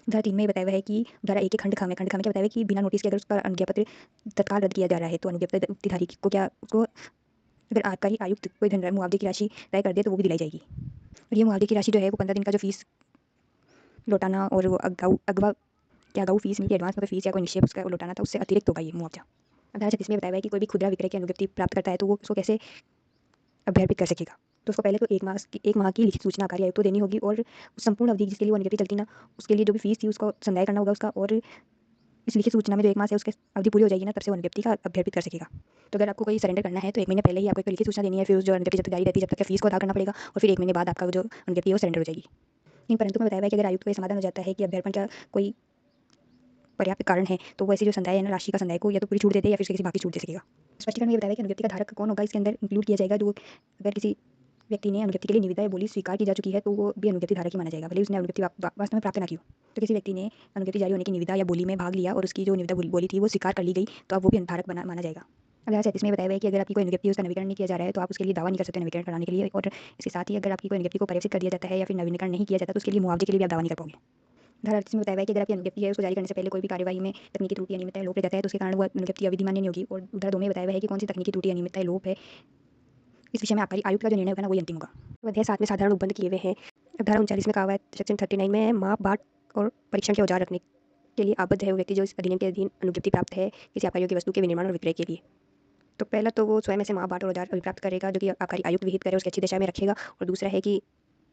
धारा 3 में बताया हुआ है कि धारा 1 के खंड ख में क्या बताया हुआ है कि बिना नोटिस के अगर उसका अनुज्ञा पत्र तत्काल रद्द किया जा रहा है तो अनुज्ञप्तिधारी को क्या उसको अगर आबकारी आयुक्त कोई धन मुआवजे की राशि तय कर दे तो वो भी दिलाई जाएगी। और ये मुआवजे की राशि जो है वो 15 दिन का जो फीस लौटाना और वो अगाऊ फीस मिली एडवांस में फीस या कोई निक्षेप उसका लौटाना था उससे अतिरिक्त होगा ये मुआवजा। धारा 36 में बताया हुआ है कि कोई भी खुदरा विक्रय की अनुज्ञप्ति प्राप्त करता है तो वो उसको कैसे अभ्यर्पित कर सकेगा। तो उसको पहले तो 1 माह की लिखित सूचना आबकारी आयुक्त को देनी होगी और संपूर्ण अवधि जिसके लिए वो अनुज्ञप्ति चलती ना उसके लिए जो भी फीस थी उसको संदाय करना होगा उसका। और इस लिखित सूचना में जो 1 माह से उसके अवधि पूरी हो जाएगी ना तब से वो अनुज्ञप्ति का अभ्यर्पित कर सकेगा। तो अगर आपको कोई सरेंडर करना है तो 1 महीने पहले ही आपको एक लिखित सूचना देनी है, फिर जो अनुज्ञप्ति जब तक जारी रहती है जब तक फीस को अदा करना पड़ेगा और फिर 1 महीने बाद आपका जो अनुज्ञप्ति है वो सरेंडर हो जाएगी। लेकिन परंतु मैं बताया है कि अगर आयुक्त को ये समाधान हो जाता है कि अभ्यर्पण का कोई पर्याप्त कारण है तो वो ऐसी जो संदाय है ना राशि का संदाय को या तो पूरी छूट देते या फिर किसी बाकी छूट दे सकेगा। स्पष्टीकरण में ये बताया कि अनुज्ञप्ति का धारक कौन होगा इसके अंदर इंक्लूड किया जाएगा जो अगर किसी व्यक्ति ने अनुज्ञप्ति के लिए निविदा या बोली स्वीकार की जा चुकी है तो वो भी अनुज्ञप्ति धारक ही माना जाएगा भले उसने अनुज्ञप्ति वास्तव में प्राप्त ना की हो। तो किसी व्यक्ति ने अनुज्ञप्ति जारी होने की निविदा या बोली में भाग लिया और उसकी जो निविदा बोली थी वो स्वीकार कर ली गई तो अब वो भी धारक माना जाएगा। अब धारा 37 में बताया हुआ है कि अगर आपकी कोई अनुज्ञप्ति उसका नवीकरण नहीं किया जा रहा है तो आप उसके लिए दावा नहीं कर सकते नवीकरण कराने के लिए। और इसके साथ ही अगर आपकी कोई अनुज्ञप्ति को परिवर्तित कर दिया जाता है या फिर नवीनीकरण नहीं किया जाता तो उसके लिए मुआवजे के लिए भी आप दावा नहीं कर पाओगे। धारा 38 में बताया हुआ है कि अगर आपकी अनुज्ञप्ति है उसको जारी करने से पहले कोई भी कार्यवाही में तकनीकी त्रुटि या अनियमितता लोप रह जाता है तो उसके कारण वो अनुज्ञप्ति अविधि मान्य नहीं होगी। और धारा 2 में बताया हुआ है कि कौन सी तकनीकी त्रुटि अनियमितता लोप है इस विषय में आबकारी आयुक्त का जो निर्णय होगा ना वही अंतिम होगा। अध्याय 7 में साधारण उपबंध किए हुए हैं। अब धारा 39 में कहा हुआ है सेक्शन 39 में माप बाट और परीक्षण के औजार रखने के लिए आबद्ध है वो व्यक्ति जो इस अधिनियम के अधीन अनुज्ञप्ति प्राप्त है किसी आबकारी की वस्तु के विनिर्माण और विक्रय के लिए। तो पहला तो वो स्वयं से माप बाट और औजार प्राप्त करेगा जो कि आबकारी आयुक्त विहित करे उसकी अच्छी दिशा में रखेगा। और दूसरा है कि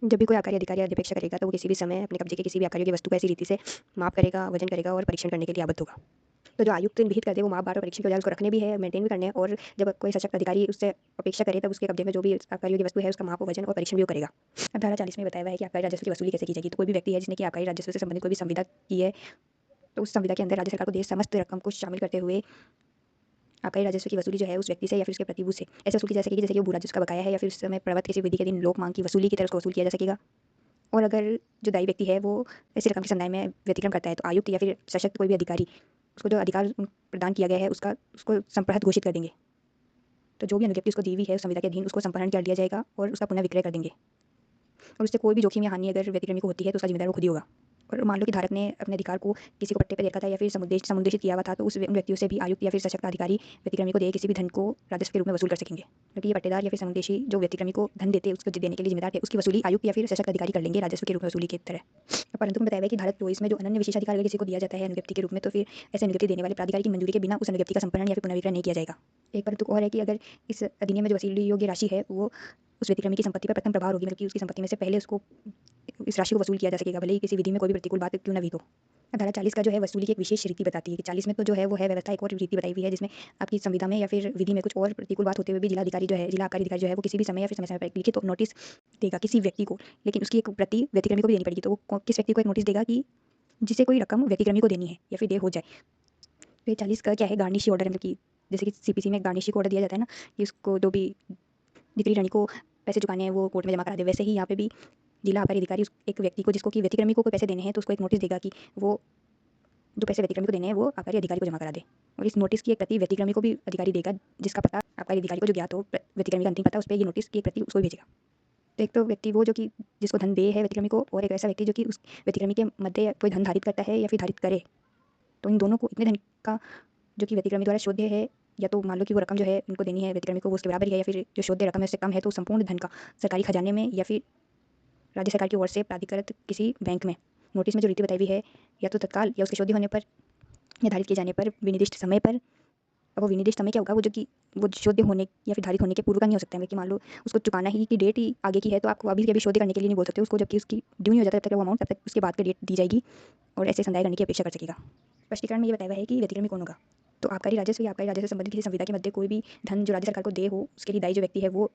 जब भी कोई आबकारी अधिकारी अपेक्षा करेगा तो वो किसी भी समय अपने कब्जे के किसी भी आबकारी की वस्तु को ऐसी रीति से माप करेगा, वजन करेगा और परीक्षण करने के लिए आबद्ध होगा। तो जो आयुक्त विहित कर दे वो माप बाट और परीक्षण के औजार उसको रखने भी है, मेंटेन भी करने हैं। और जब कोई सशक्त अधिकारी उससे अपेक्षा करे तब उसके कब्जे में जो भी आबकारी की वस्तु है उसका माप, वजन और परीक्षण भी वो करेगा। अब धारा 40 में बताया हुआ है कि आबकारी राजस्व की वसूली कैसे की जाएगी। तो कोई भी व्यक्ति है जिसने कि आबकारी राजस्व से संबंधित कोई भी संविदा की है तो उस संविदा के अंदर राज्य सरकार को देश समस्त रकम को शामिल करते हुए आबकारी राजस्व की वसूली जो है उस व्यक्ति से या फिर उसके प्रतिभूत से ऐसे वसूल की जा सकेगी जैसे कि वो भू राजस्व का बकाया है या फिर उस समय प्रवर्त किसी विधि के दिन लोक मांग की वसूली की तरह उसको वसूल किया जा सकेगा। और अगर जो दायी व्यक्ति है वो ऐसी रकम के संदाय में व्यतिक्रम करता है तो आयुक्त या फिर सशक्त कोई भी अधिकारी उसको जो अधिकार प्रदान किया गया है उसको संप्रहत घोषित कर देंगे। तो जो भी अनुज्ञप्ति उसको दी हुई है उस संविदा के अधीन उसको संपहरण कर दिया जाएगा और उसका पुनः विक्रय कर देंगे। और उससे कोई भी जोखिम या हानि अगर व्यतिक्रमी को होती है तो उसका जिम्मेदार वो खुद ही होगा। और मान लो कि धारक ने अपने अधिकार को किसी को पट्टे पे देखा था या फिर समुद्देशित किया हुआ था, तो उन व्यक्तियों से भी आयुक्त या फिर सशक्त अधिकारी व्यतिक्रमी को दिए किसी भी धन को राजस्व के रूप में वसूल कर सकेंगे। क्योंकि ये पट्टेदार या फिर समुद्देशी जो व्यतिक्रमी को धन देते उसको देने के लिए जिम्मेदार है, उसकी वसूली आयुक्त या फिर सशक्त अधिकारी कर लेंगे राजस्व के रूप में वसूली की तरह। परंतु मैं बताया है कि धारा 24 में जो अनन्य विशेषाधिकार अगर किसी को दिया जाता है अनुज्ञप्ति के रूप में, तो फिर ऐसे अनुज्ञप्ति देने वाले प्राधिकारी की मंजूरी के बिना उस अनुज्ञप्ति का संपादन या फिर पुनर्विक्रय नहीं किया जाएगा। एक परंतु और है कि अगर इस अधिनियम में जो वसूली योग्य राशि है वो उस व्यतिक्रमी की संपत्ति पर प्रथम प्रभाव होगी, मतलब कि उसकी संपत्ति में से पहले उसको इस राशि को वसूल किया जा सकेगा, भले ही किसी विधि में कोई भी प्रतिकूल बात क्यों न भी हो। धारा 40 का जो है वसूली की एक विशेष रीति बताती है कि 40 में तो जो है वो है व्यवस्था, एक और रीति बताई हुई है जिसमें आपकी संविदा में या फिर विधि में कुछ और प्रतिकूल बात होते हुए भी जिला आबकारी जो है वो किसी भी समय या फिर समय पर लिखित नोटिस देगा किसी व्यक्ति को, लेकिन उसकी एक प्रति व्यतिक्रमी को भी देनी पड़ेगी। तो वो किस व्यक्ति को एक नोटिस देगा कि जिसे कोई रकम व्यतिक्रमी को देनी है या फिर दे हो जाए। तो ये 40 का क्या है, गार्निशी ऑर्डर, मतलब कि जैसे कि सीपीसी में गार्निशी को ऑर्डर दिया जाता है ना कि उसको जो भी जितनी रानी को पैसे चुकाने हैं वो कोर्ट में जमा करा दे, वैसे ही यहाँ पे भी जिला आबकारी अधिकारी एक व्यक्ति को जिसको कि व्यतिक्रमी को कोई पैसे देने हैं तो उसको एक नोटिस देगा कि वो जो पैसे व्यतिक्रमी को देने हैं वो आबकारी अधिकारी को जमा करा दे। और इस नोटिस की एक प्रति व्यतिक्रमी को भी अधिकारी देगा, जिसका पता आबकारी अधिकारी को जो ज्ञात हो, व्यतिक्रमी का अंतिम पता, उस पर ये नोटिस की एक प्रति उसको भेजेगा। तो एक तो व्यक्ति वो जो कि जिसको धन दे है व्यतिक्रमी को, और एक ऐसा व्यक्ति जो कि उस व्यतिक्रमी के मध्य कोई धन धारित करता है या फिर धारित करे, तो इन दोनों को इतने धन का जो कि व्यतिक्रमी द्वारा शोध्य है, या तो मान लो कि वो रकम जो है उनको देनी है व्यतिक्रमी को वो उसके बराबर ही है, या फिर जो शोध्य रकम है उससे कम है, तो संपूर्ण धन का सरकारी खजाने में या फिर राज्य सरकार की ओर से प्राधिकृत किसी बैंक में नोटिस में जो रीति बताई हुई है, या तो तत्काल या उसके शोध्य होने पर निर्धारित किए जाने पर विनिर्दिष्ट समय पर। अब वो विनिर्दिष्ट समय क्या होगा, वो जो कि वो शोध्य होने या फिर धारित होने के पूर्व का नहीं हो सकता है, कि मान लो उसको चुकाना ही की डेट ही आगे की है तो आपको अभी के अभी शोध्य करने के लिए नहीं बोल सकते उसको, जबकि उसकी ड्यू नहीं हो जाता तब तक वो अमाउंट, तब तक उसके बाद की डेट दी जाएगी और ऐसे संदाय करने की अपेक्षा कर सकेगा। स्पष्टीकरण में ये बताया हुआ है कि व्यतिक्रमी कौन होगा। तो आबकारी राजस्व या आबकारी राजस्व से संबंधित किसी संविदा के मध्य कोई भी धन जो राज्य सरकार को दे हो, उसके लिए दायी जो व्यक्ति है वो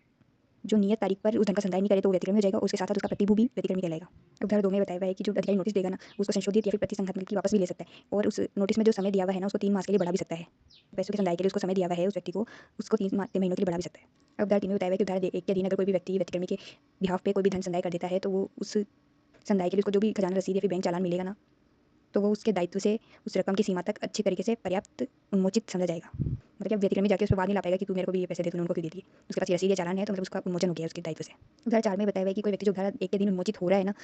जो नियत तारीख पर उस धन का संदाय नहीं करे तो वो व्यतिक्रमी हो जाएगा, उसके साथ साथ उसका प्रतिभू भी व्यतिक्रमी कहलाएगा। उदाहरण 2 में बताया हुआ है कि जो अधिकारी नोटिस देगा ना उसको संशोधित या फिर प्रतिसंहत की वापस भी ले सकता है, और उस नोटिस में जो समय दिया हुआ है ना उसको 3 मास के लिए बढ़ा भी सकता है। पैसों के संदाय के लिए उसको समय दिया हुआ है उस व्यक्ति को, उसको 3 महीनों के लिए बढ़ा भी सकता है। अब उदाहरण 3 में बताया हुआ है कि उदाहरण 1 के अधीन अगर कोई भी व्यक्ति व्यतिक्रमी के बिहाफ पे कोई भी धन संदाय कर देता है, तो वो उस संदाय के लिए उसको जो भी खजाना रसीद या फिर बैंक चालान मिलेगा ना, तो वो उसके दायित्व से उस रकम की सीमा तक अच्छी तरीके से पर्याप्त उन्मोचित समझा जाएगा। मतलब कि अब व्यतिक्रमी जाके उस पर बाद नहीं ला पाएगा कि तू मेरे को भी ये पैसे दे, तूने उनको क्यों दे दिए, उसके पास ये रसीद या चालान है तो मतलब उसका उन्मोचन हो गया उसके दायित्व से। उदाहरण 4 में बताया हुआ है कि कोई व्यक्ति जो उदाहरण 1 के दिन उन्मोचित हो रहा है ना,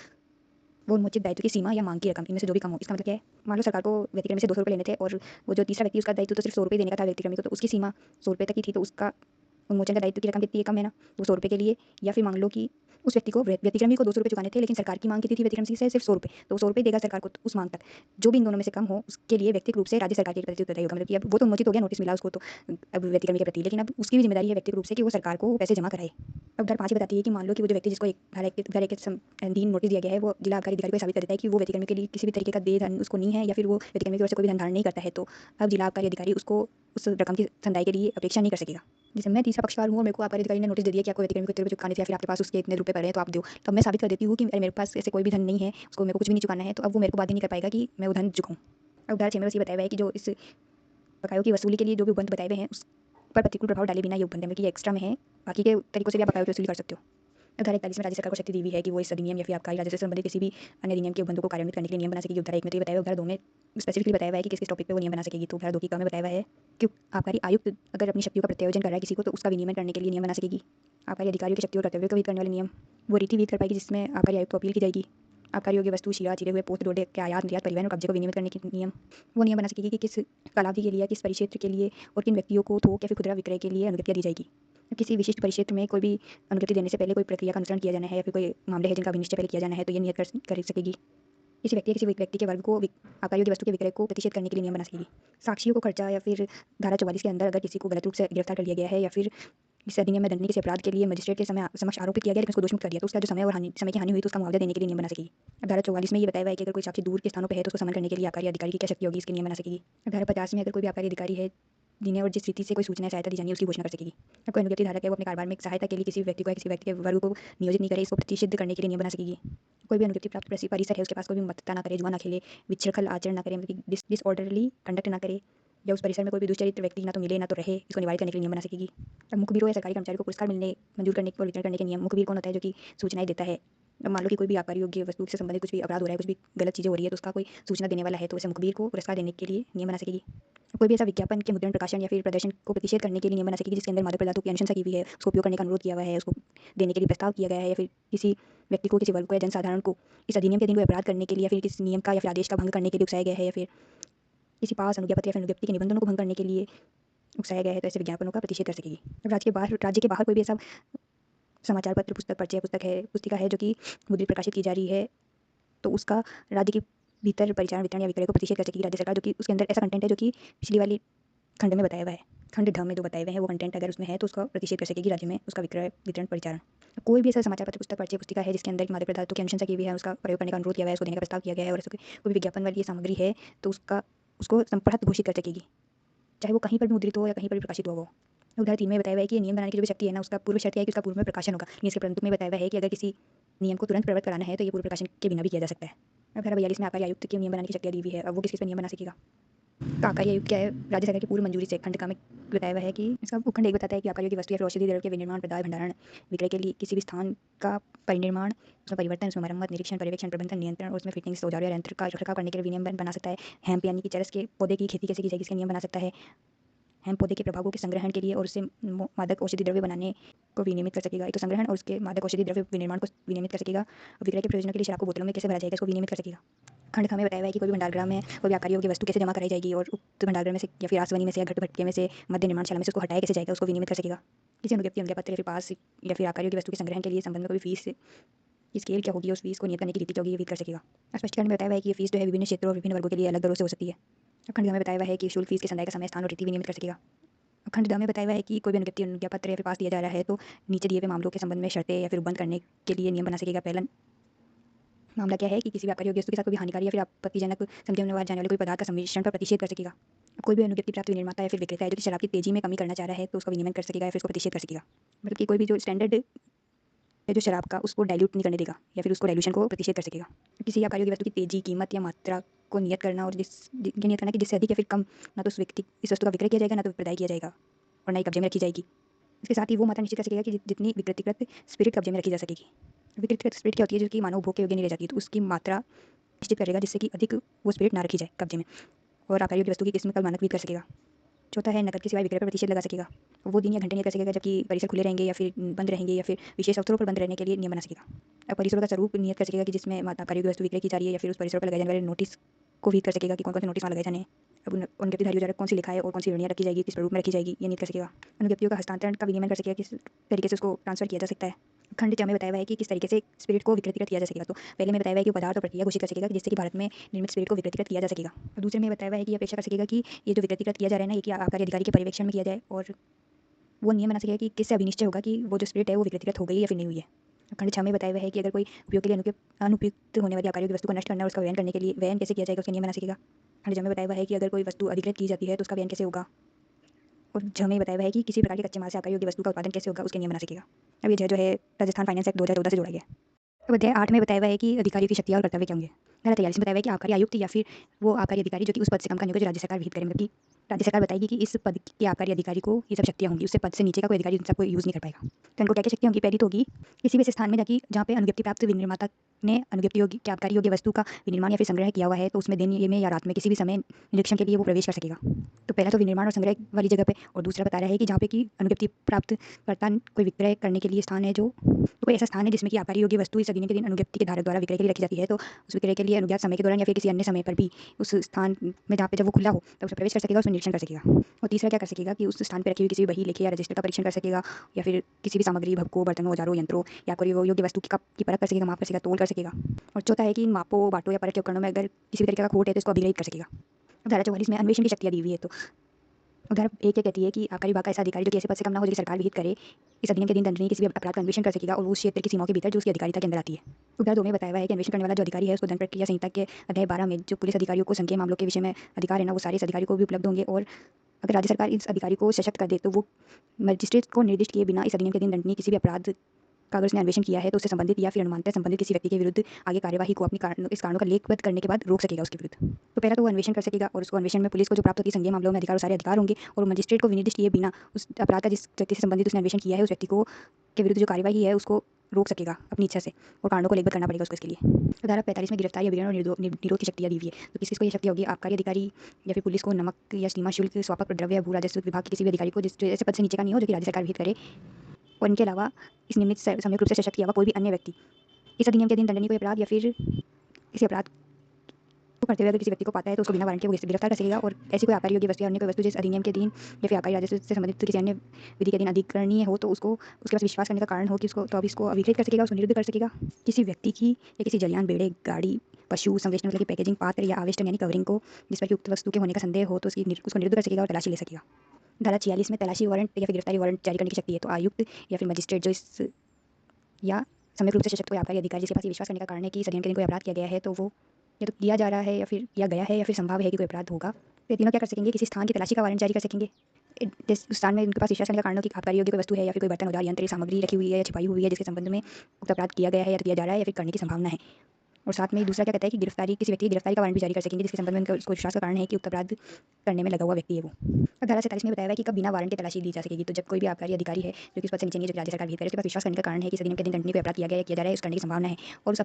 वो उन्मोचित दायित्व की सीमा या मांग की रकम इनमें से जो भी कम हो। इसका मतलब क्या है, मान लो सरकार को व्यतिक्रमी से 200 रुपये लेने थे और वो जो तीसरा व्यक्ति उसका दायित्व तो सिर्फ 100 रुपये देने का था व्यतिक्रमी को, तो उसकी सीमा 100 रुपये तक ही थी, तो उसका उन्मोचन का दायित्व की रकम कितनी कम है ना, वो 100 रुपये के लिए। या फिर मान लो कि उस व्यक्ति को व्यतिक्रमी को 200 रुपये चुकाने थे, लेकिन सरकार की मांग कितनी थी व्यतिक्रमी से सिर्फ 100 रुपये, तो 100 रुपये देगा सरकार को, तो उस मांग तक जो भी इन दोनों में से कम हो उसके लिए व्यक्तिगत रूप से राज्य सरकार के प्रति उत्तरदायी होगा। मतलब कि अब वो तो उन्मोचित हो गया, नोटिस मिला उसको तो अब व्यतिक्रमी के प्रति, लेकिन अब उसकी भी जिम्मेदारी है व्यक्तिगत रूप से कि वो सरकार को पैसे जमा कराए। अब उदाहरण 5 बताती है कि मान लो कि वो जो व्यक्ति जिसको धारा एक के दिन नोटिस दिया गया है, वो जिला आबकारी अधिकारी को साबित कर देता है कि वो व्यतिक्रमी के लिए किसी भी तरीके का दे धन उसको नहीं है, या फिर वो व्यतिक्रमी की ओर से कोई भी धन धारण नहीं करता है, तो अब जिला आबकारी अधिकारी उसको उस रकम की संदाई के लिए अपेक्षा नहीं कर सकेगा। जैसे मैं तीसरा पक्षकार हूँ और मेरे को आबकारी अधिकारी ने नोटिस दे दिया कि आपको व्यतिक्रमी को इतने रुपये चुकाने थे या फिर आपके पास उसके इतने रुपये पड़े हैं तो आप दो, तब मैं साबित कर देती हूँ कि मेरे पास ऐसे कोई भी धन नहीं है, उसको मेरे को कुछ भी नहीं चुकाना है, तो अब वो मेरे को बाध्य नहीं कर पाएगा कि मैं वो धन चुकाऊँ। अब उदाहरण 6 में बस ये बताया हुआ है कि जो इस बकायों की वसूली के लिए जो भी उपबंध बताए हुए हैं उस पर प्रतिकूल प्रभाव डाले बिना ये उपबंध है, कि ये एक्स्ट्रा में है, बाकी के तरीकों से भी आप बकायों की वसूली कर सकते हो। उदाहरण 41 में राज्य सरकार को शक्ति दी हुई है कि वो इस अधिनियम या फिर आबकारी राजस्व से संबंधित किसी भी अन्य अधिनियम के उपबंधों को कार्यान्वित करने के लिए नियम बना सकेगी। उदाहरण 1 में तो ये बताया हुआ है, उदाहरण 2 में स्पेसिफिकली बताया हुआ है कि किस टॉपिक पे वो नियम बना सकेगी। तो उदाहरण 2 की क में बताया हुआ है कि आबकारी आयुक्त अगर अपनी शक्तियों का प्रत्यायोजन कर रहा है किसी को, तो उसका विनियमन करने के लिए नियम बना सकेगी। आबकारी अधिकारियों की शक्तियों और कर्तव्यों को विहित करने वाले नियम वो रीति विहित कर पाएगी जिसमें आबकारी आयुक्त को अपील की जाएगी। आबकारी योग्य वस्तु शीरा चिरे हुए पोस्त डोडे के आयात निर्यात परिवहन और कब्जे को विनियमित करने के नियम वो नियम बना सकेगी कि किस कालावधि के लिए, किस परिक्षेत्र के लिए और किन व्यक्तियों को थोक या फिर खुदरा विक्रय के लिए अनुमतियाँ दी जाएगी। किसी विशिष्ट परिक्षेत्र में कोई भी अनुमति देने से पहले कोई प्रक्रिया का अनुसरण किया जाना है या फिर कोई मामले है जिनका विनिश्चय पहले किया जाना है, तो ये नियत कर सकेगी। किसी व्यक्ति या किसी व्यक्ति के वर्ग को आबकारी योग्य वस्तु के विक्रय को प्रतिषेध करने के लिए नियम बना सकेगी। साक्षियों को खर्चा या फिर धारा 44 के अंदर अगर किसी को गलत रूप से गिरफ्तार कर लिया गया है या फिर इस अधिनियम में दंडनीय किसी अपराध के लिए मजिस्ट्रेट के समक्ष आरोपित किया गया लेकिन उसको दोषमुक्त कर दिया, तो उसका जो समय की हानि हुई तो उसका मुआवजा देने के लिए नियम बना सकेगी। धारा 44 में ये बताया हुआ है कि अगर कोई साक्षी दूर के स्थानों पर है तो उसको समन करने के लिए आबकारी अधिकारी की क्या शक्ति होगी, इसके नियम बना सकेगी। धारा 50 में अगर कोई भी आबकारी अधिकारी है जिन्हें और जिस रीति से कोई सूचना सहायता दी जानी है उसकी घोषणा कर सकेगी। अब कोई अनुज्ञप्ति धारक है वो अपने कारोबार में सहायता के लिए किसी व्यक्ति को या किसी व्यक्ति के वर्ग को नियोजित नहीं करे, इसको प्रतिषिद्ध करने के लिए नियम बना सकेगी। कोई भी अनुज्ञप्ति प्राप्त परिसर है उसके पास कोई भी मतता ना करे, जुआ ना खेले, विचखल आचरण ना करे, मतलब डिसऑर्डरली कंडक्ट ना करे, या उस परिसर में कोई भी दुष्चरित्र व्यक्ति ना तो मिले ना तो रहे, इसको निवारित करने के लिए नियम बना सकेगी। अब मुखबिरों या सरकारी कर्मचारी को पुरस्कार मिलने मंजूर करने और वितरण करने के नियम। मुखबिर कौन होता है, जो कि सूचनाएं देता है। अब मान लो कि कोई भी आबकारी योग्य वस्तु से संबंधित कुछ भी अपराध हो रहा है, कुछ भी गलत चीज़ें हो रही है, तो उसका कोई सूचना देने वाला है तो उसे मुखबिर को पुरस्कार देने के लिए नियम बना सकेगी। कोई भी ऐसा विज्ञापन के मुद्रण प्रकाशन या फिर प्रदर्शन को प्रतिषेध करने के लिए नियम बना सकेगी जिसके अंदर मादक पदार्थों की अनुशंसा की हुई है, उसको उपयोग करने का अनुरोध किया हुआ है, उसको देने के लिए प्रस्ताव किया गया है, या फिर किसी व्यक्ति को, किसी वर्ग को या जनसाधारण को इस अधिनियम के अधीन कोई अपराध करने के लिए या फिर किसी नियम का या फिर आदेश का भंग करने के लिए उकसाया गया है, या फिर किसी पास अनुज्ञा पत्र या फिर अनुज्ञप्ति के निबंधनों को भंग करने के लिए उकसाया गया है, तो ऐसे विज्ञापनों का प्रतिषेध कर सकेगी। अब राज्य के बाहर कोई भी ऐसा समाचार पत्र, पुस्तक, पर्चे, पुस्तिका है जो कि मुद्रित प्रकाशित की जा रही है, तो उसका राज्य के भीतर परिचालन, वितरण या विक्रय को प्रतिषेध कर सकेगी राज्य सरकार, जो कि उसके अंदर ऐसा कंटेंट है जो कि पिछली वाली खंड में बताया हुआ है, खंड ढ में जो बताए हुए हैं वो कंटेंट अगर उसमें है तो उसका प्रतिषेध कर सकेगी राज्य में उसका विक्रय, वितरण, परिचालन। कोई भी ऐसा समाचार पत्र, पुस्तक, पर्चे, पुस्तिका है जिसके अंदर मादक पदार्थों की अनुशंसा की हुई है, उसका प्रयोग करने का अनुरोध किया गया है, उसको देने का प्रस्ताव किया गया है, और कोई भी विज्ञापन वाली सामग्री है तो उसको संप्रहत घोषित कर सकेगी, चाहे वो कहीं पर भी मुद्रित हो या कहीं पर भी प्रकाशित हो। वो उदाहरण 3 में बताया हुआ है कि नियम बनाने की जो भी शक्ति है ना, उसका पूर्व शर्त है कि उसका पूर्व में प्रकाशन होगा। इसके परंतु में बताया हुआ है कि अगर किसी नियम को तुरंत प्रवर्त कराना है तो ये पूर्व प्रकाशन के बिना भी किया जा सकता है। अब धारा 42 में आबकारी आयुक्त के नियम बनाने की शक्तियाँ दी हुई है। अब वो किस पे नियम बना सकेगा? तो आबकारी आयुक्त क्या है? राज्य सरकार की पूर्व मंजूरी से खंड का में बताया हुआ है कि इसका उपखंड 1 बताता है कि आबकारी की वस्तु या फिर औषधि द्रव्य के विनिर्माण, प्रदाय, भंडारण, विक्रय के लिए किसी भी स्थान का परिनिर्माण, उसमें परिवर्तन, उसमें मरम्मत, निरीक्षण, पर्यवेक्षण, प्रबंधन, नियंत्रण और उसमें फिटिंग्स, औजारों या यंत्र का रखरखाव करने के लिए विनियम बना सकता है। हेम्प यानी कि चरस के पौधे की खेती कैसे की जाएगी इसका नियम बना सकता है। हेम्प पौधे के प्रभावों के संग्रहण के लिए और उससे मादक औषधि द्रव्य बनाने को विनियमित कर सकेगा। एक तो संग्रहण और उसके मादक औषधि द्रव्य विनिर्माण को विनियमित कर सकेगा। और विक्रय के प्रयोजनों के लिए शराब को बोतलों में कैसे भरा जाएगा इसको विनियमित कर सकेगा। खंड में बताया हुआ है कि कोई भी भंडारगृह में कोई भी आबकारी योग्य वस्तु कैसे जमा कराई जाएगी और उक्त भंडारगृह में से या फिर आसवनी में से या घट भट्टे में से मध्य निर्माणशाला में से उसको हटाया कैसे जाएगा उसको विनियमित कर सकेगा। किसी अनुज्ञप्ति, अनुज्ञा पत्र या फिर पास या फिर आबकारी योग्य वस्तु के संग्रहण के लिए संबंध में कोई फीस की स्केल क्या होगी, उस फीस को नियत करने की रीति क्या होगी, ये विहित कर सकेगा। स्पष्टीकरण में बताया हुआ है कि ये फीस जो है विभिन्न क्षेत्रों और विभिन्न वर्गों के लिए अलग दरों से हो सकती है। खंड में बताया हुआ है कि शुल्क फीस के संदाय का समय, स्थान और रीति विनियमित कर सकेगा। खंड में बताया हुआ है कि कोई भी अनुज्ञप्ति, अनुज्ञा पत्र या फिर पास दिया जा रहा है तो नीचे दिए हुए मामलों के संबंध में शर्तें या फिर बंद करने के लिए नियम बना सकेगा। पहला मामला क्या है कि किसी भी आबकारी योग्य वस्तु के साथ कोई भी हानिकारी या फिर आपत्तिजनक समझे होने जाने वाले कोई पदार्थ का सम्मिश्रण पर प्रतिषेध कर सकेगा। कोई भी अनुज्ञप्ति प्राप्त विनिर्माता या फिर विक्रेता है जो कि शराब की तेजी में कमी करना चाह रहा है तो उसका विनियमन कर सकेगा या फिर उसको प्रतिषेध कर सकेगा। मतलब कि कोई भी जो स्टैंडर्ड है जो शराब का उसको डाइल्यूट नहीं करने देगा या फिर उसको डाइल्यूशन को प्रतिषेध कर सकेगा। किसी आबकारी योग्य वस्तु की तेजी, कीमत या मात्रा को नियत करना और ये नियत करना कि जिससे अधिक या फिर कम ना तो उस व्यक्ति इस वस्तु का विक्रय किया जाएगा, ना तो प्रदाय किया जाएगा और ना ही कब्जे में रखी जाएगी। इसके साथ ही वो मात्रा निश्चित कर सकेगा कि जितनी विकृतिकृत स्पिरिट कब्जे में रखी जा सकेगी। विकृतिकृत स्पिरिट क्या होती है? जो कि मानव उपभोग के योग्य नहीं रह जाती, तो उसकी मात्रा निश्चित करेगा जिससे कि अधिक वो स्पिरिट ना रखी जाए कब्जे में। और आबकारी योग्य वस्तु की किस्म का मानक भी कर सकेगा। चौथा है नकद के सिवाय विक्रय पर प्रतिषेध लगा सकेगा। वो दिन या घंटे नियत कर सकेगा जबकि परिसर खुले रहेंगे या फिर बंद रहेंगे या फिर विशेष अवसरों पर बंद रहने के लिए नियम बना सकेगा। अब परिसरों का स्वरूप नियत कर सकेगा कि जिसमें आबकारी योग्य वस्तु विक्रय की जा रही है या फिर उस परिसरों पर लगाए जाने वाले नोटिस को भी कर सकेगा कि कौन-कौन से नोटिस वहाँ लगाए जाने हैं। अब अनुज्ञप्तिधारी योजना कौन सी लिखा है और कौन सी रणनियाँ रखी जाएगी, किस स्वरूप में रखी जाएगी, ये नियत कर सकेगा। अनुज्ञप्तियों का हस्तांतरण का विनियमन कर सकेगा, किस तरीके से उसको ट्रांसफर किया जा सकता है। खंड 4 में बताया हुआ है कि किस तरीके से स्पिरिट को विकृतिकृत किया जा सकेगा। तो पहले में बताया हुआ है कि पदार्थ और प्रक्रिया घोषित कर सकेगा कि जिससे कि भारत में निर्मित स्पिरिट को विकृतिकृत किया जा सकेगा। और दूसरे में बताया हुआ है कि अपेक्षा कर सकेगा कि ये जो विकृतिकृत किया जा रहा है ना, ये कि आबकारी अधिकारी के पर्यवेक्षण में किया जाए और वो नियम बना सकेगा कि किससे अभिनिश्चय होगा कि वो जो स्पिरिट है वो विकृतिकृत हो गई है या फिर नहीं हुई है। खंड 6 में बताया हुआ है कि अगर कोई उपयोग के लिए अनुपयुक्त होने वाली आबकारी की वस्तु को नष्ट करना और उसका वयन करने के लिए वयन कैसे किया जाएगा उसका नियम बना सकेगा। खंड 6 में बताया हुआ है कि अगर कोई वस्तु अधिकृत की जाती है तो उसका वयन कैसे होगा। और 6 में बताया हुआ है कि किसी प्रकार के कच्चे माल से आबकारी योग्य वस्तु का उत्पादन कैसे होगा उसके नियम बना सकेगा। अब ये जो है राजस्थान फाइनेंस एक्ट 2014 से जोड़ा गया। अब अध्याय 8 में बताया हुआ है कि अधिकारियों की शक्तियाँ और कर्तव्य क्या होंगे। धारा 43 में बताया हुआ है कि आबकारी आयुक्त या फिर वो आबकारी अधिकारी जो कि उस पद से कम का नियुक्त जो राज्य सरकार विहित करे, मतलब कि राज्य सरकार बताएगी कि इस पद के आबकारी अधिकारी को ये सब शक्तियाँ होंगी, उससे पद से नीचे का कोई अधिकारी इन सबको यूज़ नहीं कर पाएगा। तो इनको क्या क्या शक्तियाँ होंगी? पहली तो होगी किसी भी ऐसे स्थान में जाकि जहाँ पे अनुज्ञप्ति प्राप्त विनिर्माता ने अनुज्ञप्ति योग्य के आबकारी योग्य वस्तु का विनिर्माण या फिर संग्रह किया हुआ है तो उसमें दिन में या रात में किसी भी समय निरीक्षण के लिए वो प्रवेश कर सकेगा। तो पहला तो विनिर्माण और संग्रह वाली जगह पे, और दूसरा बता रहा है कि जहाँ पे कि अनुज्ञप्ति प्राप्त कर्ता कोई विक्रय करने के लिए स्थान है, जो कोई ऐसा स्थान है जिसमें कि आबकारी योग्य वस्तु इस अधिनियम के दिन अनुज्ञप्ति के धारक द्वारा विक्रय के लिए रखी जाती है, तो उस विक्रय के लिए अनुज्ञात समय के दौरान या फिर किसी अन्य समय पर भी उस स्थान में जहाँ पे जब वो खुला हो तब उसमें प्रवेश कर सकेगा, उसमें निरीक्षण कर सकेगा। और तीसरा क्या कर सकेगा कि उस स्थान पर रखी हुई किसी भी बही, लेखे या रजिस्टर का परीक्षण कर सकेगा, या फिर किसी भी सामग्री, भक्कों, बर्तनों, औजारों, यंत्रों या कोई योग्य वस्तु की परख कर सकेगा, माप कर सकेगा, तोल कर सकेगा। और चौथा है कि मापों, बाटों या परख के उपकरणों में अगर किसी भी तरीके का खोट है तो इसको अभिरहित कर सकेगा। धारा 44 में अन्वेषण की शक्तियाँ दी हुई है। तो उधार एक क्या कहती है कि आबकारी विभाग का ऐसा अधिकारी जो कि ऐसे पद से कम ना हो, जो कि सरकार विहित करे, इस अधिनियम के अधीन दंडनीय किसी भी अपराध का अन्वेषण कर सकेगा और उस क्षेत्र की सीमाओं के भीतर जो उसकी अधिकारिता के अंदर आती है। उधार 2 में बताया हुआ है कि अन्वेषण करने वाला जो अधिकारी है उसको दंड प्रक्रिया संहिता के अध्याय 12 में जो पुलिस अधिकारियों को संज्ञेय मामलों के विषय में अधिकार है ना, वो सारे इस अधिकारी को भी उपलब्ध होंगे। और अगर राज्य सरकार इस अधिकारी को सशक्त कर दे तो वो मजिस्ट्रेट को निर्दिष्ट किए बिना इस अधिनियम के अधीन दंडनीय किसी भी अपराध का अगर उसने अन्वेषण किया है तो उससे संबंधित या फिर अनुमानतः संबंधित किसी व्यक्ति के विरुद्ध आगे कार्यवाही को अपनी इस कारणों का लेखबद्ध करने के बाद रोक सकेगा उसके विरुद्ध। तो पहला तो वो अन्वेषण कर सकेगा और उसको अन्वेषण में पुलिस को जो प्राप्त होती है संज्ञेय मामलों में अधिकार, सारे अधिकार होंगे। और मजिस्ट्रेट को विनिर्दिष्ट किए बिना उस अपराध का जिस व्यक्ति से संबंधित उसने अन्वेषण किया है उस व्यक्ति को के विरुद्ध जो कार्यवाही है उसको रोक सकेगा अपनी इच्छा से, और कारणों को लेखबद्ध करना पड़ेगा उसको इसके लिए। तो धारा 45 में गिरफ्तारी, अभियान और निरोध की शक्तियाँ दी हुई है। तो किस किस को ये शक्ति होगी? आबकारी अधिकारी या फिर पुलिस को नमक या सीमा शुल्क, स्वापक द्रव्य या भू राजस्व विभाग के किसी भी अधिकारी को जिस ऐसे पद से नीचे का नहीं हो जो कि राज्य सरकार विहित करे। और इनके अलावा इस निमित्त सामूहिक रूप से सशक्त किया हुआ कोई भी अन्य व्यक्ति इस अधिनियम के अधीन दंडनीय कोई अपराध या फिर किसी अपराध को करते हुए अगर किसी व्यक्ति को पाता है तो उसको बिना वारंट के वो गिरफ्तार कर सकेगा। और ऐसी कोई आबकारी योग्य वस्तु या अन्य कोई वस्तु जिस अधिनियम के अधीन या फिर आबकारी राजस्व से संबंधित किसी अन्य विधि के अधीन अधिकरणीय हो तो उसको उसके पास विश्वास करने का कारण हो कि उसको तो अभी इसको अभिकृत कर सकेगा, उसको निरुद्ध कर सकेगा। किसी व्यक्ति की या किसी जलयान, बेड़े, गाड़ी, पशु संवेष्टन मतलब की पैकेजिंग, पात्र या आवेष्टन यानी कवरिंग को जिस पर कि उक्त वस्तु के होने का संदेह हो तो उसको निरुद्ध कर सकेगा और तलाशी ले सकेगा। धारा 46 में तलाशी वारंट या फिर गिरफ्तारी वारंट जारी करने की शक्ति है। तो आयुक्त या फिर मजिस्ट्रेट जो इस या सम्यक रूप से सशक्त कोई आबकारी अधिकारी जिसके पास ये विश्वास करने का कारण है कि इस अधिनियम के अधीन कोई अपराध किया गया है तो वो या तो किया जा रहा है या फिर किया गया है या फिर संभाव है कि कोई अपराध होगा, तो ये तीनों क्या कर सकेंगे, किसी स्थान की तलाशी का वारंट जारी कर सकेंगे जिस स्थान में उनके पास विश्वास करने का कारण हो कि आबकारी योग्य कोई वस्तु है या फिर कोई बर्तन, औजार, यंत्र या सामग्री रखी हुई है या छिपाई हुई है जिसके संबंध में उक्त अपराध किया गया है या किया जा रहा है या फिर करने की संभावना है। और साथ में दूसरा क्या कहता है कि गिरफ्तारी, किसी व्यक्ति की गिरफ्तारी का वारंट भी जारी कर सकेंगे जिसके संबंध में उसको विश्वास का कारण है कि उक्त अपराध करने में लगा हुआ व्यक्ति है वो। अब धारा 47 में बताया हुआ है कि कब बिना वारंट के तलाशी ली जा सकेगी। तो जब कोई भी आबकारी अधिकारी है जो कि इस पद से नीचे नहीं, जो कि राज्य सरकार विहित करे, उसके पास विश्वास करने का कारण है कि इस अधिनियम के अधीन दंडनीय कोई अपराध किया गया है, किया जा रहा है, उस करने की संभावना है और उस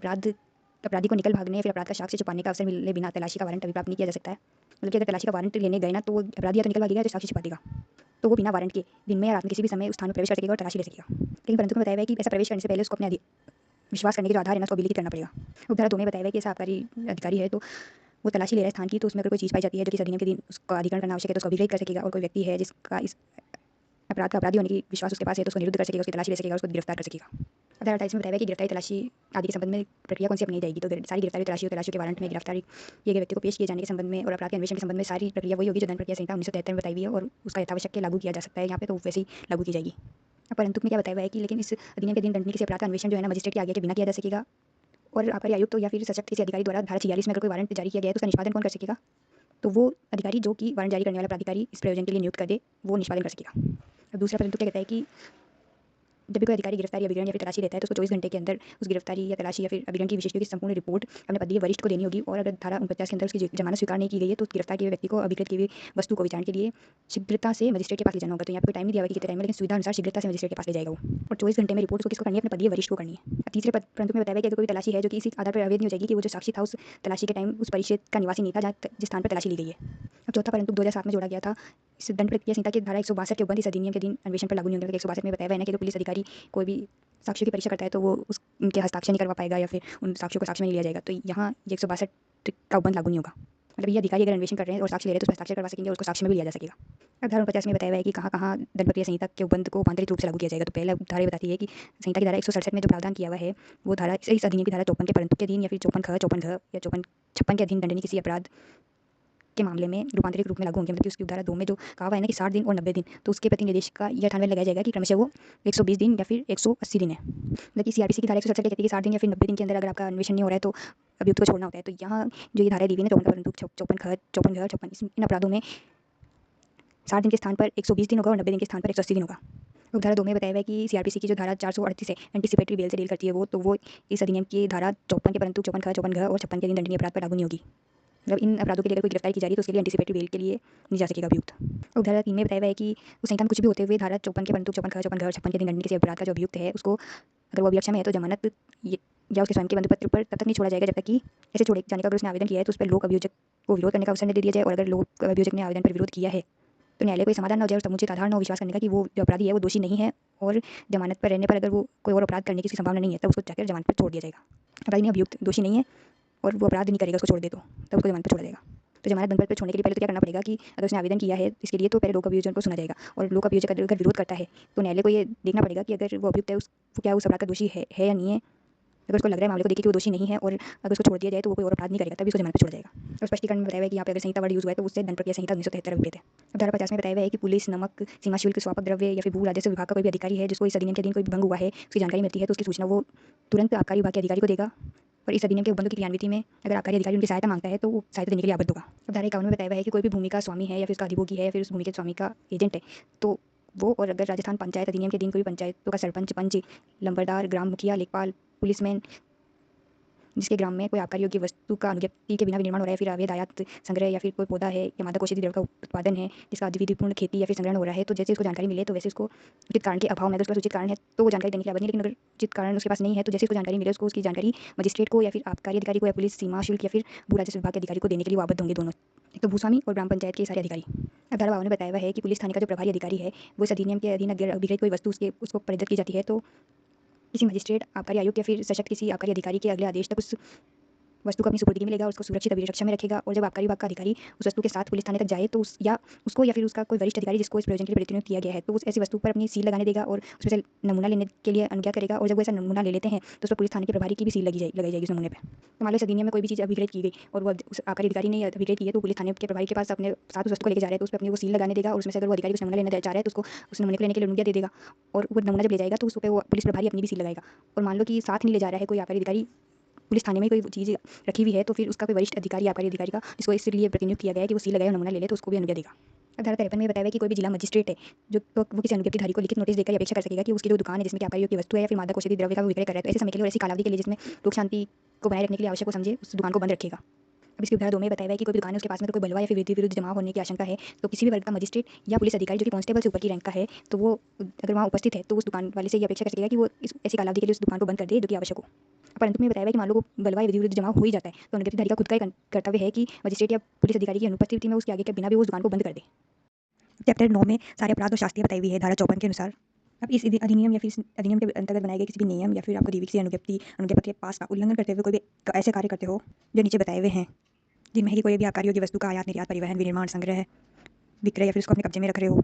अपराधी को निकल भागने या फिर अपराध का साक्ष्य छुपाने का अवसर मिले बिना तलाशी का वारंट अभी प्राप्त नहीं किया जा सकता है। मतलब कि अगर तलाशी का वारंट लेने गए ना तो वो अपराधी या तो निकल भागेगा या तो साक्ष्य छुपा देगा, तो वो बिना वारंट के दिन में या रात में किसी भी समय उस स्थान में प्रवेश कर सकेगा और तलाशी ले सकेगा। लेकिन परंतु में बताया हुआ है कि ऐसा प्रवेश करने से पहले उसको अपने विश्वास करने के जो आधार है ना उसको अभिलिखित करना पड़ेगा। उपधारा 2 में बताया हुआ है कि ऐसा आबकारी अधिकारी है तो वो तलाशी ले रहा है स्थान की, तो उसमें अगर कोई चीज़ पाई जाती है जो कि इस अधिनियम के दिन उसका अधिकरण करना आवश्यक है तो उसको अभिलिखित कर सकेगा। और कोई व्यक्ति है जिसका इस अपराध का अपराधी होने की विश्वास उसके पास है तो उसको निरुद्ध कर सकेगा, उसकी तलाशी ले सकेगा, उसको गिरफ्तार कर सकेगा। धारा 28 में बताया हुआ है कि गिरफ्तारी, तलाशी आदि के संबंध में प्रक्रिया कौन सी अपनाई जाएगी। तो सारी गिरफ्तारी, तलाशी और तलाशी के वारंट में गिरफ्तारी किए गए व्यक्ति को पेश किए जाने के संबंध में और अपराध के अन्वेषण के संबंध में सारी प्रक्रिया वही होगी जो दंड प्रक्रिया संहिता 1973 में बताई हुई है और उसका यथावश्यक लागू किया जा सकता है यहाँ पे, तो वैसे ही लागू की जाएगी। परंतु में क्या बताया हुआ है कि लेकिन इस अधिनियम के अधीन दंडनीय किसी अपराध का अन्वेषण जो है ना मजिस्ट्रेट के आगे के बिना किया जा सकेगा। और आबकारी आयुक्त या फिर सशक्त किसी अधिकारी द्वारा धारा 46 में अगर कोई वारंट जारी किया गया है तो उसका निष्पादन कौन कर सकेगा। तो वो अधिकारी जो कि वारंट जारी करने वाला प्राधिकारी इस प्रयोजन के लिए नियुक्त कर दे वो निष्पादन कर सकेगा। अब दूसरा परंतु क्या कहता है कि जब भी कोई अधिकारी गिरफ्तारी, अभिकरण या फिर तलाशी लेता है तो उसको 24 घंटे के अंदर उस गिरफ्तारी या तलाशी या फिर अभिकरण की विशेषज्ञों की संपूर्ण रिपोर्ट अपने पदीय वरिष्ठ को देनी होगी। और अगर धारा 49 के अंदर उसकी जमानत स्वीकार नहीं की गई है तो गिरफ्तार किए हुए व्यक्ति को अभिकृत की हुई वस्तु को विचारण के लिए शीघ्रता से मजिस्ट्रेट के पास ले जाना होगा। तो यहाँ पर कोई टाइम नहीं दिया हुआ कि कितने टाइम में, लेकिन सुविधा अनुसार शीघ्रता से मजिस्ट्रेट के पास ले जाएगा वो। और 24 घंटे में रिपोर्ट उसको किसको करनी है, अपने पदीय वरिष्ठ को करनी है। तीसरे परंतु में बताया गया कि कोई तलाशी है जो कि इसी आधार पर अवैध नहीं हो जाएगी कि वो जो साक्षी था उस तलाशी के टाइम उस परिक्षेत्र का निवासी नहीं था जिस स्थान पर तलाशी ली गई है। अब चौथा परंतु 2007 में जोड़ा गया था इस दंड प्रक्रिया संहिता की धारा 162 के उपबंध इस अधिनियम के अधीन अन्वेषण पर लागू नहीं होगा। 162 में बताया हुआ है ना कि जो पुलिस अधिकारी कोई भी साक्ष्यों की परीक्षा करता है तो वो उनके हस्ताक्षर नहीं करवा पाएगा या फिर उन साक्ष्यों को साक्ष्य में नहीं लिया जाएगा। तो यहाँ ये 162 का उपबंध लागू नहीं होगा। मतलब ये अधिकारी अगर अन्वेषण कर रहे हैं और साक्ष्य ले रहे हैं तो उसमें हस्ताक्षर करवा सकेंगे और उसको साक्ष्य में भी लिया जा सकेगा। अब धारा 50 में बताया हुआ है कि कहाँ दंड प्रक्रिया संहिता के उपबंध को आंतरिक रूप से लागू किया जाएगा। तो पहला धारा बताती है कि संहिता की धारा 167 में जो प्रावधान किया हुआ है वो धारा इस अधिनियम की धारा 54 के परंतु के अधीन या फिर 54 घ या 56 के अधीन दंडनीय किसी अपराध के मामले में रूपांतरित रूप में लागू होंगे। मतलब कि उसकी धारा 2 में जो कहा हुआ है ना कि 60 दिन और 90 दिन, तो उसके प्रति निर्देश का यह ठान लगाया जाएगा कि क्रमशः वो 120 दिन या फिर 180 दिन है। मतलब कि सीआरपीसी की धारा 167 कहती है कि 60 दिन या फिर 90 दिन के अंदर अगर आपका अन्वेषण नहीं हो रहा है तो अभियुक्त को छोड़ना होता है। तो यहाँ जो ये धारा दी हुई है ना 54 घ 56 इन अपराधों में 60 दिन के स्थान पर 120 दिन होगा और 90 दिन के स्थान पर 180 दिन होगा। और धारा 2 में बताया हुआ है कि सीआरपीसी की जो धारा 438 है एंटीसिपेटरी बेल से डील करती है वो इस अधिनियम की धारा 54 के परंतु 54 घ और 56 के अधीन दंडनीय अपराध पर लागू नहीं होगी। मतलब इन अपराधों के लिए अगर कोई गिरफ्तारी की जा रही है तो उसके लिए एंटीसिपेटरी बेल के लिए नहीं जा सकेगा अभियुक्त। और धारा 3 में बताया हुआ है कि उस संहिता में कुछ भी होते हुए धारा 54 के परंतु 54 घ और 56 के अधीन दंडनीय किसी अपराध का जो अभियुक्त है उसको अगर वो अभिलक्ष्य में है तो जमानत या उसके स्वयं के बंधुपत्र पर तब तक नहीं छोड़ा जाएगा जब तक कि ऐसे छोड़े जाने का अगर उसने आवेदन किया है तो उस पर लोक अभियोजक को विरोध करने का अवसर नहीं दे दिया जाए। और अगर लोक अभियोजक ने आवेदन पर विरोध किया है तो न्यायालय को समाधान न हो जाए और समुचित आधार न हो विश्वास करने का कि वो जो अपराधी है वो दोषी नहीं है और जमानत पर रहने पर अगर वो कोई और अपराध करने की संभावना नहीं है तब उसको जाकर जमानत पर छोड़ दिया जाएगा। अपराधी नहीं, अभियुक्त दोषी नहीं है और वो अपराध नहीं करेगा उसको छोड़ दे तो तब उसको जमानत पर छोड़ा जाएगा। तो जमानत बंद पर छोड़ने के लिए पहले तो क्या करना पड़ेगा कि अगर उसने आवेदन किया है इसके लिए तो पहले लोक अभियोजन को सुना जाएगा। और लोक अभियोजक अगर विरोध करता है तो न्यायालय को ये देखना पड़ेगा कि अगर वो अभियुक्त है वो क्या उस अपराध का दोषी है या नहीं है। अगर उसको लग रहा है मामले को देखिए कि वो दोषी नहीं है और अगर उसको छोड़ दिया जाए तो वो कोई और अपराध नहीं करेगा तभी उसको जमानत पर छोड़ा जाएगा। और स्पष्टीकरण में बताया हुआ है कि यहाँ पे अगर संहिता वर्ड यूज हुआ है तो उससे दंड प्रक्रिया संहिता 1973 विपरीत है। धारा 50 में बताया हुआ है कि पुलिस, नमक, सीमा शुल्क, स्वापक द्रव्य या फिर भू राजस्व विभाग का कोई भी अधिकारी है जिसको इस अधिनियम के अधीन कोई भंग हुआ है उसकी जानकारी मिलती है तो उसकी सूचना वो तुरंत आबकारी विभाग के अधिकारी को देगा। और इस अधिनियम के उपबंधों की क्रियान्विति में अगर आबकारी अधिकारी उनकी सहायता मांगता है तो वो सहायता देने के लिए आबद्ध होगा। अब धारा 51 में बताया हुआ है कि कोई भी भूमि का स्वामी है या फिर उसका अधिभोगी है या फिर उस भूमि के स्वामी का एजेंट है तो वो, और अगर राजस्थान पंचायत अधिनियम के अधीन कोई पंचायतों का सरपंच, पंच, लंबरदार, ग्राम मुखिया, लेखपाल, पुलिसमैन जिसके ग्राम में कोई आबकारी योग्य वस्तु का अनुज्ञप्ति के बिना विनिर्माण हो रहा है, फिर अवैध आयात संग्रह या फिर कोई पौधा है या मादक औषधि द्रव्य का उत्पादन है जिसका अविधिपूर्ण खेती या फिर संग्रहण हो रहा है, तो जैसे उसको जानकारी मिले तो वैसे उसको उचित कारण के अभाव में, अगर उसका उचित कारण है तो वो जानकारी देने के लिए आबद्ध नहीं, लेकिन अगर उचित कारण उसके पास नहीं है तो जैसे उसको जानकारी मिले उसको उसकी जानकारी मजिस्ट्रेट को या फिर आबकारी अधिकारी को या पुलिस, सीमा शुल्क या फिर भू राजस्व विभाग के अधिकारी को देने के लिए वो आबद्ध होंगे दोनों, एक तो भूस्वामी और ग्राम पंचायत के सारे अधिकारी। अब धारा 52 ने बताया हुआ है कि पुलिस थाने का जो प्रभारी अधिकारी है वो इस अधिनियम के अधीन अगर अभिकृत कोई वस्तु उसको परिदृत की जाती है तो किसी मजिस्ट्रेट, आबकारी आयुक्त या फिर सशक्त किसी आबकारी अधिकारी के अगले आदेश तक उस वस्तु को अपनी सुपुर्दगी में लेगा, उसको सुरक्षित अभिरक्षा में रखेगा और जब आबकारी विभाग का अधिकारी उस वस्तु के साथ पुलिस थाने तक जाए तो उसको या फिर उसका कोई वरिष्ठ अधिकारी जिसको इस प्रयोजन के लिए प्रतिनियुक्त किया गया है तो उस ऐसी वस्तु पर अपनी सील लगाने देगा और उसमें से नमूना लेने के लिए अनुज्ञा करेगा। और जब वो ऐसा नमूना ले लेते हैं तो उस पर पुलिस थाने के प्रभारी की भी सील लगाई जाएगी उस नमूने पर। तो मान लो इस अधिनियम में कोई भी चीज़ अभिप्रेत की गई और वो उस आबकारी अधिकारी ने अभिप्रेत की है तो पुलिस थाने के प्रभारी के पास अपने साथ उस वस्तु को लेकर जा रहे हैं तो उस पर अपनी वो सील लगाने देगा और उसमें से अगर वो अधिकारी कुछ नमूना लेना चाह रहे हैं तो उसको उस नमूने को लेने के लिए अनुज्ञा दे देगा और वो नमूना जब ले जाएगा तो उस पर वो पुलिस प्रभारी अपनी भी सील लगाएगा। और मान लो कि साथ नहीं ले जा रहा है कोई आबकारी अधिकारी, पुलिस थाने में कोई चीज़ रखी हुई है तो फिर उसका कोई वरिष्ठ अधिकारी आबकारी अधिकारी का जिसको इसलिए प्रतिनियुक्त किया गया है कि वो सील लगाए और नमूना ले ले तो उसको भी अनुज्ञा देगा। अब धारा 53 में बताया है कि कोई भी जिला मजिस्ट्रेट है जो तो वो किसी अनुज्ञप्तिधारी को लिखित नोटिस देकर अपेक्षा कर सकेगा कि उसकी जो दुकान है जिसमें कि आबकारी की वस्तु है या फिर मादक औषधि द्रव्य का विक्रय कर रहा है तो ऐसे समय के लिए और ऐसी कालावधि के लिए जिसमें लोक शांति को बनाए रखने के लिए आवश्यक को समझे उस दुकान को बंद रखेगा। अब इसकी धारा 2 में बताया है कि कोई दुकान है उसके पास में तो कोई बलवा या फिर विरुद्ध जमाव होने की आशंका है तो किसी भी वर्ग का मजिस्ट्रेट या पुलिस अधिकारी जो कि कांस्टेबल से ऊपर की रैंक का है तो वो अगर वहाँ उपस्थित है तो उस दुकान वाले से ये अपेक्षा कर सकेगा कि वो ऐसी कालावधि के लिए उस दुकान को बंद कर दे जो कि आवश्यक हो। परंतु में बताया है कि मान लो को बलवा या विरुद्ध जमाव हो ही जाता है तो अनुज्ञप्तिधारी का खुद का ही कर्तव्य है कि मजिस्ट्रेट या पुलिस अधिकारी की अनुपस्थिति में उसके आगे के बिना भी वो उस दुकान को बंद कर दे। चैप्टर 9 में सारे अपराध और शास्तियाँ बताई हुई है धारा 54 के अनुसार। अब इस अधिनियम या फिर इस अधिनियम के अंतर्गत बनाए गए किसी भी नियम या फिर आपको दी हुई किसी अनुज्ञा पत्र के पास का उल्लंघन करते हुए कोई भी ऐसे कार्य करते हो जो नीचे बताए हुए हैं, जिनमें है कि कोई भी आबकारी योग्य वस्तु का आयात निर्यात परिवहन विनिर्माण संग्रह विक्रय या फिर उसको अपने कब्जे में रख रहे हो,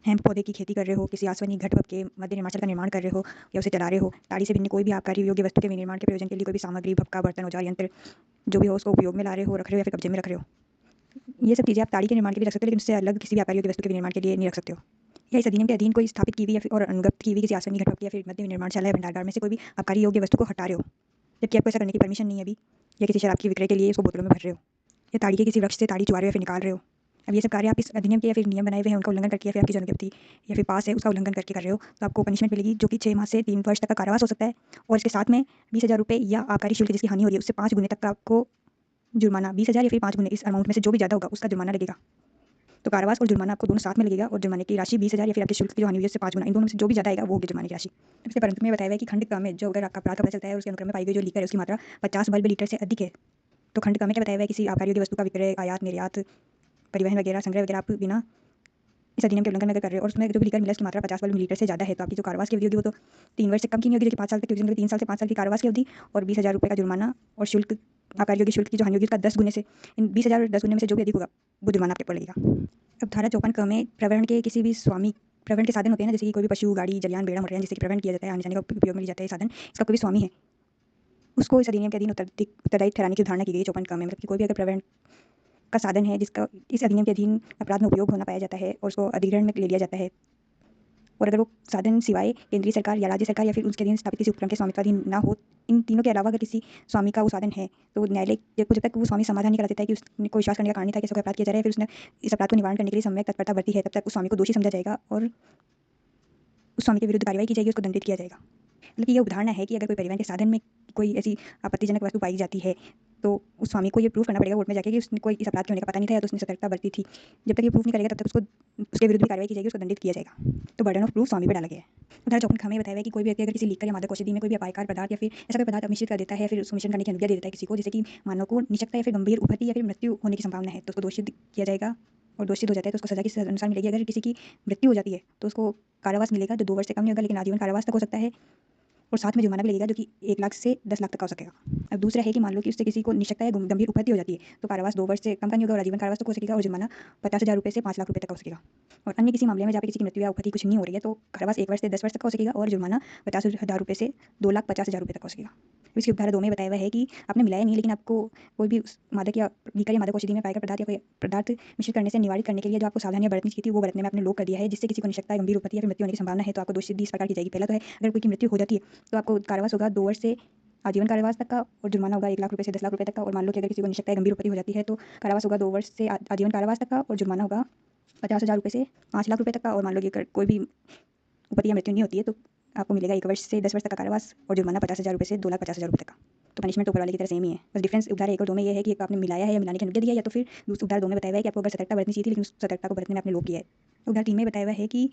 हेम्प पौधे की खेती कर रहे हो, किसी आसवनी घट के मध्य निर्माण का निर्माण कर रहे हो या उसे चला रहे हो, ताड़ी से भिन्न कोई भी आबकारी योग्य वस्तु के विनिर्माण के प्रयोजन के लिए कोई भी सामग्री भपका बर्तन औजार यंत्र जो भी हो उसको उपयोग में ला रहे हो, रख रहे हो या फिर कब्जे में रख रहे हो। ये सब चीज़ें आप ताड़ी के निर्माण के लिए रख सकते हो लेकिन उससे अलग किसी भी आबकारी योग्य वस्तु के निर्माण के लिए नहीं रख सकते हो। या इस अधिनियम के अधीन कोई स्थापित की हुई या फिर और अनुगत की हुई किसी आसवनी घट या फिर मध्य निर्माणशाला या भंडारगार में से कोई भी आबकारी योग्य वस्तु को हटा रहे हो जबकि आपको ऐसा करने की परमिशन नहीं है अभी, या किसी शराब की विक्रय के लिए उसको बोतलों में भर रहे हो या ताड़ी के किसी वृक्ष से ताड़ी चुरा रहे हो या फिर निकाल रहे हो। अब ये सब कार्य आप इस अधिनियम के या फिर नियम बनाए हुए हैं उनका उल्लंघन करके या फिर आपकी जो अनुज्ञप्ति या फिर पास है उसका उल्लंघन करके कर रहे हो तो आपको पनिशमेंट मिलेगी जो कि 6 माह से 3 वर्ष तक का कारावास हो सकता है और इसके साथ में 20,000 रुपये या आबकारी शुल्क जिसकी हानि हो रही है उससे 5 गुने तक का आपको जुर्माना 20,000 या फिर 5 गुने इस अमाउंट में से जो भी ज़्यादा होगा उसका जुर्माना लगेगा। तो कारावास और जुर्माना आपको दोनों साथ में लगेगा और जुर्माने की राशि 20,000 या फिर आपके शुल्क की जो हानि हुई है उससे 5 गुना इन दोनों में से जो भी ज़्यादा आएगा वो होगी जुर्माने की राशि। इससे परंतु में बताया है कि खंड क्रम में जो अगर आपका अपराध पता चलता है उसके अनुक्रम में पाई गई जो लीकर है उसकी मात्रा 50 बल्ब लीटर से अधिक है तो खंड क्रम में क्या बताया है किसी आबकारी योग्य वस्तु का विक्रय आयात निर्यात परिवहन वगैरह संग्रह वगैरह आप बिना इस अधिनियम के उल्लंघन अगर कर रहे हो और उसमें जो भी लीकर मिला उसकी मात्रा 50 बल्ब लीटर से ज़्यादा है तो आपकी जो कारावास की अवधि होगी वो तो 3 वर्ष से कम की नहीं होगी जो कि 5 साल तक की होगी, 3 साल से 5 साल की कारावास की अवधि और 20,000 रुपये का जुर्माना और शुल्क आबकारी योग्य शुल्क की जो हानि होगी उसका 10 गुने से इन 20,000 और 10 गुने में से जो भी अधिक होगा वो जुर्माना आपके ऊपर लगेगा। अब धारा 54 क में प्रवहन के किसी भी स्वामी प्रवहन के साधन होते हैं ना जैसे कि कोई भी पशु गाड़ी जलियान बेड़ा मोटरयान जिससे कि प्रवहन किया जाता है आने जाने का उपयोग में लिया जाता है साधन इसका कोई भी स्वामी है उसको इस अधिनियम के अधीन उत्तरदायी ठहराने की धारणा की गई 54 क में। मतलब कि कोई भी अगर प्रवहन का साधन है जिसका इस अधिनियम के अधीन अपराध में उपयोग होना पाया जाता है और उसको अधिग्रहण में ले लिया जाता है और अगर वो साधन सिवाय केंद्रीय सरकार या राज्य सरकार या फिर उसके अधीन स्थापित किसी उपक्रम के स्वामित्वाधीन ना हो, इन तीनों के अलावा अगर किसी स्वामी का वो साधन है तो न्यायालय जब तक वो स्वामी समाधान नहीं करा देता है कि उसने कोई विश्वास करने का कारण नहीं था कि इसका अपराध किया जा रहा है फिर उसने इस अपराध को निवारण करने के लिए सम्यक तत्परता बरती है तब तक उस स्वामी को दोषी समझा जाएगा और उस स्वामी के विरुद्ध कार्रवाई की जाएगी, उसको दंडित किया जाएगा। मतलब कि ये उदाहरण है कि अगर कोई परिवहन के साधन में कोई ऐसी आपत्तिजनक वस्तु पाई जाती है तो उस स्वामी को ये प्रूफ करना पड़ेगा कोर्ट में जाके कि उसने कोई इस अपराध के होने का पता नहीं था या तो उसने सतर्कता बरती थी। जब तक ये प्रूफ नहीं करेगा तब तक उसको उसके विरुद्ध भी कार्रवाई की जाएगी, उसको दंडित किया जाएगा। तो बर्डन ऑफ प्रूफ स्वामी पर डाला गया है। उदाहरण 54 में बताया है कि कोई भी व्यक्ति अगर किसी लीकर या मादक औषधि में कोई भी अपायकार पदार्थ या फिर ऐसा कोई पदार्थ मिश्रित कर देता है फिर उसको मिश्रण करने की अनुज्ञा दे देता है किसी को जिससे कि मानव को निशक्ता या फिर गंभीर उपहति या फिर मृत्यु होने की संभावना है तो उसको दोषित किया जाएगा और दोषित हो जाता है तो उसको सजा किस अनुसार मिलेगी। अगर किसी की मृत्यु हो जाती है तो उसको कारावास मिलेगा जो 2 वर्ष से कम नहीं होगा लेकिन आजीवन कारावास तक हो सकता है और साथ में जुर्माना भी लगेगा जो कि 1 लाख से 10 लाख तक का हो सकेगा। अब दूसरा है कि मान लो कि उससे किसी को निशक्ता या गंभीर उपहति हो जाती है तो कारावास 2 वर्ष से कम का नहीं होगा और आजीवन कारावास तक हो सकेगा और जुर्माना 50,000 रुपये से 5 लाख रुपये तक का हो सकेगा। और अन्य किसी मामले में जहाँ पे किसी की मृत्यु या उपहति कुछ नहीं हो रही है तो कारावास 1 वर्ष से 10 वर्ष तक का हो सकेगा और जुर्माना 50,000 रुपये से 2,50,000 रुपये तक हो सकेगा। इसकी धारा 2 में बताया हुआ है कि आपने मिलाया नहीं लेकिन आपको कोई भी मादक या लीकर या मादक औषधि में पाएगा पदार्थ या कोई पदार्थ मिश्रित करने से निवारित करने के लिए जो आपको सावधानियां बरतनी चाहिए थी वो बरतने में आपने लोग कर दिया है जिससे किसी को निशक्ता गंभीर उपहति या फिर मृत्यु होने की संभावना है तो आपको दोषी 20 प्रकार की जाएगी। पहला तो है अगर कोई की मृत्यु हो जाती है तो आपको कारावास होगा 2 वर्ष से आजीवन कारावास तक का और जुर्माना होगा 1 लाख रुपये से 10 लाख रुपये तक का। और मान लो कि अगर किसी को निशक्ता गंभीर उपहति हो जाती है तो कारावास होगा 2 वर्ष से आजीवन कारावास तक का और जुर्माना होगा 50,000 रुपये से 5 लाख रुपये तक का। और मान लो कि अगर कोई भी उपहति या मृत्यु नहीं होती है तो आपको मिलेगा 1 वर्ष से 10 वर्ष तक का कारावास और जुर्माना 50,000 रुपये से 2,50,000 रुपये तक का। तो पनिशमेंट ऊपर वाले की तरह सेम ही है, बस डिफरेंस उधार 1 और 2 में ये है कि एक आपने मिलाया है या मिलाने की अनुज्ञा दिया है या तो फिर उधार 2 में बताया हुआ है कि आपको अगर सतर्कता बरतनी चाहिए थी लेकिन उस सतर्कता को बरतने में आपने लोग किया है। उधार 3 में बताया हुआ है कि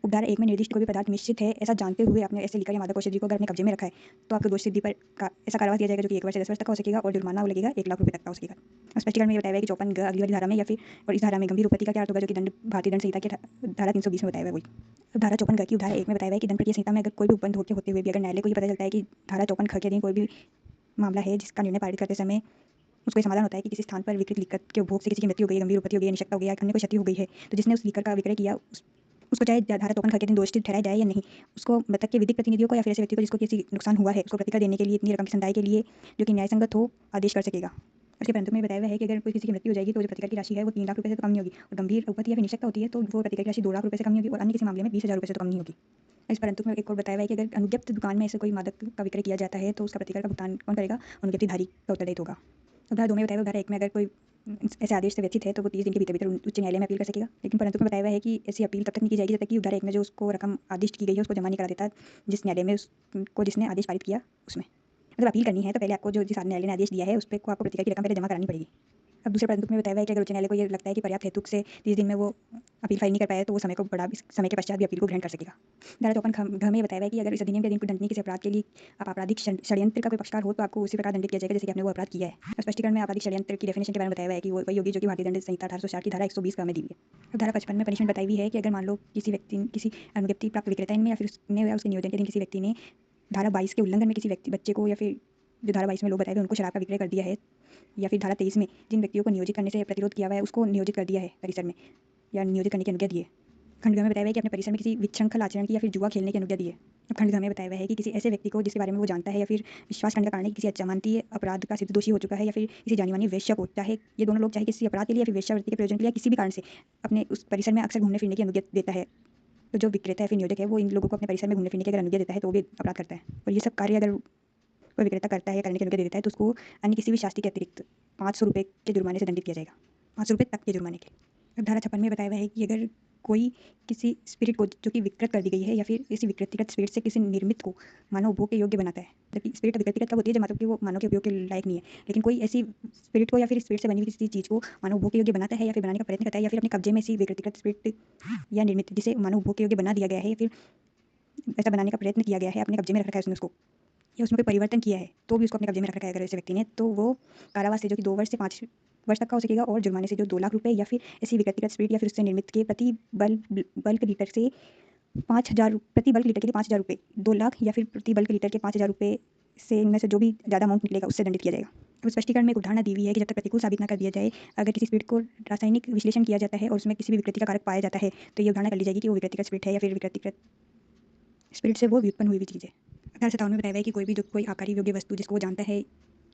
उपधारा 1 में निर्दिष्ट कोई भी पदार्थ निश्चित है ऐसा जानते हुए आपने ऐसे लिखा या मादक औषधि को अगर अपने कब्जे में रखा है तो आपको दोषी सिद्धि पर ऐसा कारावास दिया जाएगा जो कि 1 वर्ष से 10 वर्ष तक का हो सकेगा और जुर्माना वो लगेगा 1 लाख रुपये तक का हो सकेगा। और स्पष्टीकरण में ये बताया हुआ है कि 54 अगली वाली धारा में या फिर और इस धारा में गंभीर उपपत्ति का क्या अर्थ होगा जो कि दंड भारतीय दंड संहिता की धारा 320 में बताया हुआ है वही। अब धारा 54 की धारा 1 में बताया हुआ है कि दंड प्रक्रिया संहिता में अगर कोई भी उपबंध होते हुए भी अगर न्यायालय को ये पता चलता है कि धारा 54 के अधीन कोई भी मामला है जिसका निर्णय पारित करते समय उसको ये समाधान होता है कि किसी स्थान पर विकृत लिखत के उपभोग से किसी की मृत्यु हो गई है, गंभीर उपपत्ति हो गई है, निशक्ता हो गई है, अन्य कोई क्षति हो गई है, तो जिसने उस लिकर का विक्रय किया उसको चाहे धारा 54 के दिन दोषी ठहराया जाए या नहीं, उसको मृतक के विधिक प्रतिनिधियों को या फिर ऐसे व्यक्ति को जिसको किसी नुकसान हुआ है उसको प्रतिकर देने के लिए इतनी रकम की संदाई के लिए जो कि न्यायसंगत हो आदेश कर सकेगा। इसके परंतु में बताया हुआ है कि अगर कोई किसी की मृत्यु हो जाएगी तो जो प्रतिकर की राशि है वो 3 लाख रुपये से तो कम नहीं होगी और गंभीर उपपत्ति या फिर निशक्ता होती है तो वो प्रतिकर की राशि 2 लाख रुपये से कम नहीं होगी और अन्य किसी मामले में 20,000 रुपये से तो कम नहीं होगी। इस परंतु में एक और बताया हुआ है कि अगर अनुज्ञप्त दुकान में ऐसे कोई मादक का विक्रय किया जाता है तो उसका प्रतिकर का भुगतान कौन करेगा? अनुज्ञप्तिधारी का उत्तरदायित्व होगा। धारा 2 में बताया हुआ धारा 1 में अगर कोई ऐसे आदेश से व्यथित है तो वो 30 दिन के भीतर उच्च न्यायालय में अपील कर सकेगा। लेकिन परंतु में बताया हुआ है कि ऐसी अपील तब तक नहीं की जाएगी जब तक कि धारा 1 में जो उसको रकम आदिष्ट की गई है उसको जमा नहीं करा देता जिस न्यायालय में उसको जिसने आदेश पारित किया उसमें। अगर अपील करनी है तो पहले आपको जो जिस न्यायालय ने आदेश दिया है उस पर आपको प्रतिकर की रकम पहले जमा करानी पड़ेगी। अब दूसरे परंतु में बताया हुआ है कि अगर उच्च न्यायालय को ये लगता है कि पर्याप्त हेतु से 30 दिन में वो अपील फाइल नहीं कर पाया तो वो समय को बढ़ा समय के पश्चात भी अपील को ग्रहण कर सकेगा। धारा 54 घ में ये बताया हुआ है कि अगर इस अधिनियम के अधीन कोई दंडनीय किसी अपराध के लिए आप आपराधिक षड्यंत्र का कोई पक्षकार हो तो आपको उसी प्रकार दंडित किया जाएगा जैसे कि आपने वो अपराध किया है। स्पष्टीकरण में आपराधिक षड्यंत्र की डेफिनेशन के बारे में बताया हुआ है कि वो वही होगी जो कि भारतीय दंड संहिता 1860 की धारा 120 का में दी हुई है। अब धारा 55 में पनिशमेंट बताई हुई है कि अगर मान लो किसी अनुज्ञप्ति प्राप्त विक्रेता इनमें या फिर उसने या उसके नियोजन के दिन किसी व्यक्ति ने धारा 22 के उल्लंघन में किसी व्यक्ति बच्चे को या फिर जो धारा 22 में लोग बताए उनको शराब का विक्रय कर दिया है या फिर धारा 23 में जिन व्यक्तियों को नियोजित करने से प्रतिरोध किया हुआ है उसको नियोजित कर दिया है परिसर में या नियोजित करने की अनुज्ञा दी है। खंड में बताया हुआ है कि अपने परिसर में किसी विच्छृंखल आचरण की या फिर जुआ खेलने की अनुज्ञा दी है। अब खंड में बताया हुआ है कि किसी ऐसे व्यक्ति को जिसके बारे में वो जानता है या फिर विश्वास करने का कारण है कि किसी अजामती अपराध का सिद्ध दोषी हो चुका है या फिर किसी जानी मानी वेश्या को चाहे ये दोनों लोग चाहे किसी अपराध के लिए या फिर वेश्यावृत्ति के प्रयोजन के लिए या किसी भी कारण से अपने उस परिसर में अक्सर घूमने फिरने की अनुज्ञा देता है तो जो विक्रेता है फिर नियोजक है वो इन लोगों को अपने परिसर में घूमने फिरने की अगर अनुज्ञा देता है तो वो भी अपराध करता है। और ये सब कार्य अगर कोई विक्रेता करता है करने की अनुज्ञा दे देता है तो उसको अन्य किसी भी शास्ति के अतिरिक्त 500 रुपये के जुर्माने से दंडित किया जाएगा। 500 रुपये तक के जुर्माने के। अब धारा 56 में बताया हुआ है कि अगर कोई किसी स्पिरिट को जो कि विकृत कर दी गई है या फिर किसी विकृतिगत स्पिरिट से किसी निर्मित को मानव उपभोग के योग्य बनाता है जबकि स्पिरिट विकृतिगत कब होती है जब मतलब कि वो मानव के उपयोग के लायक नहीं है लेकिन कोई ऐसी स्पिरिट को या फिर स्पिरिट से बनी हुई किसी चीज़ को मानव उपभोग के योग्य बनाता है या फिर बनाने का प्रयत्न करता है या फिर अपने कब्जे में ऐसी विकृतिगत स्पिरिट या निर्मित जिसे मानव उपभोग के योग्य बना दिया गया है या फिर ऐसा बनाने का प्रयत्न किया गया है अपने कब्जे में रख रखा है उसने उसको या उसमें कोई परिवर्तन किया है तो भी उसको अपने कब्जे में रख रखा है अगर ऐसे व्यक्ति ने तो वो कारावास से जो कि 2 वर्ष से 5 वर्ष तक का हो सकेगा और जुर्माने से जो 2 लाख रुपए या फिर ऐसी व्यक्तिगत स्पिरिट या फिर उससे निर्मित के प्रति बल्क लीटर से 5,000 प्रति बल्क लीटर के लिए 5,000 रुपये 2 लाख या फिर प्रति बल्क लीटर के 5,000 रुपये से इनमें से जो भी ज़्यादा अमाउंट निकलेगा उससे दंडित किया जाएगा। तो स्पष्टीकरण में एक उदाहरण दी हुई है कि जब तक प्रतिकूल साबित न कर दिया जाए अगर किसी स्पिरिट को रासायनिक विश्लेषण किया जाता है और उसमें किसी भी विकृति का कारक पाया जाता है तो ये उदाहरण कर ली जाएगी कि वो विकृतिगत स्पिरिट है या फिर विकृतिगत स्पिरिट से वो व्युत्पन्न हुई भी चीज़ है। 1857 में बताया हुआ है कि कोई भी जो कोई आकारी योग्य वस्तु जिसको वो जानता है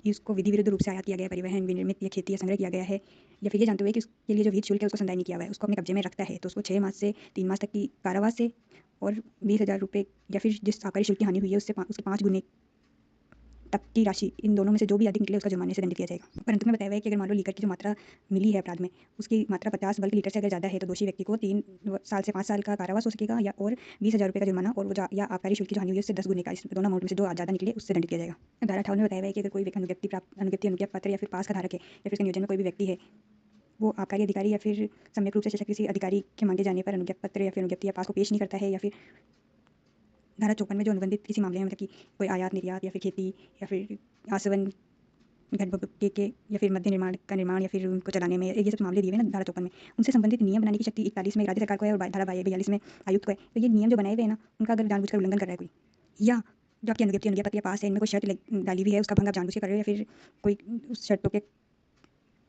कि उसको विधि विरुद्ध रूप से आयात किया गया परिवहन विनिर्मित या खेती या संग्रह किया गया है या फिर ये जानते हुए कि उसके लिए जो विहित शुल्क है उसको संदाय नहीं किया हुआ है उसको अपने कब्जे में रखता है तो उसको 6 मास से 3 मास तक की कारावास से और 20,000 रुपये या फिर जिस आकारी शुल्क की हानि हुई है उससे उसके 5 गुने तक की राशि इन दोनों में से जो भी अधिक निकले उसका जुर्माने से दंडित किया जाएगा। परंतु में बताया हुआ है कि अगर मान लो लीकर की जो मात्रा मिली है अपराध में उसकी मात्रा 50 बल्कि लीटर से अगर ज़्यादा है तो दोषी व्यक्ति को 3 साल से 5 साल का कारावास हो सकेगा या और 20,000 रुपये का जुर्माना और वो या आबकारी शुल्क की जो हानि हुई है उससे 10 गुने का इस दोनों अमाउंट में से जो ज़्यादा निकले उससे दंडित किया जाएगा। धारा 58 में बताया हुआ है कि अगर कोई अनुज्ञप्ति पत्र या फिर पास का धारक है या फिर उसके नियोजन में कोई भी व्यक्ति है वो आबकारी अधिकारी या फिर सम्यक रूप से किसी अधिकारी के मांगे जाने पर अनुज्ञा पत्र या फिर अनुज्ञप्ति या पास को पेश नहीं करता है या फिर धारा 54 में जो अनुबंधित किसी मामले में मतलब कि कोई आयात निर्यात या फिर खेती या फिर आसवन घर के या फिर मध्य निर्माण का निर्माण या फिर उनको चलाने में ये सब मामले दिए हुए ना धारा 54 में उनसे संबंधित नियम बनाने की शक्ति 41 में राज्य सरकार को है और धारा 42 में आयुक्त को है। तो ये नियम जो बनाए हुए हैं ना उनका अगर जानबूझकर उल्लंघन कर रहा है कोई या जो आपकी अनुज्ञप्ति अनुज्ञा पत्र के पास है इनमें कोई शर्त डाली हुई है उसका भंग आप जानबूझ के कर रहे हो या फिर कोई उस शर्तों के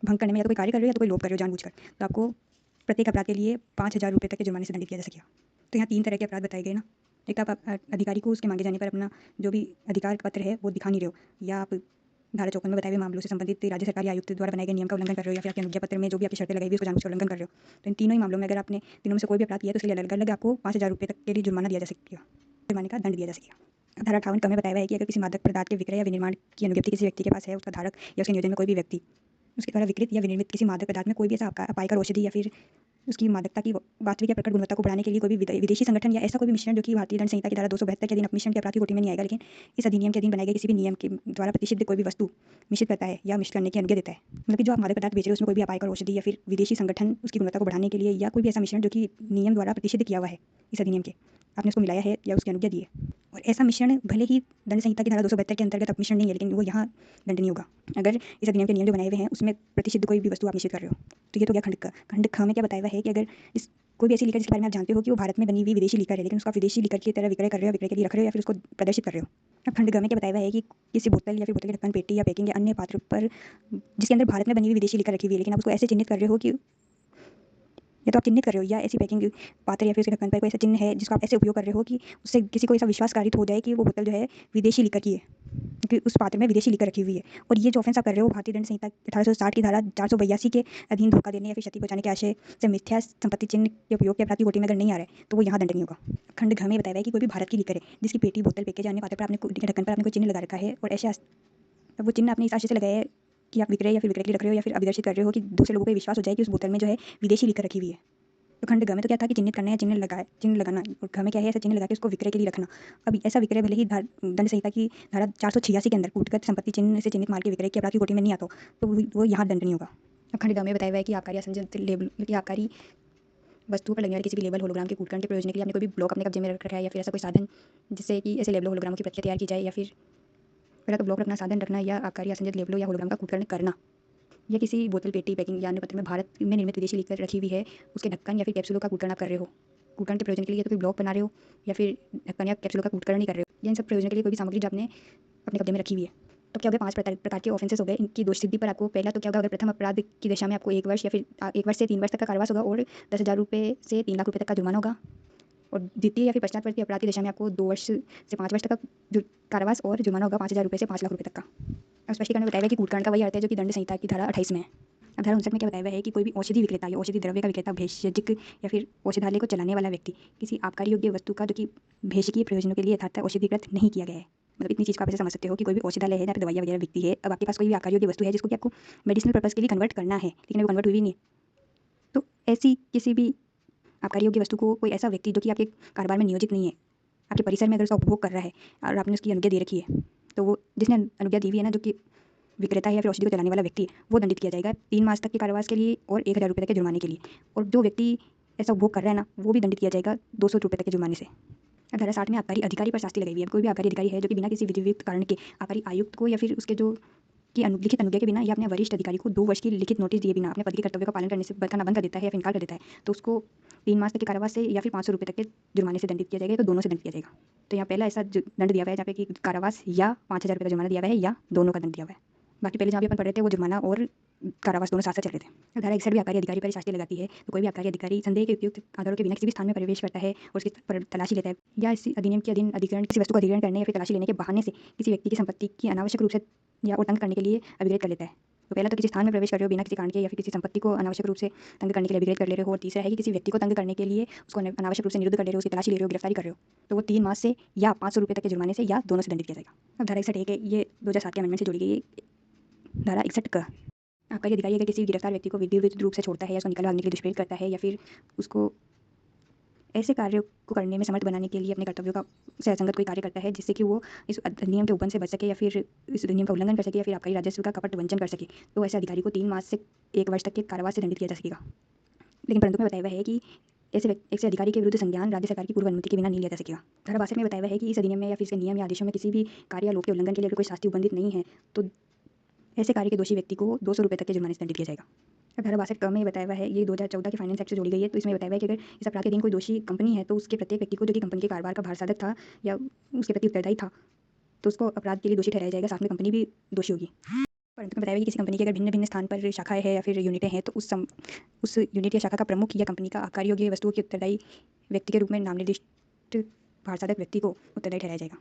भंग करने में या तो कोई कार्य कर रहे हो या तो कोई लोभ कर रहे हो जानबूझकर तो आपको प्रत्येक अपराध के लिए 5,000 रुपये तक के जुर्माने से दंडित किया जा सकेगा। तो यहाँ 3 तरह के अपराध बताए गए ना। एक तो आप अधिकारी को उसके मांगे जाने पर अपना जो भी अधिकार पत्र है वो दिखा नहीं रहे हो या आप धारा 54 में बताए हुए मामलों से संबंधित राज्य सरकारी आयुक्त द्वारा बनाए गए नियम का उल्लंघन कर रहे हो या फिर आपके अनुज्ञा पत्र में जो भी आपकी शर्तें लगाई हुई उसको जानबूझकर उल्लंघन कर रहे हो। तो इन तीनों ही मामलों में अगर आपने तीनों में से कोई भी अपराध किया तो उसके लिए अलग अलग आपको 5,000 रुपये तक के लिए जुर्माना दिया जा सकेगा जुर्माने का दंड दिया जा सकेगा। धारा 58 में बताया हुआ है कि अगर किसी मादक पदार्थ के विक्रय या विनिर्माण की अनुज्ञप्ति किसी व्यक्ति के पास है उसका धारक या उसके नियोजन में कोई भी व्यक्ति उसके द्वारा विकृत या विनिर्मित किसी मादक पदार्थ में कोई भी ऐसा अपायकर औषधि या फिर उसकी मादकता की वास्तविक या प्रकट गुणवत्ता को बढ़ाने के लिए कोई भी विदेशी संगठन या ऐसा कोई भी मिश्रण जो कि भारतीय दंड संहिता की धारा 272 के अधीन अपमिश्रण के अपराध की कोटि में नहीं आएगा, लेकिन इस अधिनियम के अधीन बनाए गए किसी भी नियम के द्वारा प्रतिषिद्ध कोई भी वस्तु मिश्रित करता है या मिश्र करने की अनुज्ञा देता है। मतलब कि जो आप मादक पदार्थ बेच रहे हो उसमें कोई भी अपायकर औषधि या फिर विदेशी संगठन उसकी गुणवत्ता को बढ़ाने के लिए या कोई भी ऐसा मिश्रण जो कि नियम द्वारा प्रतिषिद्ध किया हुआ है इस अधिनियम के, आपने उसको मिलाया है या उसकी अनुज्ञा दी है, और ऐसा मिश्रण भले ही दंड संहिता की धारा 272 के अंतर्गत अपमिश्रण नहीं है, लेकिन वो यहाँ दंडनीय होगा अगर इस अधिनियम के नियम जो बनाए हुए हैं उसमें प्रतिषिद्ध कोई भी वस्तु आप मिश्रित कर रहे हो। तो ये तो क्या खंड ख में क्या बताया हुआ है कि अगर इस कोई भी ऐसी लीकर जिसके बारे में आप जानते हो कि वो भारत में बनी हुई विदेशी लीकर है, लेकिन उसको आप विदेशी लीकर की तरह विक्रय कर रहे हो, विक्रय के लिए रख रहे हो या फिर उसको प्रदर्शित कर रहे हो। अब खंड ग में क्या बताया हुआ है कि किसी बोतल या फिर बोतल के ढक्कन, पेटी या पैकिंग या अन्य पात्र पर जिसके अंदर भारत में बनी हुई विदेशी लीकर रखी हुई है, लेकिन आप उसको ऐसे चिन्हित कर रहे हो कि या तो आप चिन्हित कर रहे हो या ऐसी पैकिंग पात्र या फिर उसके ढक्कन पर कोई ऐसा चिन्ह है जिसको आप ऐसे उपयोग कर रहे हो कि उससे किसी को ऐसा विश्वास कारित हो जाए कि वो बोतल जो है विदेशी लीकर की है, क्योंकि उस पात्र में विदेशी लीकर रखी हुई है। और ये जो ऑफेंस आप कर रहे हो भारतीय दंड संहिता 1860 की धारा 482 के अधीन धोखा देने या फिर क्षति पहुंचाने के आशय से मिथ्या संपत्ति चिन्ह के उपयोग के अपराध की कोटि में अगर नहीं आ रहा है तो वो यहाँ दंडनीय होगा। खंड घ में बताया है कि कोई भी भारत की लीकर है जिसकी पेटी, बोतल, पैकेज या अन्य पात्र पर आपने ढक्कन पर आपने कोई चिन्ह लगा रखा है, और ऐसे वो चिन्ह आपने इस आशय से लगाया है कि आप विक्रय या फिर विक्रय के लिए रख रहे हो या फिर अभिदर्शित कर रहे हो कि दूसरे लोगों को विश्वास हो जाए कि उस बोतल में जो है विदेशी लीकर रखी हुई है। तो खंड ग में तो क्या था कि चिन्हित करना है, चिन्ह लगाना, और घ में क्या है ऐसा चिन्ह लगा के उसको विक्रय के लिए रखना। अब ऐसा विक्रय भले ही दंड संहिता की धारा 486 के अंदर कूटगत संपत्ति चिन्ह से चिन्हित माल के विक्रय के अपराध की कोटि में नहीं आता तो वो यहाँ दंडनीय होगा। अब खंड ग में बताया हुआ है कि आबकारी असंजत लेबल की आबकारी वस्तुओं पर लगने वाले किसी भी लेबल, होलोग्राम के कूटकरण के प्रयोजन के लिए आपने कोई भी ब्लॉक अपने कब्जे में रख रखा है या फिर ऐसा कोई साधन जिससे कि ऐसे लेबल होलोग्रामों की प्रतियां तैयार की जाए, या फिर पहला तो ब्लॉक रखना, साधन रखना या आबकारी असंजत लेबलों या होलोग्राम का कूटकरण करना, या किसी बोतल, पेटी, पैकिंग या अन्य पत्र में भारत में निर्मित विदेशी लीकर रखी हुई है उसके ढक्कन या फिर कैप्सूलों का कूटकरण आप कर रहे हो। कूटकरण के प्रयोजन के लिए तो कोई ब्लॉक बना रहे हो या फिर ढक्कन या कैप्सूलों का कूटकरण नहीं कर रहे हो, या इन सब प्रयोजन के लिए कोई भी सामग्री जो आपने अपने कब्जे में रखी हुई है। तो क्या हो गया, 5 प्रकार के ऑफेंसेस हो गए। इनकी दोष सिद्धि पर आपको पहला तो क्या होगा, अगर प्रथम अपराध की दशा में आपको 1 वर्ष या फिर 1 वर्ष से 3 वर्ष तक का कारावास होगा और 10,000 रुपये से 3 लाख रुपये तक का जुर्माना होगा। और द्वितीय या फिर पश्चातवर्ती अपराध की दशा में आपको 2 वर्ष से 5 वर्ष तक का कारावास और जुर्माना होगा 5,000 रुपये से 5 लाख रुपये तक का। अब स्पष्टीकरण में बताया गया कि कूटकांड का वही अर्थ है जो कि दंड संहिता की धारा 28 में है। अब धारा 59 में क्या बताया हुआ है कि कोई भी औषधि विक्रेता या औषधि द्रव्य का विक्रेता, भेषजक या फिर औषधालय को चलाने वाला व्यक्ति किसी आबकारी योग्य वस्तु का जो कि भेषकीय प्रयोजनों के लिए यथार्थ औषधिकृत नहीं किया गया है। मतलब इतनी चीज़ को आप ऐसे समझ सकते हो कि कोई भी औषधालय है या फिर दवाइयाँ वगैरह बिकती है, अब आपके पास कोई भी आबकारी योग्य वस्तु है जिसको कि आपको मेडिसिनल पर्पज़ के लिए कन्वर्ट करना है, लेकिन वो कन्वर्ट हुई भी नहीं है, तो ऐसी किसी भी आबकारी योग्य वस्तु को कोई ऐसा व्यक्ति जो कि आपके कारोबार में नियोजित नहीं है, आपके परिसर में अगर उसका उपभोग कर रहा है और आपने उसकी अनुज्ञा दे रखी है, तो वो जिसने अनुज्ञा दी हुई है ना, जो कि विक्रेता है या फिर औषधि को चलाने वाला व्यक्ति है, वो दंडित किया जाएगा 3 मास तक के कारावास के लिए और 1,000 रुपये तक के जुर्माने के लिए। और जो व्यक्ति ऐसा उपभोग कर रहा है ना, वो भी दंडित किया जाएगा 200 रुपये तक के जुर्माने से। धारा 60 में आबकारी अधिकारी पर शास्ति लगाई हुई है। कोई भी आबकारी अधिकारी है जो कि बिना किसी विधियुक्त कारण के आबकारी आयुक्त को या फिर उसके जो की लिखित अनुज्ञा के बिना या अपने वरिष्ठ अधिकारी को 2 वर्ष की लिखित नोटिस दिए बिना अपने पद के कर्तव्य का पालन करने से बरखाना बंद कर देता है या फिर इनकार कर देता है, तो उसको 3 मास तक के कारावास से या फिर 500 रुपये तक के जुर्माने से दंडित किया जाएगा। तो दोनों से दंड किया जाएगा। तो यहाँ पहला ऐसा दंड दिया हुआ है जहाँ पे कि कारावास या 5,000 रुपये का जुर्माना दिया हुआ है या दोनों का दंड दिया हुआ है। बाकी पहले जहाँ भी अपन पढ़ रहे थे वो जुर्माना और कारावास दोनों साथ साथ चल रहे थे। धारा 61 भी आबकारी अधिकारी पर शास्ति लगाती है। तो कोई भी आबकारी अधिकारी संदेह के उपयुक्त आधारों के बिना किसी भी स्थान में प्रवेश करता है और उसकी तलाशी लेता है, या इस अधिनियम के अधीन अधिग्रहण किसी वस्तु का अधिग्रहण करने या फिर तलाशी लेने के बहाने से किसी व्यक्ति की संपत्ति की अनावश्यक रूप से या उल्लंघन करने के लिए अभिग्रहित कर लेता है। तो पहला तो किसी स्थान में प्रवेश कर रहे हो बिना किसी कारण के या फिर किसी संपत्ति को अनावश्यक रूप से तंग करने के लिए अभिग्रहित कर ले रहे हो, और तीसरा है कि किसी व्यक्ति को तंग करने के लिए उसको अनावश्यक रूप से निरुद्ध कर ले रहे हो, उसकी तलाशी ले रहे हो, गिरफ्तारी कर रहे हो, तो वो 3 मास से या 500 रुपये तक के जुर्माने से या दोनों से दंडित किया जाएगा। अब धारा 61 है, ये 2007 के अमेंडमेंट से जोड़ी गई है। धारा 61 का आबकारी अधिकारी अगर किसी गिरफ्तार व्यक्ति को विधिवत रूप से छोड़ता है या उसको निकल भागने के लिए दुष्प्रेरित करता है या फिर उसको ऐसे कार्यों को करने में समर्थ बनाने के लिए अपने कर्तव्यों का से असंगत कोई कार्य करता है जिससे कि वो इस अधिनियम के उल्लंघन से बच सके या फिर इस अधिनियम का उल्लंघन कर सके या फिर आबकारी राजस्व का कपट वंचन कर सके, तो ऐसे अधिकारी को 3 मास से 1 वर्ष तक के कारावास से दंडित किया जा सकेगा। लेकिन परंतु में बताया हुआ है कि ऐसे अधिकारी के विरुद्ध संज्ञान राज्य सरकार की पूर्व अनुमति के बिना नहीं लिया जा सकेगा। धारा 62 में बताया हुआ है कि इस अधिनियम में या फिर इसके नियम या आदेशों में किसी भी कार्य या लोक के उल्लंघन के लिए अगर कोई शास्ति उल्लंघित नहीं है तो ऐसे कार्य के दोषी व्यक्ति को 200 रुपये तक के जुर्माने से दंडित किया जाएगा। धारा 62 क में बताया हुआ है, ये 2014 के फाइनेंस एक्ट से जोड़ी गई है। तो इसमें बताया हुआ है कि अगर इस अपराध के अधीन कोई दोषी कंपनी है तो उसके प्रत्येक व्यक्ति को जो कि कंपनी के कारोबार का भारसाधक था या उसके प्रति उत्तरदायी था, तो उसको अपराध के लिए दोषी ठहराया जाएगा, साथ में कंपनी भी दोषी होगी। परंतु बताया हुआ है कि किसी कंपनी की अगर भिन्न भिन्न स्थान पर शाखाएं हैं या फिर यूनिटें हैं तो उस यूनिट या शाखा का प्रमुख या कंपनी का आबकारी योग्य वस्तुओं के उत्तरदायी व्यक्ति के रूप में नाम निर्दिष्ट भारसाधक व्यक्ति को उत्तरदायी ठहराया जाएगा।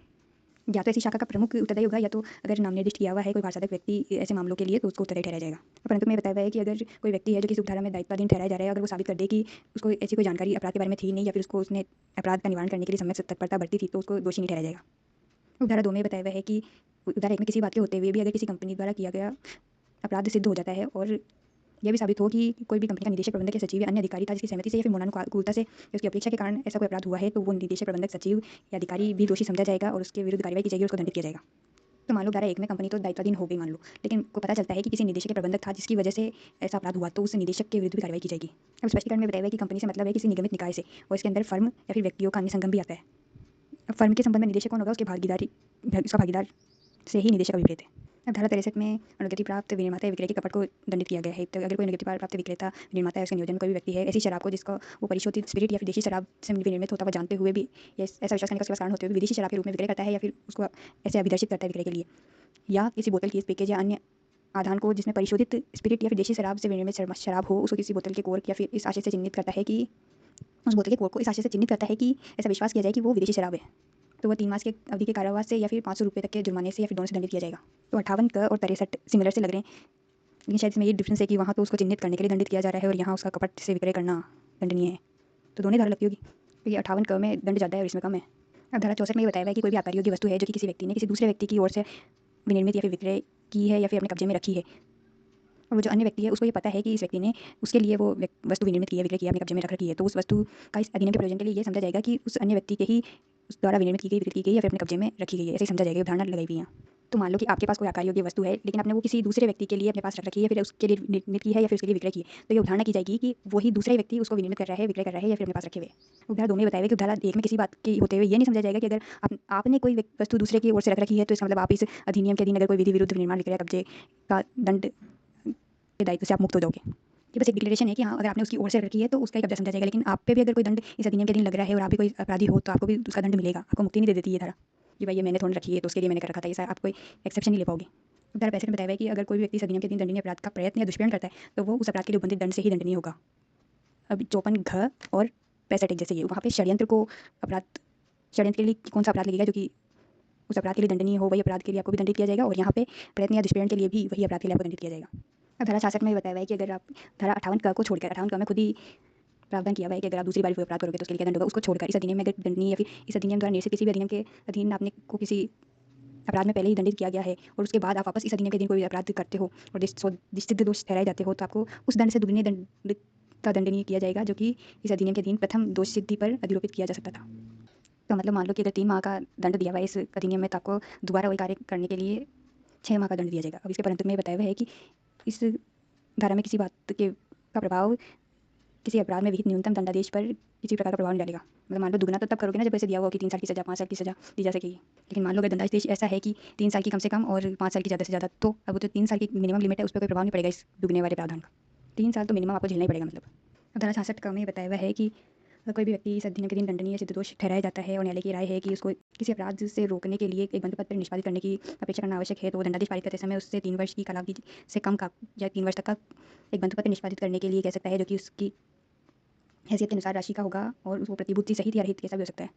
या तो ऐसी शाखा का प्रमुख उत्तरदायी होगा या तो अगर नाम निर्दिष्ट किया हुआ है कोई भारसाधक व्यक्ति ऐसे मामलों के लिए तो उसको उत्तरदायी ठहराया जाएगा। परंतु में बताया हुआ है कि अगर कोई व्यक्ति है जो किसी उपधारा में दायित्वाधीन ठहराया जा रहा है, अगर वो साबित कर दे कि उसको ऐसी कोई जानकारी अपराध के बारे में थी नहीं या फिर उसको उसने अपराध का निवारण करने के लिए समय तत्परता बरती थी, तो उसको दोषी नहीं ठहराया जाएगा। धारा 2 में बताया हुआ है कि धारा 1 में किसी बात के होते हुए भी अगर किसी कंपनी द्वारा किया गया अपराध सिद्ध हो जाता है और यह भी साबित हो कि कोई भी कंपनी का निदेशक, प्रबंधक या सचिव या अन्य अधिकारी था जिसकी सहमति से या फिर मौनानुकूलता से या उसकी अपेक्षा के कारण ऐसा कोई अपराध हुआ है, तो वो निदेशक, प्रबंधक, सचिव या अधिकारी भी दोषी समझा जाएगा और उसके विरुद्ध कार्रवाई की जाएगी और उसको दंडित किया जाएगा। तो मान लो धारा 1 में कंपनी तो दायित्वाधीन हो गई मान लो, लेकिन को पता चलता है कि किसी निदेशक या प्रबंधक था जिसकी वजह से ऐसा अपराध हुआ, तो उस निदेशक के विरुद्ध भी कार्रवाई की जाएगी। अब स्पष्टीकरण में बताया गया कि कंपनी से मतलब है किसी निगमित निकाय से और इसके अंदर फर्म या फिर व्यक्तियों का अन्य संगम भी आता है। अब फर्म के संबंध में निदेशक कौन होगा, उसके उसका भागीदार से ही निदेशक अभिप्रेत है। अब धारा 63 में अनुज्ञप्ति प्राप्त विनिर्माता या विक्रय की कपट को दंडित किया गया है। तो अगर कोई अनुज्ञप्ति प्राप्त विक्रेता, निर्माता या उसके नियोजन में कोई भी व्यक्ति है ऐसी शराब को जिसको वो परिशोधित स्पिरिट या फिर देशी शराब से विनिर्मित होता हुआ जानते हुए भी या ऐसा विश्वास करने का उसके पास कारण होते हुए भी विदेशी शराब के रूप में विक्रय करता है या फिर उसको ऐसे अभिदर्शित करता है विक्रय के लिए, या किसी बोतल, केस, पैकेज या अन्य आधान को जिसमें परिशोधित स्पिरिट या फिर देशी शराब से विनिर्मित शराब हो, उसको किसी बोतल के कोर्क या फिर इस आशय से चिन्हित करता है कि उस बोतल के कोर्क को इस आशय से चिन्हित करता है कि ऐसा विश्वास किया जाए कि वो विदेशी शराब है, तो वह 3 मास के अवधि के कारावास से या फिर 500 रुपये तक के जुर्माने से या फिर दोनों से दंडित किया जाएगा। तो 58 क और 63 सिमिलर से लग रहे हैं, लेकिन शायद इसमें ये डिफरेंस है कि वहाँ तो उसको चिन्हित करने के लिए दंडित किया जा रहा है और यहाँ उसका कपट से विक्रय करना दंडनीय है। तो दोनों धारा लगती होगी, तो ये 58 क में दंड ज़्यादा है और इसमें कम है। अब धारा 64 में ये बताया गया है कि कोई भी आकार योग्य वस्तु है जो कि किसी व्यक्ति ने किसी दूसरे व्यक्ति की ओर से विनिर्मित या फिर विक्रय की है या फिर अपने कब्जे में रखी है, और वो जो अन्य व्यक्ति है उसको ये पता है कि इस व्यक्ति ने उसके लिए वो वस्तु विनिर्मित की है, विक्रय किया, अपने कब्जे में रख रखी है, तो उस वस्तु का इस अधिनियम के प्रयोजन के लिए ये समझा जाएगा कि उस अन्य व्यक्ति के ही उस द्वारा विनिर्मित की गई, विक्रय की गई या फिर अपने कब्जे में रखी गई है, ऐसे ही समझा जाएगा। उदाहरण लगाई हुई है। तो मान लो कि आपके पास कोई आकार योग्य वस्तु है लेकिन आपने वो किसी दूसरे व्यक्ति के लिए अपने पास रख रखी है, फिर उसके लिए निर्मित की है या फिर उसके लिए विक्रय की है, तो ये उदाहरण की जाएगी कि वही दूसरा व्यक्ति उसको विनिर्मित कर रहा है, विक्रय कर रहा है या फिर अपने पास रखे हुए। उदाहरण 2 में बताया गया कि उदाहरण 1 में किसी बात की होते हुए ये नहीं समझा जाएगा कि अगर आपने कोई वस्तु दूसरे की ओर से रख रखी है तो इसका मतलब आप इस अधिनियम के अधीन अगर कोई विधि विरुद्ध निर्माण, विक्रय, कब्जे का दंड के दायित्व से आप मुक्त हो जाओगे। ये बस एक डिक्लेरेशन है कि हाँ, अगर आपने उसकी ओर से रखी है तो उसका ही कब्जा समझा जाएगा, लेकिन आप पे भी अगर कोई दंड इस अधिनियम के अधीन लग रहा है और आप भी कोई अपराधी हो तो आपको भी उसका दंड मिलेगा, आपको मुक्ति नहीं दे देती ये धारा कि भाई ये मैंने थोड़ी रखी है तो उसके लिए मैंने कर रखा था, ऐसा आप कोई एक्सेप्शन नहीं ले पाओगे। धारा 65 में बताया है कि अगर कोई व्यक्ति इस अधिनियम के अधीन दंडनीय अपराध का प्रयत्न या दुष्प्रेरण करता है तो वो उस अपराध के लिए उबंधित दंड से ही दंडनीय होगा। अब 54 घ और 65 जैसे ये वहाँ पे षड्यंत्र को अपराध, षड्यंत्र के लिए कौन सा अपराध लगेगा जो कि उस अपराध के लिए दंडनीय हो, वही अपराध के लिए आपको भी दंडित किया जाएगा, और यहाँ पे प्रयत्न या दुष्प्रेरण के लिए भी वही अपराध के लिए आपको दंडित किया जाएगा। अब धारा 66 में बताया है कि अगर आप धारा 58 क को छोड़कर, 58 क में खुद ही प्रावधान किया हुआ है कि अगर आप दूसरी बार कोई अपराध करोगे तो उसके लिए क्या दंड होगा, उसको छोड़कर इस अधिनियम में अगर दंडनीय या फिर इस अधिनियम द्वारा निर्देशित किसी भी अधिनियम के अधीन आपने को किसी अपराध में पहले ही दंडित किया गया है और उसके बाद आप वापस इस अधिनियम के अधीन कोई अपराध करते हो और निश्चित दोष ठहराए जाते हो, तो आपको उस दंड से दुगने दंड का दंडनीय किया जाएगा जो कि इस अधिनियम के अधीन प्रथम दोष सिद्धि पर अधिरोपित किया जा सकता था। तो मतलब मान लो कि अगर 3 माह का दंड दिया हुआ है इस अधिनियम में, तो आपको दोबारा वही कार्य करने के लिए 6 माह का दंड दिया जाएगा। अब इसके परंतु में बताया हुआ है कि इस धारा में किसी बात के का प्रभाव किसी अपराध में विहित न्यूनतम दंडादेश पर किसी प्रकार का प्रभाव नहीं डालेगा। मतलब मान लो दुगना तो तब करोगे ना जब ऐसे दिया हुआ कि 3 साल की सजा, 5 साल की सजा दी जा सकेगी, लेकिन मान लो अगर दंडादेश ऐसा है कि 3 साल की कम से कम और 5 साल की ज़्यादा से ज़्यादा, तो अब वो तो 3 साल की मिनिमम लिमिट है, उस पर कोई प्रभाव नहीं पड़ेगा इस दुगने वाले प्रावधान का। 3 साल तो मिनिमम आपको झेलना ही पड़ेगा। मतलब अब धारा 66 का में बताया हुआ है कि कोई भी व्यक्ति इस अधिनियम के दिन दंडनीय सिद्ध दोष ठहराया जाता है और न्यायालय की राय है कि उसको किसी अपराध से रोकने के लिए एक बंधपत्र निष्पादित करने की अपेक्षा करना आवश्यक है, तो वो दंडादेश पारित करते समय उससे 3 वर्ष की कालावधि से कम का या 3 वर्ष तक का एक बंधपत्र निष्पादित करने के लिए कह सकता है, जो कि उसकी हैसियत के अनुसार राशि का होगा और उसको प्रतिभूति सहित या रहित कैसा भी हो सकता है।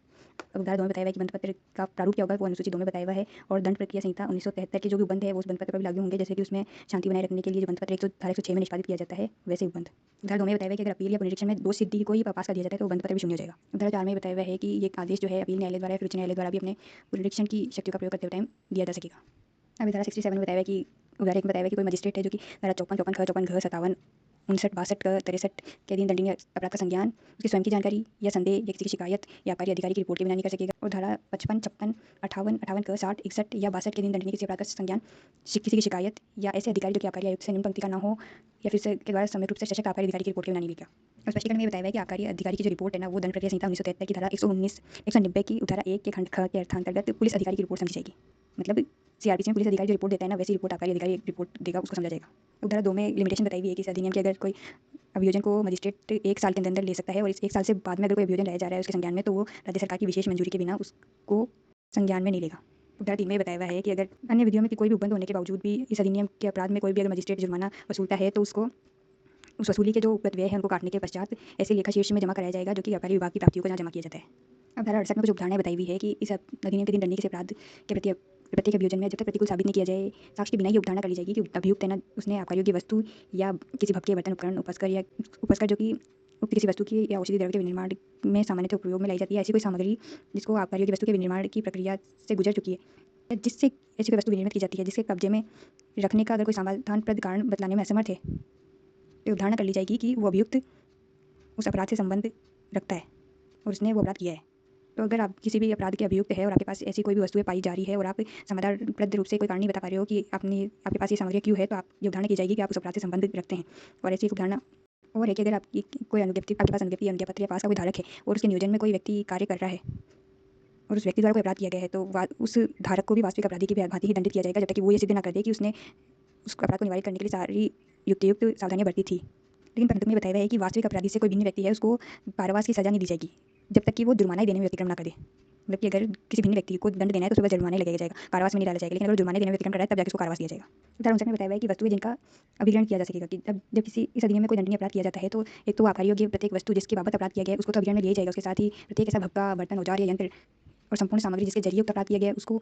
अब उदाहरण 2 में बताया हुआ है कि बंधपत्र का प्रारूप क्या होगा, वो अनुसूची 2 में बताया हुआ है, और दंड प्रक्रिया संहिता 1973 के जो भी उपबंध है वो उस बंधपत्र पर भी लागू होंगे, जैसे कि उसमें शांति बनाए रखने के लिए जो बंधपत्र 106 में निष्पादित किया जाता है वैसे उपबंध। उदाहरण 2 में बताया हुआ है कि अगर अपील या पुनरीक्षण में दोष सिद्धि को ही पास कर दिया जाता है तो बंधपत्र भी शून्य हो जाएगा। उदाहरण 4 में बताया हुआ है कि ये आदेश जो है अपील न्यायालय द्वारा या फिर उच्च न्यायालय द्वारा भी अपने पुनरीक्षण की शक्तियों का प्रयोग करते हुए टाइम दिया जा सकेगा। अब धारा 67 में बताया हुआ है कि उदाहरण 1 में बताया हुआ है कि कोई मजिस्ट्रेट है जो कि धारा 54, 54 ख, 54 घ, 57, 59, 62 क, 63 के अधीन दंडनीय अपराध का संज्ञान उसकी स्वयं की जानकारी या संदेह या किसी की शिकायत या आबकारी अधिकारी की रिपोर्ट के बिना नहीं कर सकेगा। और धारा 55, 56, 58, 58 क, 60, 61 या 62 के अधीन दंडनीय किसी अपराध का संज्ञान किसी की शिकायत या ऐसे अधिकारी जो कि आबकारी आयुक्त से निम्न पंक्ति का ना हो या फिर से के द्वारा समय रूप से सशक्त आबकारी अधिकारी की रिपोर्ट के बिना नहीं लिखा। और स्पष्टीकरण में बताया है कि आबकारी अधिकारी की जो रिपोर्ट है ना, वो दंड प्रक्रिया संहिता 1973 की धारा 119, 190 की धारा 1 के खंड ख के अर्थांतर्गत पुलिस अधिकारी की रिपोर्ट समझी जाएगी। मतलब सीआरपीसी में पुलिस अधिकारी जो रिपोर्ट देता है ना, वैसी रिपोर्ट आबकारी अधिकारी रिपोर्ट देगा, उसको समझा जाएगा। उदाहरण 2 में लिमिटेशन बताई हुई है कि इस अधिनियम के अगर कोई अभियोजन को मजिस्ट्रेट 1 साल के अंदर ले सकता है और इस 1 साल से बाद में अगर कोई अभियोजन लाया जा रहा है उसके संज्ञान में, तो वो राज्य सरकार की विशेष मंजूरी के बिना उसको संज्ञान में नहीं लेगा। उदाहरण 3 में बताया हुआ है कि अगर अन्य विधियों में कोई भी उपबंध होने के बावजूद भी इस अधिनियम के अपराध में कोई भी अगर मजिस्ट्रेट जुर्माना वसूलता है तो उसको उस वसूली के जो उपगत व्यय है उनको काटने के पश्चात ऐसे लेखा शीर्ष में जमा कराया जाएगा जो कि आबकारी विभाग की प्राप्तियों को जहाँ जमा किया जाता है। अब धारा 68 में कुछ उदाहरणें बताई हुई है कि इस अधिनियम के दिन दंडनीय किसी अपराध के प्रति प्रत्येक अभियोजन में जब तक प्रतिकूल साबित नहीं किया जाए, साक्ष्य के बिना ही उपधारणा कर ली जाएगी कि अभियुक्त है ना, उसने आबकारी योग्य वस्तु या किसी भपके बर्तन, उपकरण, उपस्कर जो कि उक्त किसी वस्तु की या औषधि द्रव्य के विनिर्माण में सामान्यतः उपयोग में लाई जाती है, ऐसी कोई सामग्री जिसको आबकारी योग्य वस्तु के विनिर्माण की प्रक्रिया से गुजर चुकी है जिससे ऐसी कोई वस्तु विनिर्मित की जाती है जिसके कब्जे में रखने का अगर कोई समाधानप्रद कारण बतलाने में असमर्थ है, तो धारणा कर ली जाएगी कि वो अभियुक्त उस अपराध से संबंध रखता है और उसने वो अपराध किया है। तो अगर आप किसी भी अपराध के अभियुक्त है और आपके पास ऐसी कोई भी वस्तुएं पाई जा रही है और आप समाधानप्रद रूप से कोई कारण नहीं बता पा रहे हो कि आपके पास ये सामग्री क्यों है, तो आप ये उदाहरण की जाएगी कि आप उस अपराध से संबंध रखते हैं। और ऐसी एक उदाहरण और है कि अगर आपकी कोई अनुज्ञप्ति आपके पास अनुज्ञप्ति अनुज्ञापत्र या पास का कोई धारक है और उसके नियोजन में कोई व्यक्ति कार्य कर रहा है और उस व्यक्ति द्वारा कोई अपराध किया गया है, तो उस धारक को भी वास्तविक अपराधी की भांति ही दंडित किया जाएगा, जब तक कि वो ये सिद्ध ना कर दे कि उसने उस अपराध को निवारित करने के लिए सारी युक्तियुक्त सावधानियां बरती थी। लेकिन परंतु में बताया गया है कि वास्तविक अपराधी से कोई भिन्न व्यक्ति है, उसको कारावास की सजा नहीं दी जाएगी जब तक कि वो जुर्माना ही देने में व्यतिक्रम ना करे। मतलब कि अगर किसी भिन्न व्यक्ति को दंड देना है तो उसके बाद जुर्माना ही लगेगा जाएगा, कारावास में नहीं डाला जाएगा। लेकिन अगर जुर्माने देने में व्यतिक्रम कर रहा है तब जाके उसको कारावास दिया जाएगा। उदाहरण में बताया गया है कि वस्तुएं जिनका अभिग्रहण किया जा सकेगा कि जब किसी इस अधिनियम में कोई दंडनीय अपराध किया जाता है, तो एक तो आबकारी योग्य प्रत्येक वस्तु जिसके बाबत अपराध किया गया है उसको तो अभिग्रहण में लिया जाएगा। उसके साथ ही प्रत्येक ऐसा भक्का, बर्तन, औजार या यंत्र और संपूर्ण सामग्री जिसके जरिए अपराध किया गया है उसको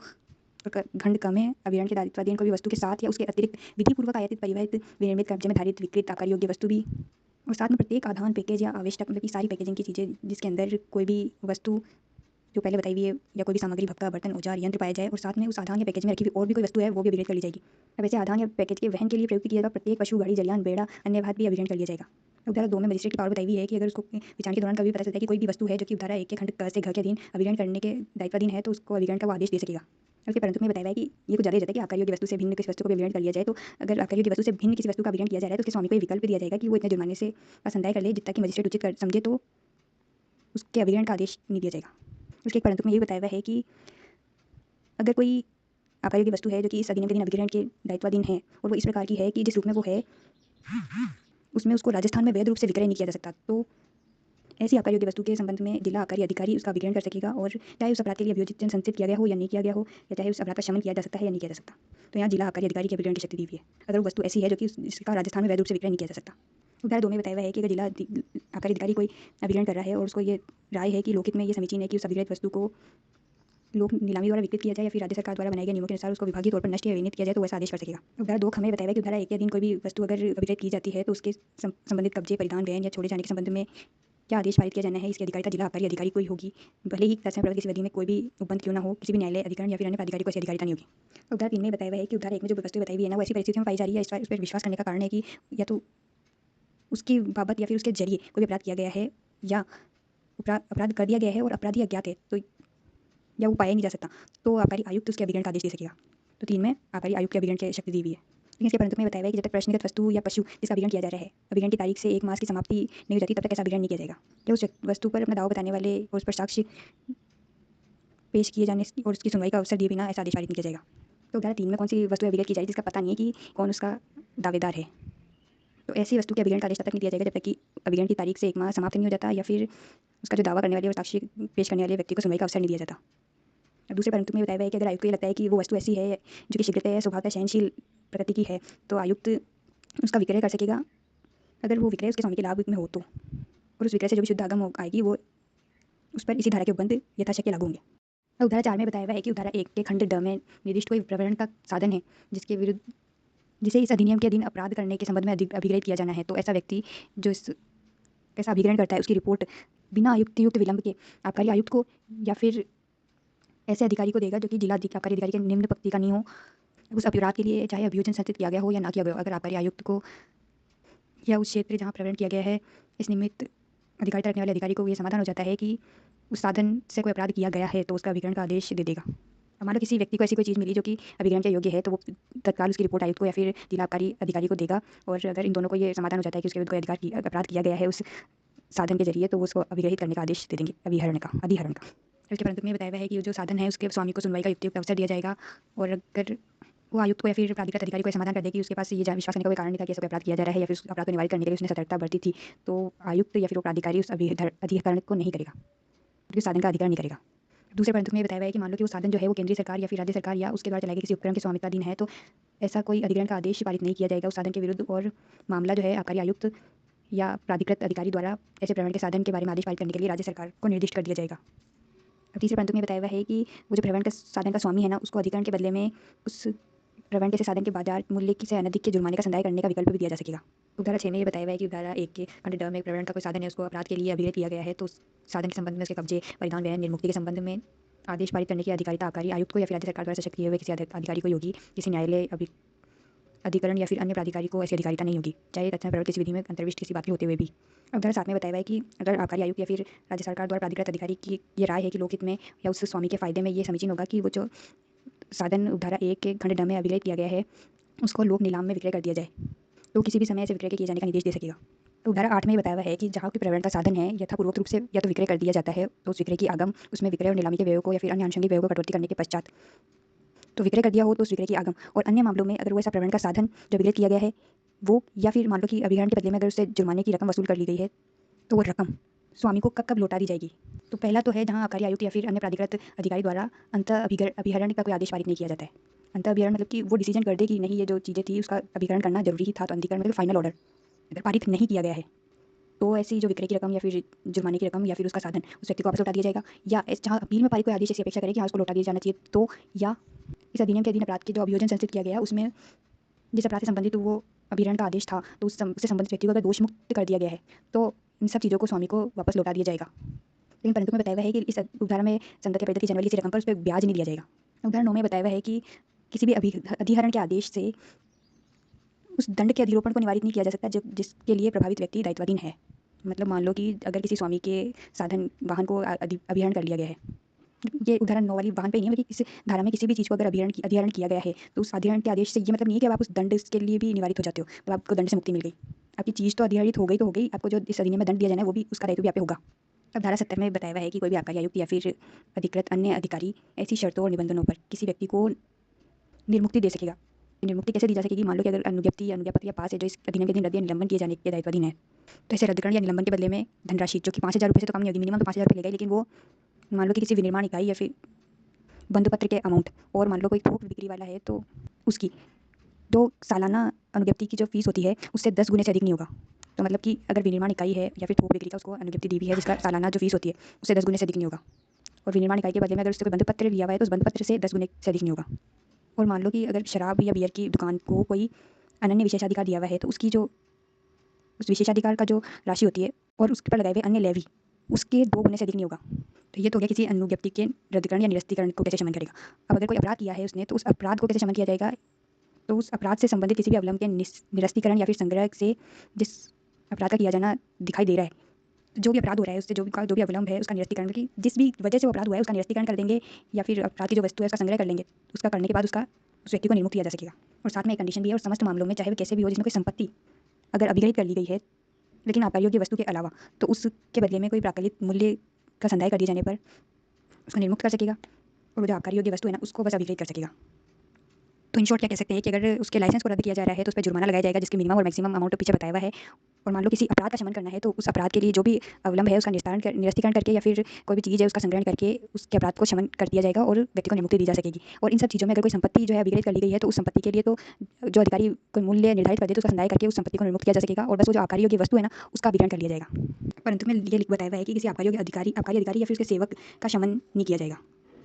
खंड कम है अभिग्रहण के दायित्वाधीन कोई वस्तु के साथ या उसके अतिरिक्त विधिपूर्वक आयातित, परिवहित, विनिर्मित, कब्जे में धारित, विकृत, आकार योग्य वस्तु भी, और साथ में प्रत्येक आधान, पैकेज या आवश्यक, मतलब कि सारी पैकेजिंग की चीज़ें जिसके अंदर कोई भी वस्तु जो पहले बताई हुई है या कोई भी सामग्री, भक्का, बर्तन, औजार, यंत्र पाया जाए और साथ में उस आधान या पैकेज में रखी हुई और भी कोई वस्तु है वो भी अभिग्रहित कर ली जाएगी। अब ऐसे आधान या पैकेज के वहन के लिए प्रयुक्त किया जाएगा प्रत्येक पशु, गाड़ी, जलयान, बेड़ा, अन्य भाग भी अभिग्रहण कर लिया जाएगा। उपधारा 2 में मजिस्ट्रेट की पावर बताई हुई है कि अगर उसको विचारण के दौरान कभी पता चलता है कि कोई भी वस्तु है जो कि उपधारा 1 के खंड क से घ के अधीन अभिग्रहण करने के दायित्वाधीन है, तो उसको अभिग्रहण का वो आदेश दे सकेगा। उसके परंतु में बताया है कि ये कुछ ज़्यादा हो जाता है कि आकार योग्य वस्तु से भिन्न किसी वस्तु को भी अभिग्रहण कर लिया जाए, तो अगर आकार योग्य वस्तु से भिन्न किसी वस्तु का अभिग्रहण किया जा रहा है तो उसके स्वामी को ये विकल्प दिया जाएगा कि वो इतने जुर्माने से का संदाय कर ले जितना कि मजिस्ट्रेट उचित समझे, तो उसके अभिग्रहण का आदेश नहीं दिया जाएगा। उसके एक परंतु में ये बताया हुआ है कि अगर कोई आकार योग्य वस्तु है जो कि इस अधिनियम के अधीन अभिग्रहण के दायित्वाधीन है और वो इस प्रकार की है कि जिस रूप में वो है उसमें उसको राजस्थान में वैध रूप से विक्रय नहीं किया जा सकता, तो ऐसी आकार योग्य वस्तु के संबंध में जिला आकारी अधिकारी उसका अभिग्रहण कर सकेगा और चाहे उस अपराध के लिए अभियोजित संचित किया गया हो या नहीं किया गया हो, या चाहे उस अपराध का शमन किया जा सकता है या नहीं किया जा सकता। तो यहाँ जिला आकारी अधिकारी के अभिग्रहण की शक्ति दी हुई है अगर वो वस्तु ऐसी है जो कि इसका राजस्थान में वैध रूप से विक्रय नहीं किया जा सकता। उदाहरण 2 में बताया हुआ है कि अगर जिला आकारी अधिकारी कोई अभिग्रहण कर रहा है और उसको ये राय है कि लोकहित में ये समीचीन है कि उस अभिग्रहित वस्तु को लोक नीलामी द्वारा विकृत किया जाए या फिर राज्य सरकार द्वारा बनाए गए नियमों के अनुसार उसको विभागीय तौर पर नष्ट या विनित किया जाए, तो वैसा आदेश कर सकेगा। उदाहरण 2 हमें बताया कि उदाहरण 1 के अधीन कोई भी वस्तु अगर अभिग्रहित की जाती है तो उसके संबंधित कब्जे, परिधान, वहन या छोड़े जाने के संबंध में क्या आदेश पारित किया जाना है, इसकी अधिकारिता जिला आबकारी अधिकारी को ही होगी, भले ही तत्समय प्रवर्तित किसी विधि में कोई भी उपबंध क्यों ना हो, किसी भी न्यायालय, अधिकरण या फिर अन्य प्राधिकारी को ऐसी अधिकारिता नहीं होगी। उदाहरण 3 में बताया हुआ है कि उदाहरण 1 में जो वस्तु बताई हुई है ना, वो ऐसी परिस्थितियों में पाई जा रही है, इस पर विश्वास करने का कारण है कि या तो उसकी बाबत या फिर उसके जरिए कोई अपराध किया गया है या अपराध कर दिया गया है और अपराधी अज्ञात है, तो या वो पाया नहीं जा सकता, तो आबकारी आयुक्त उसके अभिग्रहण का आदेश दे सकेगा। तो 3 में आबकारी आयुक्त के अभिग्रहण की शक्ति दी हुई है। लेकिन इसके परंतु में बताया है कि जब तक प्रश्नगत वस्तु या पशु जिसका अभिग्रहण किया जा रहा है अभिग्रहण की तारीख से 1 मास की समाप्ति नहीं हो जाती, तब तक ऐसा अभिग्रहण नहीं किया जाएगा। या उस वस्तु पर अपना दावा बताने वाले और उस पर साक्ष्य पेश किए जाने और उसकी सुनवाई का अवसर दिए बिना ऐसा आदेश पारित नहीं किया जाएगा। तो उदाहरण 3 में कौन सी वस्तु अभिग्रहण की जाए जिसका पता नहीं है कि कौन उसका दावेदार है, तो ऐसी वस्तु के अभिग्रहण का आदेश तब तक नहीं दिया जाएगा जब तक कि अभिग्रहण की तारीख से 1 माह समाप्त नहीं हो जाता या फिर उसका जो दावा करने वाले और साक्ष्य पेश करने वाले व्यक्ति को सुनवाई का अवसर नहीं दिया जाता। दूसरे परंतु में बताया गया है कि अगर आयुक्त को ये लगता है कि वो वस्तु ऐसी है जो कि शीघ्रतः स्वभावतः सहनशील प्रकृति की है, तो आयुक्त उसका विक्रय कर सकेगा अगर वो विक्रय उसके स्वामी के लाभ में हो तो, और उस विक्रय से जो भी शुद्ध आगम आएगी वो उस पर इसी धारा के उपबंध यथाशक्य लागू होंगे। और उदाहरण 4 में बताया हुआ है कि उदाहरण 1 के खंड ड में निर्दिष्ट कोई प्रवरण का साधन है जिसके विरुद्ध जिसे इस अधिनियम के अधीन अपराध करने के संबंध में अभिग्रहित किया जाना है, तो ऐसा व्यक्ति जो इस ऐसा अभिग्रहण करता है उसकी रिपोर्ट बिना युक्त विलंब के आबकारी आयुक्त को या फिर ऐसे अधिकारी को देगा जो कि जिला आबकारी अधिकारी के निम्न पंक्ति का नहीं हो, उस अपराध के लिए चाहे अभियोजन संचित किया गया हो या ना किया गया हो। अगर आबकारी आयुक्त को या उस क्षेत्र जहाँ प्रवरण किया गया है इस निमित्त अधिकारिता रखने वाले अधिकारी को ये समाधान हो जाता है कि उस साधन से कोई अपराध किया गया है, तो उसका अभिग्रहण का आदेश दे देगा। मान लो किसी व्यक्ति को ऐसी कोई चीज़ मिली जो कि अभिग्रहण के योग्य है, तो वो तत्काल उसकी रिपोर्ट आयुक्त को या फिर जिला आबकारी अधिकारी को देगा, और अगर इन दोनों को ये समाधान हो जाता है कि उसके विरुद्ध कोई अपराध किया गया है उस साधन के जरिए, तो वो उसको अभिग्रहित करने का आदेश दे देंगे, अधिहरण का। इसके परंतु में बताया हुआ है कि जो साधन है उसके स्वामी को सुनवाई का युक्तियुक्त अवसर दिया जाएगा, और अगर वो आयुक्त को या फिर प्राधिकृत अधिकारी को समाधान कर दे कि उसके पास ये विश्वास करने का कोई कारण नहीं था कि ऐसा कोई अपराध किया जा रहा है या फिर उस अपराध को निवारित करने के लिए उसने सतर्कता बरती थी, तो आयुक्त या फिर वो प्राधिकारी उस अधिकरण को नहीं करेगा, उस साधन का अधिकरण नहीं करेगा। दूसरे परंतु में बताया हुआ है कि मान लो कि वो साधन जो है वो केंद्रीय सरकार या फिर राज्य सरकार या उसके द्वारा चलाए गए किसी उपकरण के स्वामित्वाधीन है, तो ऐसा कोई अधिकरण का आदेश पारित नहीं किया जाएगा उस साधन के विरुद्ध, और मामला जो है आबकारी आयुक्त या प्राधिकृत अधिकारी द्वारा ऐसे प्रवरण के साधन के बारे में आदेश पारित करने के लिए राज्य सरकार को निर्दिष्ट कर दिया जाएगा। अब तीसरे परंतु में बताया हुआ है कि वो जो प्रवरण का साधन का स्वामी है ना, उसको अधिकरण के बदले में उस प्रवरण के साधन के बाजार मूल्य से अनधिक के जुर्माने का संदाय करने का विकल्प भी दिया जा सकेगा। उदाहरण 6 में ये बताया हुआ है कि उदाहरण 1 के खंड ड में प्रवरण का कोई साधन है उसको अपराध के लिए अभिग्रहित किया गया है, तो उस साधन के संबंध में उसके कब्जे, परिधान, वहन, निर्मुक्ति के संबंध में आदेश पारित करने की अधिकारिता आबकारी आयुक्त को या फिर राज्य सरकार द्वारा सशक्त किए हुए किसी अधिकारी को होगी। किसी न्यायालय अधिकरण या फिर अन्य प्राधिकारी को ऐसी अधिकारिता नहीं होगी, चाहे तत्काल प्रवर्तित किसी विधि में अंतर्विष्ट किसी बात के होते हुए भी। अब धारा 7 में बताया हुआ है कि अगर आबकारी आयुक्त या फिर राज्य सरकार द्वारा प्राधिकृत अधिकारी की ये राय है कि लोकहित में या उस स्वामी के फायदे में ये समीचीन होगा कि वो जो साधन उपधारा 1 के खंड ड में अभिलेख किया गया है उसको लोक नीलाम में विक्रय कर दिया जाए, तो किसी भी समय से विक्रय के किए जाने का निर्देश दे सकेगा। तो धारा 8 में बताया हुआ है कि जहाँ कोई प्रवणता साधन है यथापूर्वक रूप से या तो विक्रय कर दिया जाता है तो उस विक्रय की आगम उसमें विक्रय और नीलामी के व्ययों को या फिर अन्य आनुषंगिक व्ययों को कटौती करने के पश्चात तो विक्रय कर दिया हो तो उस विक्रय की आगम, और अन्य मामलों में अगर वो ऐसा प्रवण का साधन जो विक्रय किया गया है वो, या फिर मान लो कि अभिहरण के बदले में अगर उससे जुर्माने की रकम वसूल कर ली गई है तो वो रकम स्वामी को कब कब लौटा दी जाएगी। तो पहला तो है जहाँ आबकारी आयुक्त या फिर अन्य प्राधिकृत अधिकारी द्वारा अंत अभिहरण का कोई आदेश पारित नहीं किया जाता है। अंत अभिहरण मतलब कि वो डिसीजन कर दे कि नहीं ये जो चीज़ें थी उसका अभिकरण करना जरूरी ही था, तो अंतिकरण मतलब फाइनल ऑर्डर अगर पारित नहीं किया गया है तो ऐसी जो विक्रय की रकम या फिर जुर्माने की रकम या फिर उसका साधन उस व्यक्ति को वापस लौटा दिया जाएगा। या जहाँ अपील में पारित कोई आदेश ऐसी अपेक्षा करे कि हाँ उसको लौटा दिया जाना चाहिए, तो या इस अधिनियम के अधीन अपराध के जो अभियोजन संस्थित किया गया है उसमें जिस अपराध से संबंधित वो अभिहरण का आदेश था तो उससे संबंधित व्यक्ति को अगर दोष मुक्त कर दिया गया है तो इन सब चीज़ों को स्वामी को वापस लौटा दिया जाएगा। लेकिन परंतु में बताया हुआ है कि इस उदाहरण में संगत या परिषद की जाने वाली किसी रकम पर उस पर ब्याज नहीं दिया जाएगा। उदाहरण 9 में बताया हुआ है कि किसी भी अधिहरण के आदेश से उस दंड के अधिरोपण को निवारित नहीं किया जा सकता जो जिसके लिए प्रभावित व्यक्ति दायित्वाधीन है। मतलब मान लो कि अगर किसी स्वामी के साधन वाहन को अभिहरण कर लिया गया है, ये उदाहरण 9 वाली वाहन पे नहीं है, बल्कि इस धारा में किसी भी चीज़ को अगर अधिहरण किया गया है तो उस अधिहरण के आदेश से ये मतलब नहीं है कि अब आप उस दंड के लिए भी निवारित हो जाते हो, तो आपको दंड से मुक्ति मिल गई। आपकी चीज़ तो अधिहरित हो गई तो हो गई, आपको जो इस अधिनियम में दंड दिया जाना है वो भी उसका दायित्व भी आप पे होगा। अब धारा 70 में बताया हुआ है कि कोई भी आबकारी आयुक्त या फिर अधिकृत अन्य अधिकारी ऐसी शर्तों और निबंधनों पर किसी व्यक्ति को निर्मुक्ति दे सकेगा। निर्मुक्ति कैसे दी जा सकेगी? मान लो कि अगर अनुज्ञप्ति या अनुज्ञापत्र या पास है जो इस अधिनियम के अधीन रद्द या निलंबन किए जाने के दायित्वाधीन है, तो ऐसे रद्दीकरण या निलंबन के बदले में धनराशि जो कि 5,000 रुपये से तो कम नहीं होगी, मिनिमम तो 5,000 रुपये लेगा, लेकिन वो मान लो कि किसी विनिर्माण इकाई या फिर बंधपत्र के अमाउंट, और मान लो कोई थोक बिक्री वाला है तो उसकी तो सालाना अनुज्ञप्ति की जो फीस होती है उससे 10 गुने से अधिक नहीं होगा। तो मतलब कि अगर विनिर्माण इकाई है या फिर थोक बिक्री का उसको अनुज्ञप्ति दी हुई है जिसका सालाना जो फीस होती है उससे 10 गुने से अधिक नहीं होगा, और विनिर्माण इकाई के बदले में अगर उससे कोई बंधपत्र लिया हुआ है तो उस बंधपत्र से 10 गुने से अधिक नहीं होगा। और मान लो कि अगर शराब या बियर की दुकान को कोई अनन्य विशेषाधिकार दिया हुआ है तो उसकी जो उस विशेषाधिकार का जो राशि होती है और उसके पर लगाए हुए अन्य लेवी उसके 2 गुने से अधिक नहीं होगा। तो ये तो हो गया किसी अनुज्ञप्ति के रद्दीकरण या निरस्तीकरण को कैसे शमन करेगा। अब अगर कोई अपराध किया है उसने तो उस अपराध को कैसे शमन किया जाएगा, तो उस अपराध से संबंधित किसी भी अवलंब के निरस्तीकरण या फिर संग्रह से जिस अपराध का किया जाना दिखाई दे रहा है, जो भी अपराध हो रहा है उससे जो भी अवलंब है उसका निरस्तीकरण की जिस भी वजह से वो अपराध हुआ है उसका निरस्तीकरण कर देंगे, या फिर अपराध की जो वस्तु है उसका संग्रह कर लेंगे। उसका करने के बाद उसका उस व्यक्ति को निर्मुक्त किया जा सकेगा। और साथ में एक कंडीशन भी है, और समस्त मामलों में चाहे वो कैसे भी हो जिसमें कोई संपत्ति अगर अभिगलित कर ली गई है लेकिन आबकारी योग्य वस्तु के अलावा, तो उसके बदले में कोई प्राकलित मूल्य का संदाय कर दिए जाने पर उसको निर्मुक्त कर सकेगा, और वो जो आबकारी योग्य वस्तु है ना उसको बस अभिगलित कर सकेगा। तो इन शॉर्ट क्या कह सकते हैं कि अगर उसके लाइसेंस को रद्द किया जा रहा है तो उस पर जुर्माना लगाया जाएगा जिसके मिनिमम और मैक्सिमम अमाउंट पीछे बताया हुआ है। और मान लो किसी अपराध का शमन करना है तो उस अपराध के लिए जो भी अवलंब है उसका निरस्तीकरण करके या फिर कोई भी चीज़ है उसका संग्रहण करके उसके अपराध को शमन कर दिया जाएगा और व्यक्ति को निमुक्ति दी जा सकेगी। और इन सब चीज़ों में अगर कोई संपत्ति जो है अभिगलित कर ली गई है तो उस संपत्ति के लिए तो जो अधिकारी कोई मूल्य निर्धारित कर दे तो उसका संदाय करके उस संपत्ति को निर्मुक्त किया जा सकेगा, और बस वो जो आबकारी योग्य वस्तु है ना उसका अभिकरण कर लिया जाएगा। परंतु में ये बताया हुआ है कि किसी आबकारी योग्य आबकारी अधिकारी या फिर उसके सेवक का शमन नहीं किया जाएगा।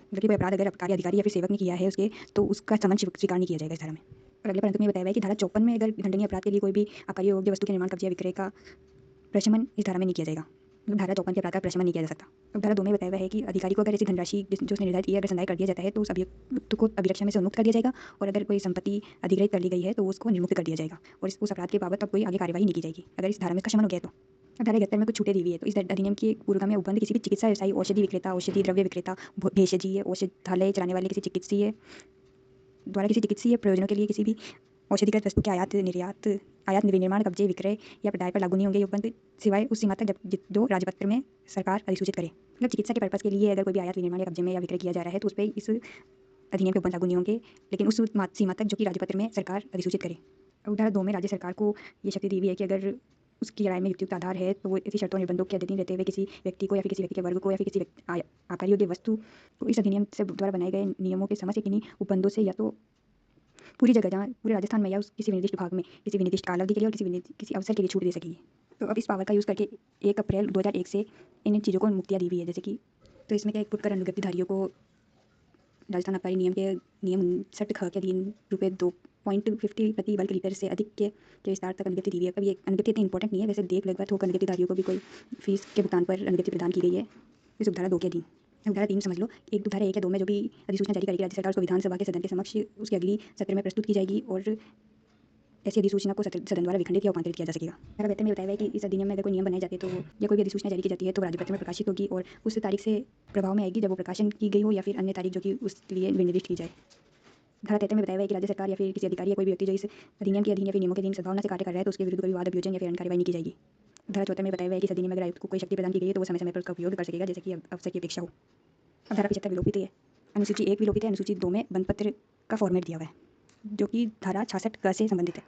मतलब कि कोई अपराध अगर आबकारी अधिकारी या फिर सेवक ने किया है उसके तो उसका शमन स्वीकार नहीं किया जाएगा इस धारा में। और अगले परंतु में बताया हुआ है कि धारा 54 में अगर दंडनीय अपराध के लिए कोई भी आबकारी योग्य वस्तु के निर्माण, कब्जे या विक्रय का प्रशमन इस धारा में नहीं किया जाएगा। मतलब धारा 54 के अपराध का प्रशमन नहीं किया जा सकता। अब धारा 2 में बताया हुआ है कि अधिकारी को अगर ऐसी धनराशि जो उसने निर्धारित की है अगर संदाय कर दिया जाता है तो उस अभियुक्त को अभिरक्षा में से उन्मुक्त कर दिया जाएगा, और अगर कोई संपत्ति अधिग्रहित कर ली गई है तो उसको निर्मुक्त कर दिया जाएगा, और उस अपराध के बाबत अब कोई आगे कार्यवाही नहीं की जाएगी अगर इस धारा में इसका शमन हो गया तो। धारा 71 में कुछ छूटें दी हुई है, तो इस अधिनियम की पूर्वगामी उपबंध किसी भी चिकित्सा व्यवसायी, औषधि विक्रेता, औषधि द्रव्य विक्रेता, भेषजीय, औषधालय चलाने वाले किसी चिकित्सीय द्वारा किसी चिकित्सीय प्रयोजनों के लिए किसी भी औषधिकृत वस्तु के आयात निर्यात, आयात विनिर्माण, कब्जे, विक्रय या प्रदाय पर लागू नहीं होंगे, उपबंध सिवाय उस सीमा तक जब जो राजपत्र में सरकार अधिसूचित करे। मतलब चिकित्सा के पर्पज़ के लिए अगर कोई भी आयात विनिर्माण या कब्जे में या विक्रय किया जा रहा है तो उस पर इस अधिनियम के उपबंध लागू नहीं होंगे, लेकिन उस सीमा तक जो कि राजपत्र में सरकार अधिसूचित करे। और धारा 2 में राज्य सरकार को ये शक्ति दी हुई है कि अगर उसकी राय में युक्तियुक्त आधार है तो वो ऐसी शर्तों निबंधों के अधीन रहते हुए किसी व्यक्ति को या फिर किसी व्यक्ति के वर्ग को या फिर किसी आबकारी योग्य वस्तु को इस अधिनियम से द्वारा बनाए गए नियमों के समझ से किन्हीं उपबंधों से या तो पूरी जगह जहाँ पूरे राजस्थान में या उस किसी विनिर्दिष्ट भाग में किसी विनिर्दिष्ट कालावधि के लिए और किसी अवसर के लिए छूट दे सकेगी। तो अब इस पावर का यूज़ करके 1 अप्रैल 2001 से इन चीज़ों को मुक्तियाँ दी हुई है, जैसे कि तो इसमें क्या एक फुटकर अनुज्ञप्तिधारियों को राजस्थान आबकारी नियम के नियम 59 ख के अधीन रुपये 2.50 प्रति वर्ग लीटर से अधिक के विस्तार तक अनुज्ञप्ति दी हुई है। अब ये अनुज्ञप्ति इतनी इंपॉर्टेंट नहीं है, वैसे देख लगभग थोक अनुज्ञप्तिधारियों को भी कोई फीस के भुगतान पर अनुज्ञप्ति प्रदान की गई है इस उपधारा 2 के अधीन। अब धारा 3 समझ लो, एक धारा 1 या 2 में जो भी अधिसूचना जारी करेगी राज्य सरकार, उसको विधानसभा के सदन के समक्ष उसके अगली सत्र में प्रस्तुत की जाएगी और ऐसी अधिसूचना को सदन द्वारा विखंडित या उपांतरित किया जा सकेगा। धारा 72 में बताया गया है कि इस अधिनियम में अगर कोई नियम बनाए जाते हैं तो या कोई भी अधिसूचना जारी की जाती है तो राज्यपत्र में प्रकाशित होगी और उस तारीख से प्रभाव में आएगी जब वो प्रकाशन की गई हो या फिर अन्य तारीख जो कि उसके लिए निर्दिष्ट की जाए। धारा 73 में बताया गया है कि राज्य सरकार या फिर किसी अधिकारी या कोई भी व्यक्ति जो इस अधिनियम के अधीन या फिर नियमों के अधीन सद्भावना से कार्य कर रहा है तो उसके विरुद्ध कोई वाद अभियोजन या फिर अन्य कार्रवाई नहीं की जाएगी। धारा 74 में बताया गया है कि इस अधिनियम में अगर आयुक्त को कोई शक्ति प्रदान की गई है तो वो समय समय पर उसका उपयोग कर सकेगा जैसे कि अवसर की अपेक्षा हो। अब धारा 75 विलोपित है। अनुसूची 1 विलोपित है। अनुसूची 2 में बंद पत्र का फॉर्मेट दिया हुआ है जो कि धारा 66 क से संबंधित है।